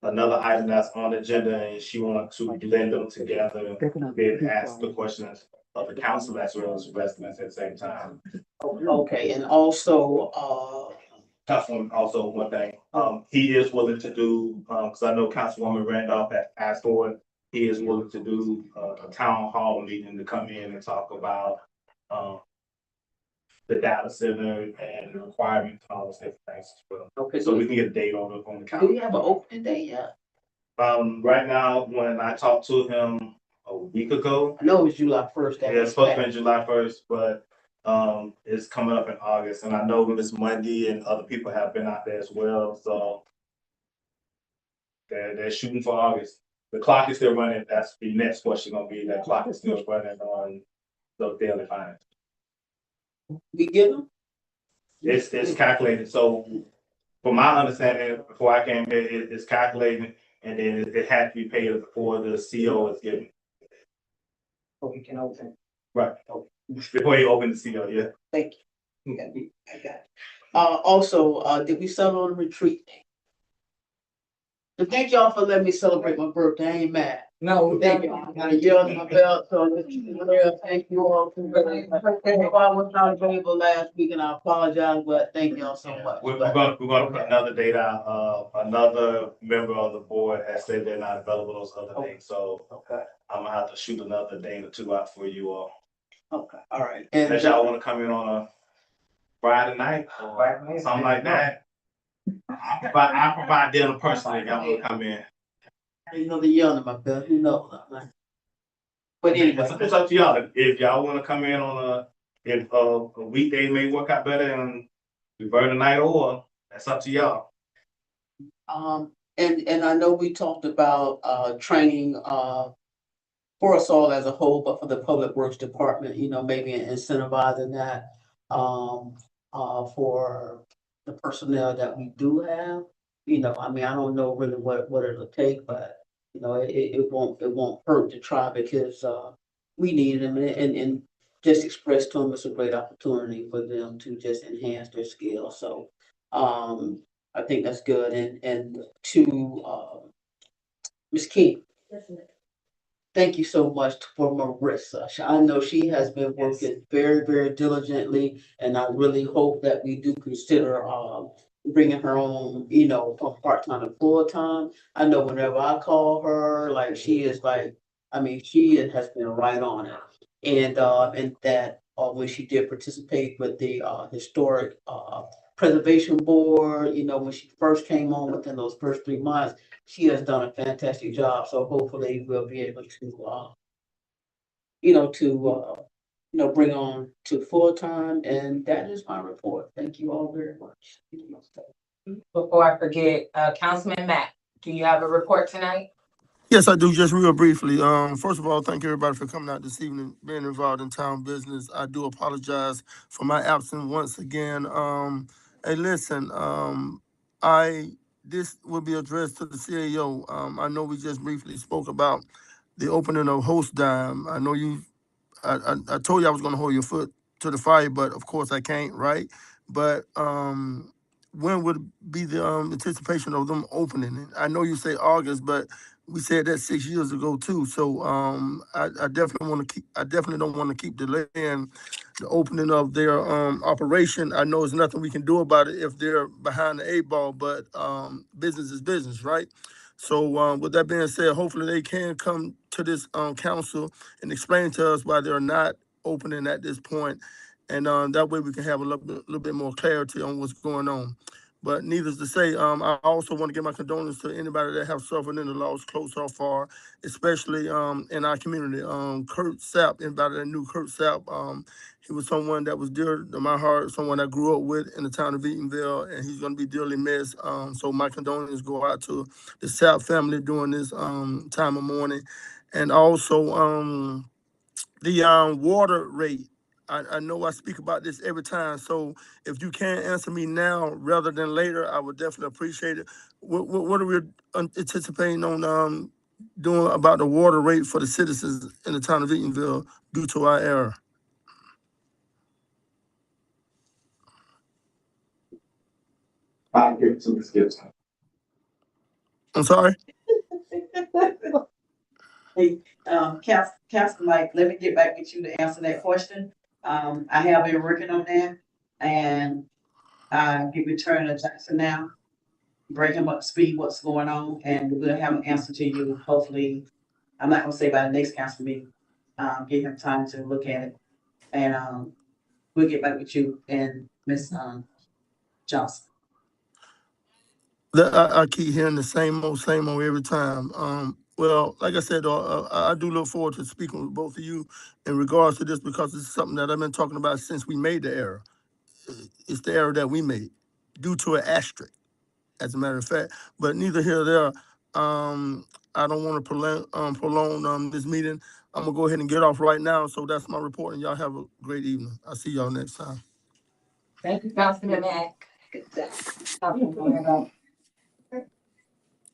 another item that's on the agenda, and she wanted to blend them together and be able to ask the questions of the council as well as residents at the same time. okay, and also, Councilwoman, also one thing, he is willing to do, cause I know Councilwoman Randolph had asked for it. He is willing to do a town hall meeting to come in and talk about, the data center and the requirements and all those different things as well. okay, So we can get a date on the do calendar. we have an opening day yet? Right now, when I talked to him a week ago, I know it was July first. yeah, it's supposed to be July 1st, but it's coming up in August, and I know Miss Monday and other people have been out there as well, so they're shooting for August. The clock is still running. That's the next question gonna be. That clock is still running on the daily finance. We get them? It's calculated. So, from my understanding, before I came here, it's calculated, and then it had to be paid before the CO is given. But we can open. Right. Before you open the CO, yeah. Thank you. I got it. Also, did we settle on a retreat day? So thank y'all for letting me celebrate my birthday. I ain't mad. No, Thank you. I got a year under my belt, so thank you all. I was not available last week, and I apologize, but thank y'all so much. We're gonna put another date out. Another member of the board has said they're not available those other days, so Okay, I'm gonna have to shoot another date or two out for you all. okay, all right. Unless y'all wanna come in on a Friday night or something like that. I provide dinner personally if y'all wanna come in. Another year under my belt, who knows? But anyway. It's up to y'all. If y'all wanna come in on if a weekday may work out better and we burn the night, or that's up to y'all. And I know we talked about training for us all as a whole, but for the Public Works Department, maybe incentivizing that for the personnel that we do have. I don't know really what it'll take, but it won't hurt to try, because we need them, and just express to them it's a great opportunity for them to just enhance their skills. So I think that's good. And to Ms. King, thank you so much for Marissa. I know she has been working very, very diligently, and I really hope that we do consider bringing her on, from part-time to full-time. I know whenever I call her, like, she is like, she has been right on it. And that when she did participate with the historic preservation board, when she first came on within those first 3 months, she has done a fantastic job. So hopefully we'll be able to bring on to full-time. And that is my report. Thank you all very much. before I forget, Councilman Matt, do you have a report tonight? Yes, I do, just real briefly. First of all, thank everybody for coming out this evening, being involved in town business. I do apologize for my absence once again. Hey, listen, this will be addressed to the CAO. I know we just briefly spoke about the opening of Host Dime. I know I told you I was gonna hold your foot to the fire, but of course I can't, right? But when would be the anticipation of them opening it? I know you say August, but we said that 6 years ago too. So I definitely don't want to keep delaying the opening of their operation. I know there's nothing we can do about it if they're behind the 8 ball, but business is business, right? So with that being said, hopefully they can come to this council and explain to us why they're not opening at this point, and that way we can have a little bit more clarity on what's going on. But needless to say, I also want to give my condolences to anybody that have suffered in the loss close or far, especially in our community. Kurt Sapp, anybody that knew Kurt Sapp, he was someone that was dear to my heart, someone I grew up with in the town of Eatonville, and he's going to be dearly missed. So my condolences go out to the Sapp family during this time of mourning. And also the water rate. I know I speak about this every time, so if you can answer me now rather than later, I would definitely appreciate it. What are we anticipating on doing about the water rate for the citizens in the town of Eatonville due to our error? I'll give it to Ms. Gibson. I'm sorry? Hey, Council Mike, let me get back with you to answer that question. I have been working on that and give return to Jackson now. Bring him up to speed what's going on and we'll have an answer to you, hopefully. I'm not gonna say by the next council meeting. Give him time to look at it. And, we'll get back with you and Ms. Johnson. I keep hearing the same old every time. Well, like I said, I do look forward to speaking with both of you in regards to this because it's something that I've been talking about since we made the error. It's the error that we made due to an asterisk, as a matter of fact. But neither here nor there. I don't want to prolong this meeting. I'm gonna go ahead and get off right now. So that's my report, and y'all have a great evening. I'll see y'all next time. Thank you, Councilman Mack.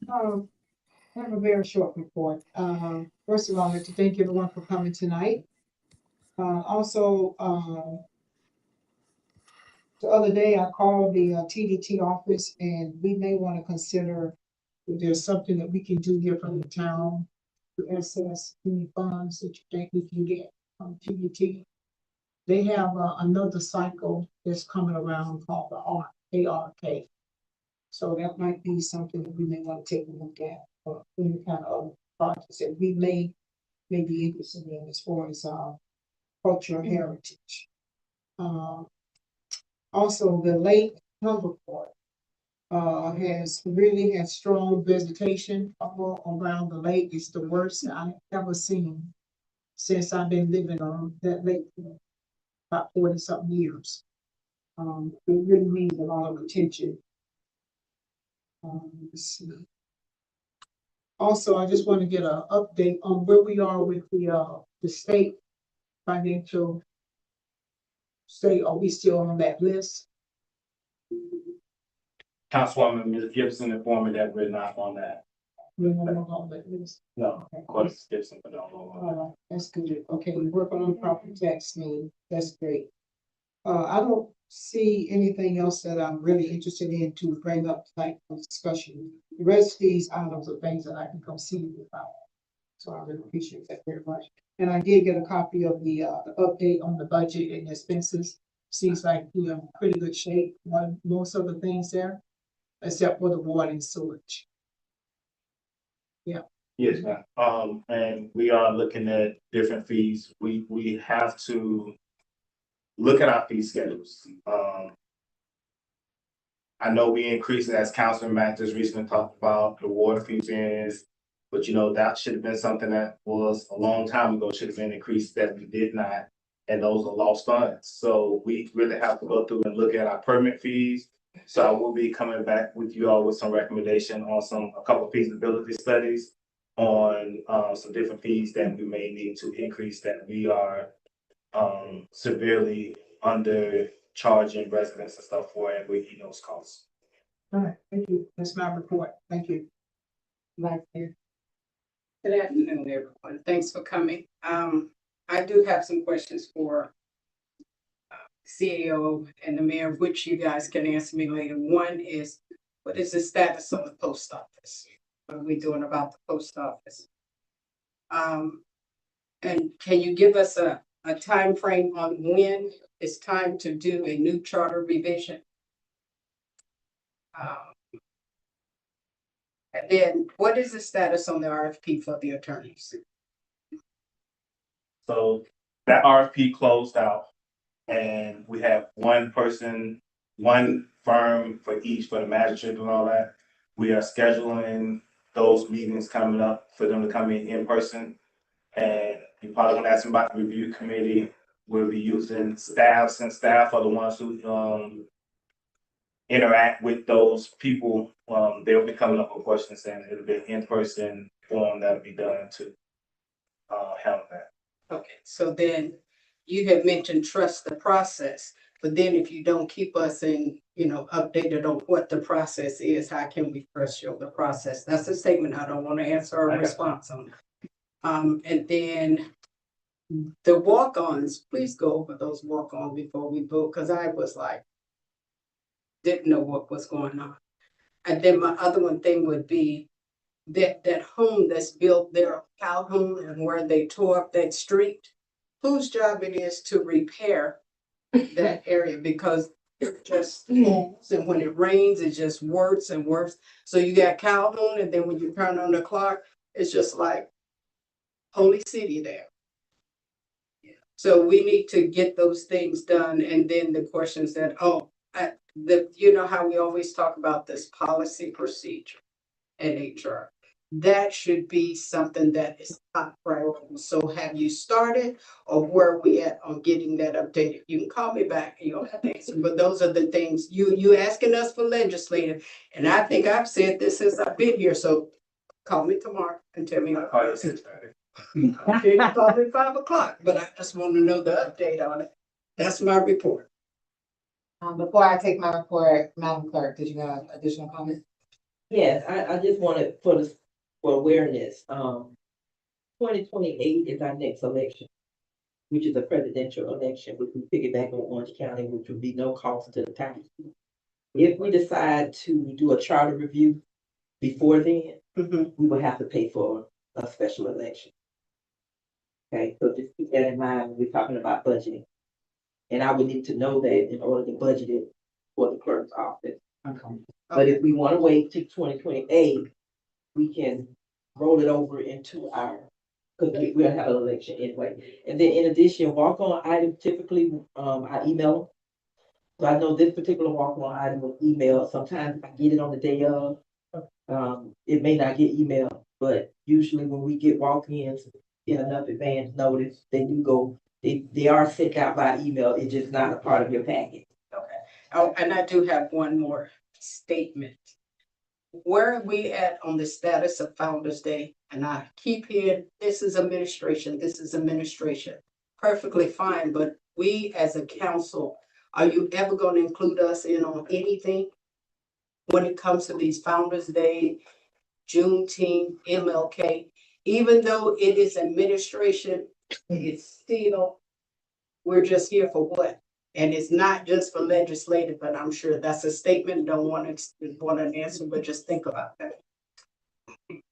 I have a very short report. First of all, I'd like to thank everyone for coming tonight. Also, the other day I called the TDT office and we may want to consider if there's something that we can do here from the town to access any funds that you think we can get from TDT. They have another cycle that's coming around called the ARK. So that might be something that we may want to take a look at for any kind of projects that we may be interested in as far as cultural heritage. Also, the Lake Humberport has really had strong vegetation all around the lake. It's the worst I've ever seen since I've been living on that lake for about 40-something years. It really needs a lot of attention. Let's see. Also, I just want to get an update on where we are with the state financial state. Are we still on that list? Councilwoman Ms. Gibson informed me that we're not on that. We're not on that list. No, Okay. of course, Ms. Gibson, but don't know. All right, that's good. Okay, we're working on property tax lien. That's great. I don't see anything else that I'm really interested in to bring up tonight for discussion. The rest of these items are things that I can come see you about. So I really appreciate that very much. And I did get a copy of the update on the budget and expenses. Seems like we're in pretty good shape on most of the things there, except for the water and sewage. Yeah. Yes, ma'am. And we are looking at different fees. We have to look at our fee schedules. I know we increased it as Councilman Mack just recently talked about the water fee is, but you know, that should have been something that was a long time ago, should have been increased that we did not. And those are lost funds. So we really have to go through and look at our permit fees. So I will be coming back with you all with some recommendation on a couple of feasibility studies on some different fees that we may need to increase that we are severely under charging residents and stuff for, and we need those costs. All right, thank you. That's my report. Thank you. Like here. Good afternoon, everyone. Thanks for coming. I do have some questions for CEO and the mayor, which you guys can answer me later. One is, what is the status of the post office? What are we doing about the post office? And can you give us a time frame on when it's time to do a new charter revision? And then what is the status on the RFP for the attorneys? So that RFP closed out and we have one person, one firm for each for the magistrate and all that. We are scheduling those meetings coming up for them to come in person. And you probably want to ask them about the review committee. We'll be using staff, since staff are the ones who interact with those people. They'll be coming up with questions and it'll be an in-person form that'll be done to handle that. Okay, so then you had mentioned trust the process. But then if you don't keep us updated on what the process is, how can we trust the process? That's a statement. I don't want to answer or response on. And then the walk-ons, please go over those walk-ons before we vote, because I was like, didn't know what was going on. And then my other one thing would be that home that's built there, Calhoun, and where they tore up that street, whose job it is to repair that area, because it just falls, and when it rains, it just worse and worse. So you got Calhoun, and then when you turn on the clock, it's just like Holy City there. So we need to get those things done, and then the questions that, you know how we always talk about this policy procedure in HR. That should be something that is top priority. So have you started, or where are we at on getting that updated? You can call me back and you don't have to answer, but those are the things you asking us for legislative. And I think I've said this since I've been here, so call me tomorrow and tell me. Okay, call me 5 o'clock, but I just want to know the update on it. That's my report. Before I take my report, Madam Clerk, did you have additional comments? Yes, I just wanted for awareness, 2028 is our next election, which is a presidential election, which we piggyback on Orange County, which would be no cost to the town. If we decide to do a charter review before then, we will have to pay for a special election. Okay, so just keep that in mind when we're talking about budgeting. And I would need to know that in order to budget it for the clerk's office. Okay. But if we want to wait till 2028, we can roll it over into because we'll have an election anyway. And then in addition, walk-on items typically, I email them. So I know this particular walk-on item was emailed. Sometimes I get it on the day of. It may not get emailed, but usually when we get walk-ins in enough advance notice, they do go. They are sent out by email. It's just not a part of your packet. Okay. Oh, and I do have one more statement. Where are we at on the status of Founder's Day? And I keep hearing, this is administration, this is administration. Perfectly fine, but we as a council, are you ever going to include us in on anything when it comes to these Founder's Day, Juneteenth, MLK? Even though it is administration, it's still, we're just here for what? And it's not just for legislative, but I'm sure that's a statement. Don't want an answer, but just think about that.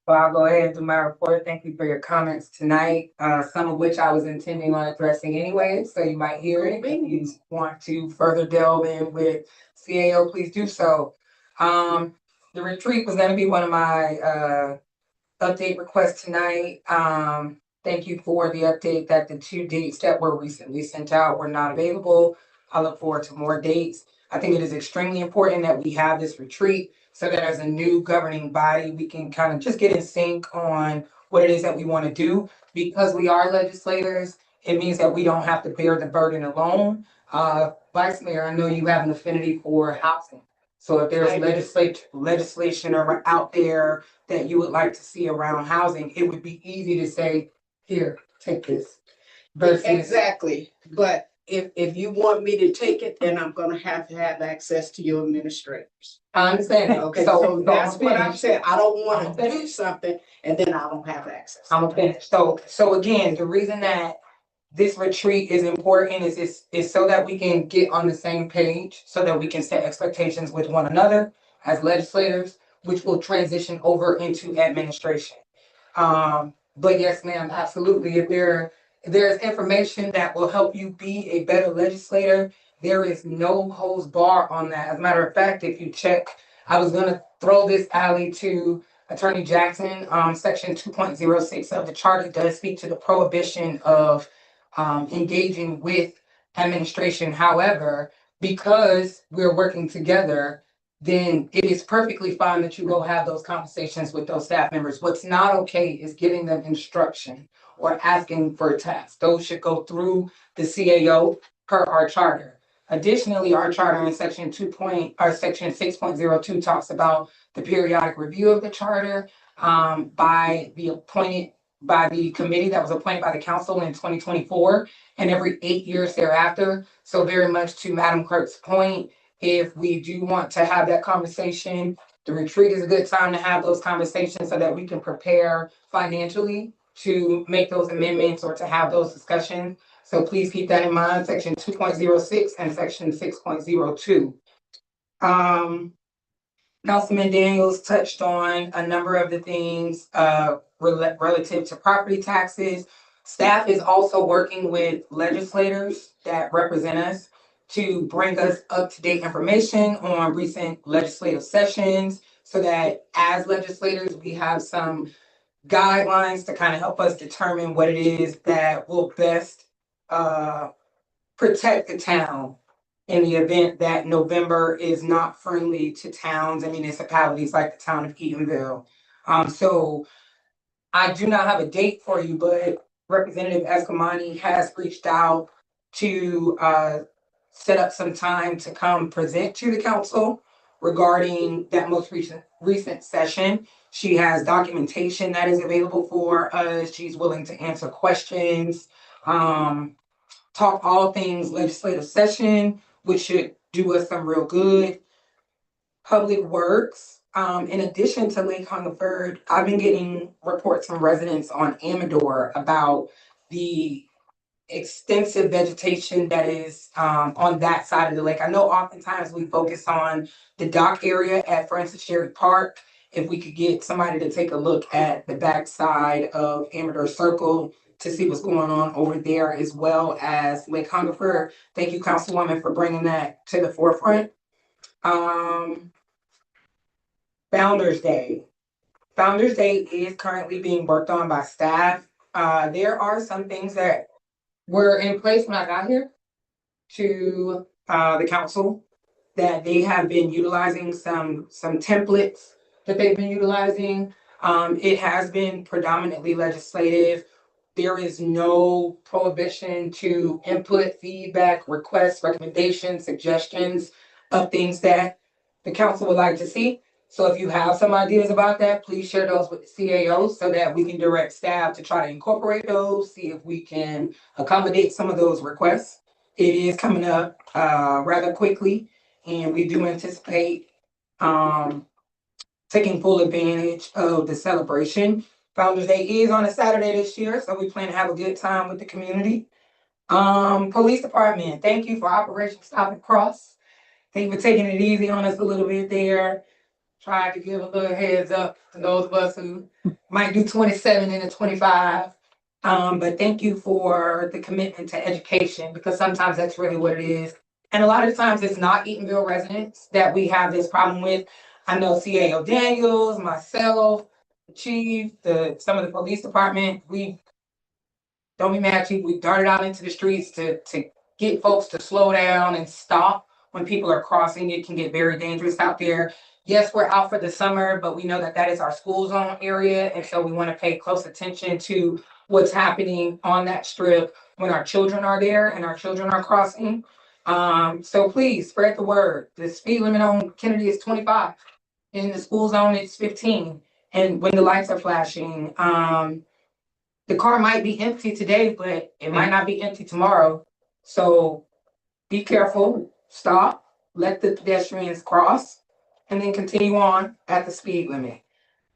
Well, I'll go ahead and do my report. Thank you for your comments tonight, some of which I was intending on addressing anyway, so you might hear it. If you want to further delve in with CAO, please do so. The retreat was gonna be one of my update requests tonight. Thank you for the update that the 2 dates that were recently sent out were not available. I look forward to more dates. I think it is extremely important that we have this retreat so that as a new governing body, we can kind of just get in sync on what it is that we want to do. Because we are legislators, it means that we don't have to bear the burden alone. Vice Mayor, I know you have an affinity for housing. So if there's legislation out there that you would like to see around housing, it would be easy to say, here, take this. Versus Exactly, but if you want me to take it, then I'm gonna have to have access to your administrators. I understand that. Okay, so that's what I'm saying. I don't wanna do something and then I don't have access. I'm finished. So again, the reason that this retreat is important is so that we can get on the same page, so that we can set expectations with one another as legislators, which will transition over into administration. But yes, ma'am, absolutely. If there's information that will help you be a better legislator, there is no holds bar on that. As a matter of fact, if you check, I was gonna throw this alley to Attorney Jackson. Section 2.06 of the charter does speak to the prohibition of engaging with administration. However, because we're working together, then it is perfectly fine that you go have those conversations with those staff members. What's not okay is giving them instruction or asking for tasks. Those should go through the CAO per our charter. Additionally, our charter in section 6.02 talks about the periodic review of the charter by the appointed by the committee that was appointed by the council in 2024 and every 8 years thereafter. So very much to Madam Clerk's point, if we do want to have that conversation, the retreat is a good time to have those conversations so that we can prepare financially to make those amendments or to have those discussions. So please keep that in mind, section 2.06 and section 6.02. Councilman Daniels touched on a number of the things relative to property taxes. Staff is also working with legislators that represent us to bring us up-to-date information on recent legislative sessions so that as legislators, we have some guidelines to kind of help us determine what it is that will best protect the town in the event that November is not friendly to towns and municipalities like the town of Eatonville. So I do not have a date for you, but Representative Escamani has reached out to set up some time to come present to the council regarding that most recent session. She has documentation that is available for us. She's willing to answer questions, talk all things legislative session, which should do us some real good. Public Works, in addition to Lake Hungerford, I've been getting reports from residents on Amador about the extensive vegetation that is on that side of the lake. I know oftentimes we focus on the dock area at Francis Sherry Park. If we could get somebody to take a look at the backside of Amador Circle to see what's going on over there, as well as Lake Hungerford. Thank you, Councilwoman, for bringing that to the forefront. Founders Day. Founders Day is currently being worked on by staff. There are some things that were in place when I got here to the council that they have been utilizing some templates that they've been utilizing. It has been predominantly legislative. There is no prohibition to input, feedback, requests, recommendations, suggestions of things that the council would like to see. So if you have some ideas about that, please share those with the CAOs so that we can direct staff to try to incorporate those, see if we can accommodate some of those requests. It is coming up rather quickly, and we do anticipate taking full advantage of the celebration. Founders Day is on a Saturday this year, so we plan to have a good time with the community. Police Department, thank you for Operation Stop and Cross. Thank you for taking it easy on us a little bit there. Tried to give a little heads up to those of us who might do 27 and a 25. But thank you for the commitment to education, because sometimes that's really what it is. And a lot of times it's not Eatonville residents that we have this problem with. I know CAO Daniels, myself, the chief, some of the police department, don't be mad, chief, we darted out into the streets to get folks to slow down and stop when people are crossing. It can get very dangerous out there. Yes, we're out for the summer, but we know that that is our school zone area. And so we want to pay close attention to what's happening on that strip when our children are there and our children are crossing. So please spread the word. The speed limit on Kennedy is 25. In the school zone, it's 15. And when the lights are flashing, the car might be empty today, but it might not be empty tomorrow. So be careful, stop, let the pedestrians cross, and then continue on at the speed limit.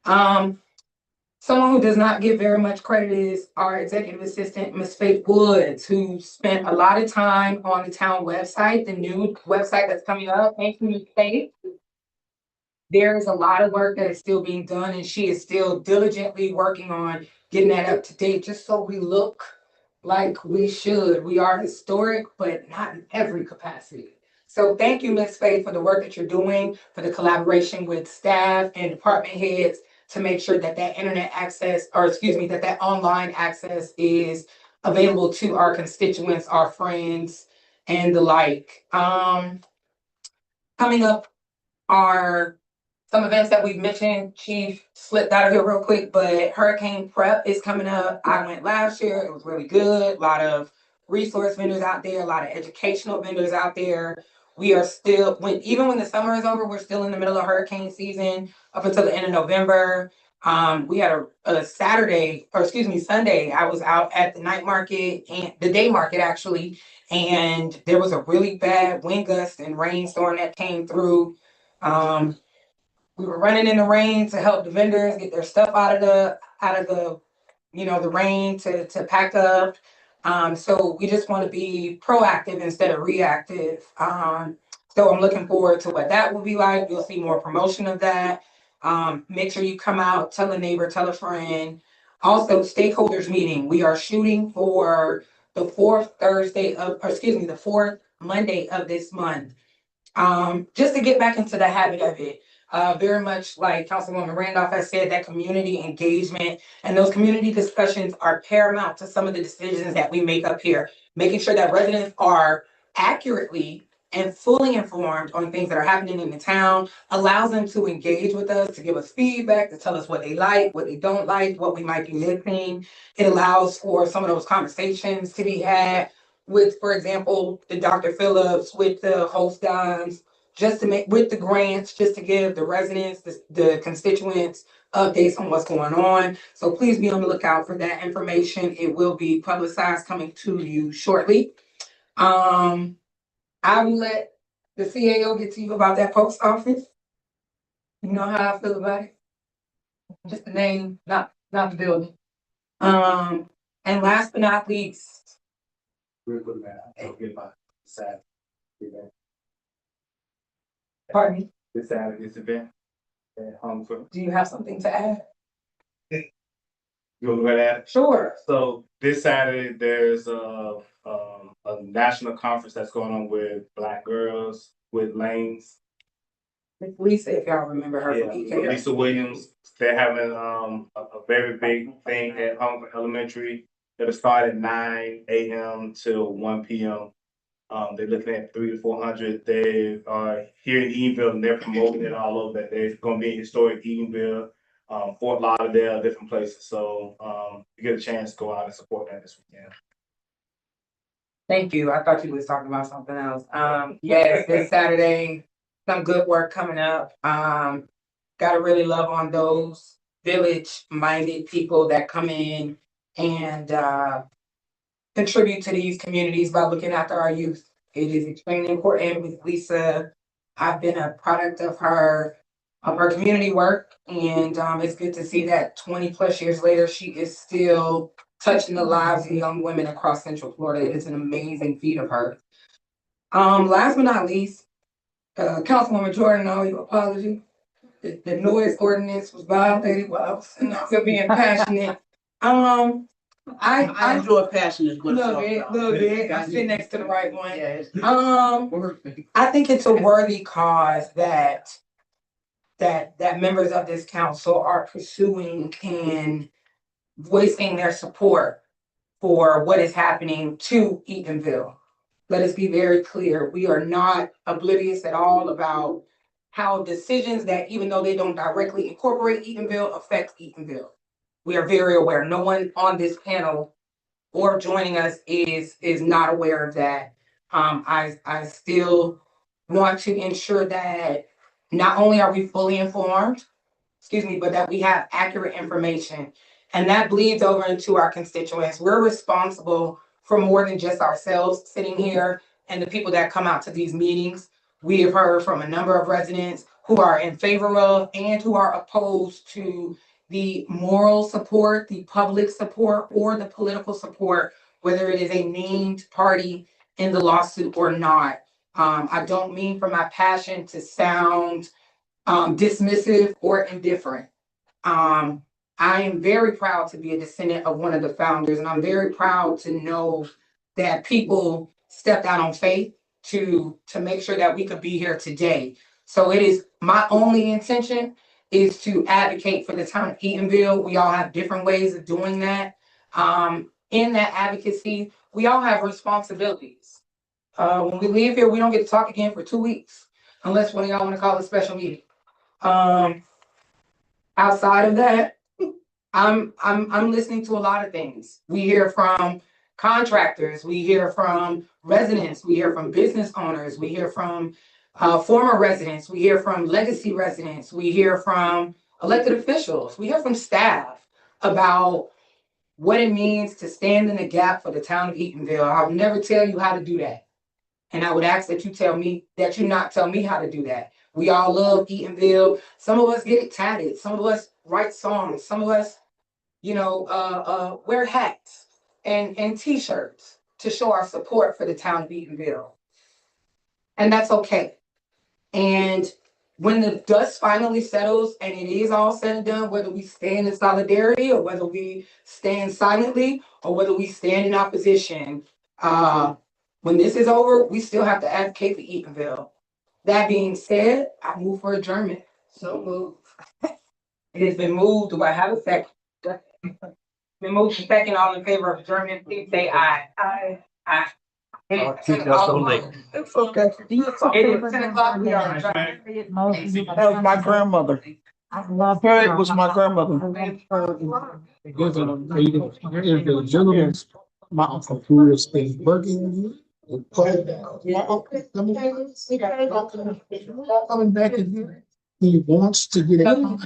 Someone who does not get very much credit is our executive assistant, Ms. Faith Woods, who spent a lot of time on the town website, the new website that's coming up. Thank you, Ms. Faith. There is a lot of work that is still being done, and she is still diligently working on getting that up to date, just so we look like we should. We are historic, but not in every capacity. So thank you, Ms. Faith, for the work that you're doing, for the collaboration with staff and department heads to make sure that that internet access, or excuse me, that online access is available to our constituents, our friends, and the like. Coming up are some events that we've mentioned. Chief slipped out of here real quick, but Hurricane Prep is coming up. I went last year. It was really good. A lot of resource vendors out there, a lot of educational vendors out there. We are still, even when the summer is over, we're still in the middle of hurricane season up until the end of November. We had a Saturday, or excuse me, Sunday, I was out at the night market and the day market actually, and there was a really bad wind gust and rainstorm that came through. Um, we were running in the rain to help the vendors get their stuff out of the the rain to pack up. So we just want to be proactive instead of reactive. So I'm looking forward to what that will be like. You'll see more promotion of that. Make sure you come out, tell a neighbor, tell a friend. Also, stakeholders meeting. We are shooting for the the fourth Monday of this month. Just to get back into the habit of it. Very much like Councilwoman Randolph has said, that community engagement and those community discussions are paramount to some of the decisions that we make up here. Making sure that residents are accurately and fully informed on things that are happening in the town allows them to engage with us, to give us feedback, to tell us what they like, what they don't like, what we might be missing. It allows for some of those conversations to be had with, for example, the Dr. Phillips, with the host dimes, just to make with the grants, just to give the residents, the constituents updates on what's going on. So please be on the lookout for that information. It will be publicized coming to you shortly. I will let the CAO get to you about that post office. You know how I feel about it. Just the name, not the building. And last but not least, Real quick, man, I'll get my Saturday event. pardon me, This Saturday's event at home for. do you have something to add? You want to go ahead? Sure. So this Saturday, there's a national conference that's going on with Black girls with lanes. Lisa, if y'all remember her from Yeah, EK. Lisa Williams. They're having a very big thing at Home Elementary. It'll start at 9 a.m. till 1 p.m. They're looking at 300 to 400. They are here in Eatonville and they're promoting it all over. They're going to be in historic Eatonville, Fort Lauderdale, different places. So you get a chance to go out and support that this weekend. Thank you. I thought you was talking about something else. Yes, this Saturday, some good work coming up. Gotta really love on those village-minded people that come in and contribute to these communities by looking after our youth. It is extremely important with Lisa. I've been a product of her community work, and it's good to see that 20+ years later, she is still touching the lives of young women across Central Florida. It's an amazing feat of her. Last but not least, Councilwoman Jordan, I owe you an apology. The noise ordinance was violated while I was still being passionate. I enjoy passionate. Little bit. I sit next to the right one. Yes. I think it's a worthy cause that members of this council are pursuing and voicing their support for what is happening to Eatonville. Let us be very clear. We are not oblivious at all about how decisions that, even though they don't directly incorporate Eatonville, affect Eatonville. We are very aware. No one on this panel or joining us is not aware of that. I still want to ensure that not only are we fully informed, but that we have accurate information. And that bleeds over into our constituents. We're responsible for more than just ourselves sitting here and the people that come out to these meetings. We have heard from a number of residents who are in favor of and who are opposed to the moral support, the public support, or the political support, whether it is a named party in the lawsuit or not. I don't mean for my passion to sound dismissive or indifferent. I am very proud to be a descendant of one of the founders, and I'm very proud to know that people stepped out on faith to make sure that we could be here today. So it is my only intention is to advocate for the town of Eatonville. We all have different ways of doing that. In that advocacy, we all have responsibilities. When we leave here, we don't get to talk again for 2 weeks, unless one of y'all want to call a special meeting. Outside of that, I'm listening to a lot of things. We hear from contractors, we hear from residents, we hear from business owners, we hear from former residents, we hear from legacy residents, we hear from elected officials. We hear from staff about what it means to stand in the gap for the town of Eatonville. I'll never tell you how to do that. And I would ask that you not tell me how to do that. We all love Eatonville. Some of us get it tatted. Some of us write songs. Some of us, wear hats and t-shirts to show our support for the town of Eatonville. And that's okay. And when the dust finally settles and it is all said and done, whether we stand in solidarity or whether we stand silently or whether we stand in opposition, when this is over, we still have to advocate for Eatonville. That being said, I move for adjournment. So move. It has been moved. Do I have a second? Been moved to second. All in favor of adjournment, please say aye. I Aye. It is 10 That's so o'clock. late. It's okay. It is 10 o'clock. We are adjourned. That was my grandmother. I love Her, it was my grandmother. My uncle who is a working. Coming back in here. He wants to get out.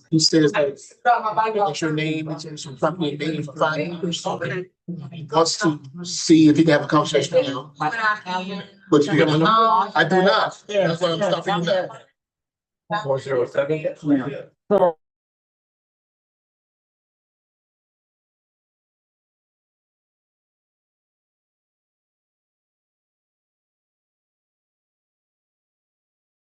He says, what's your name? It's some company name for 5 years. He wants to see if he can have a conversation now. But you have I do not. That's why I'm stopping you now. 407?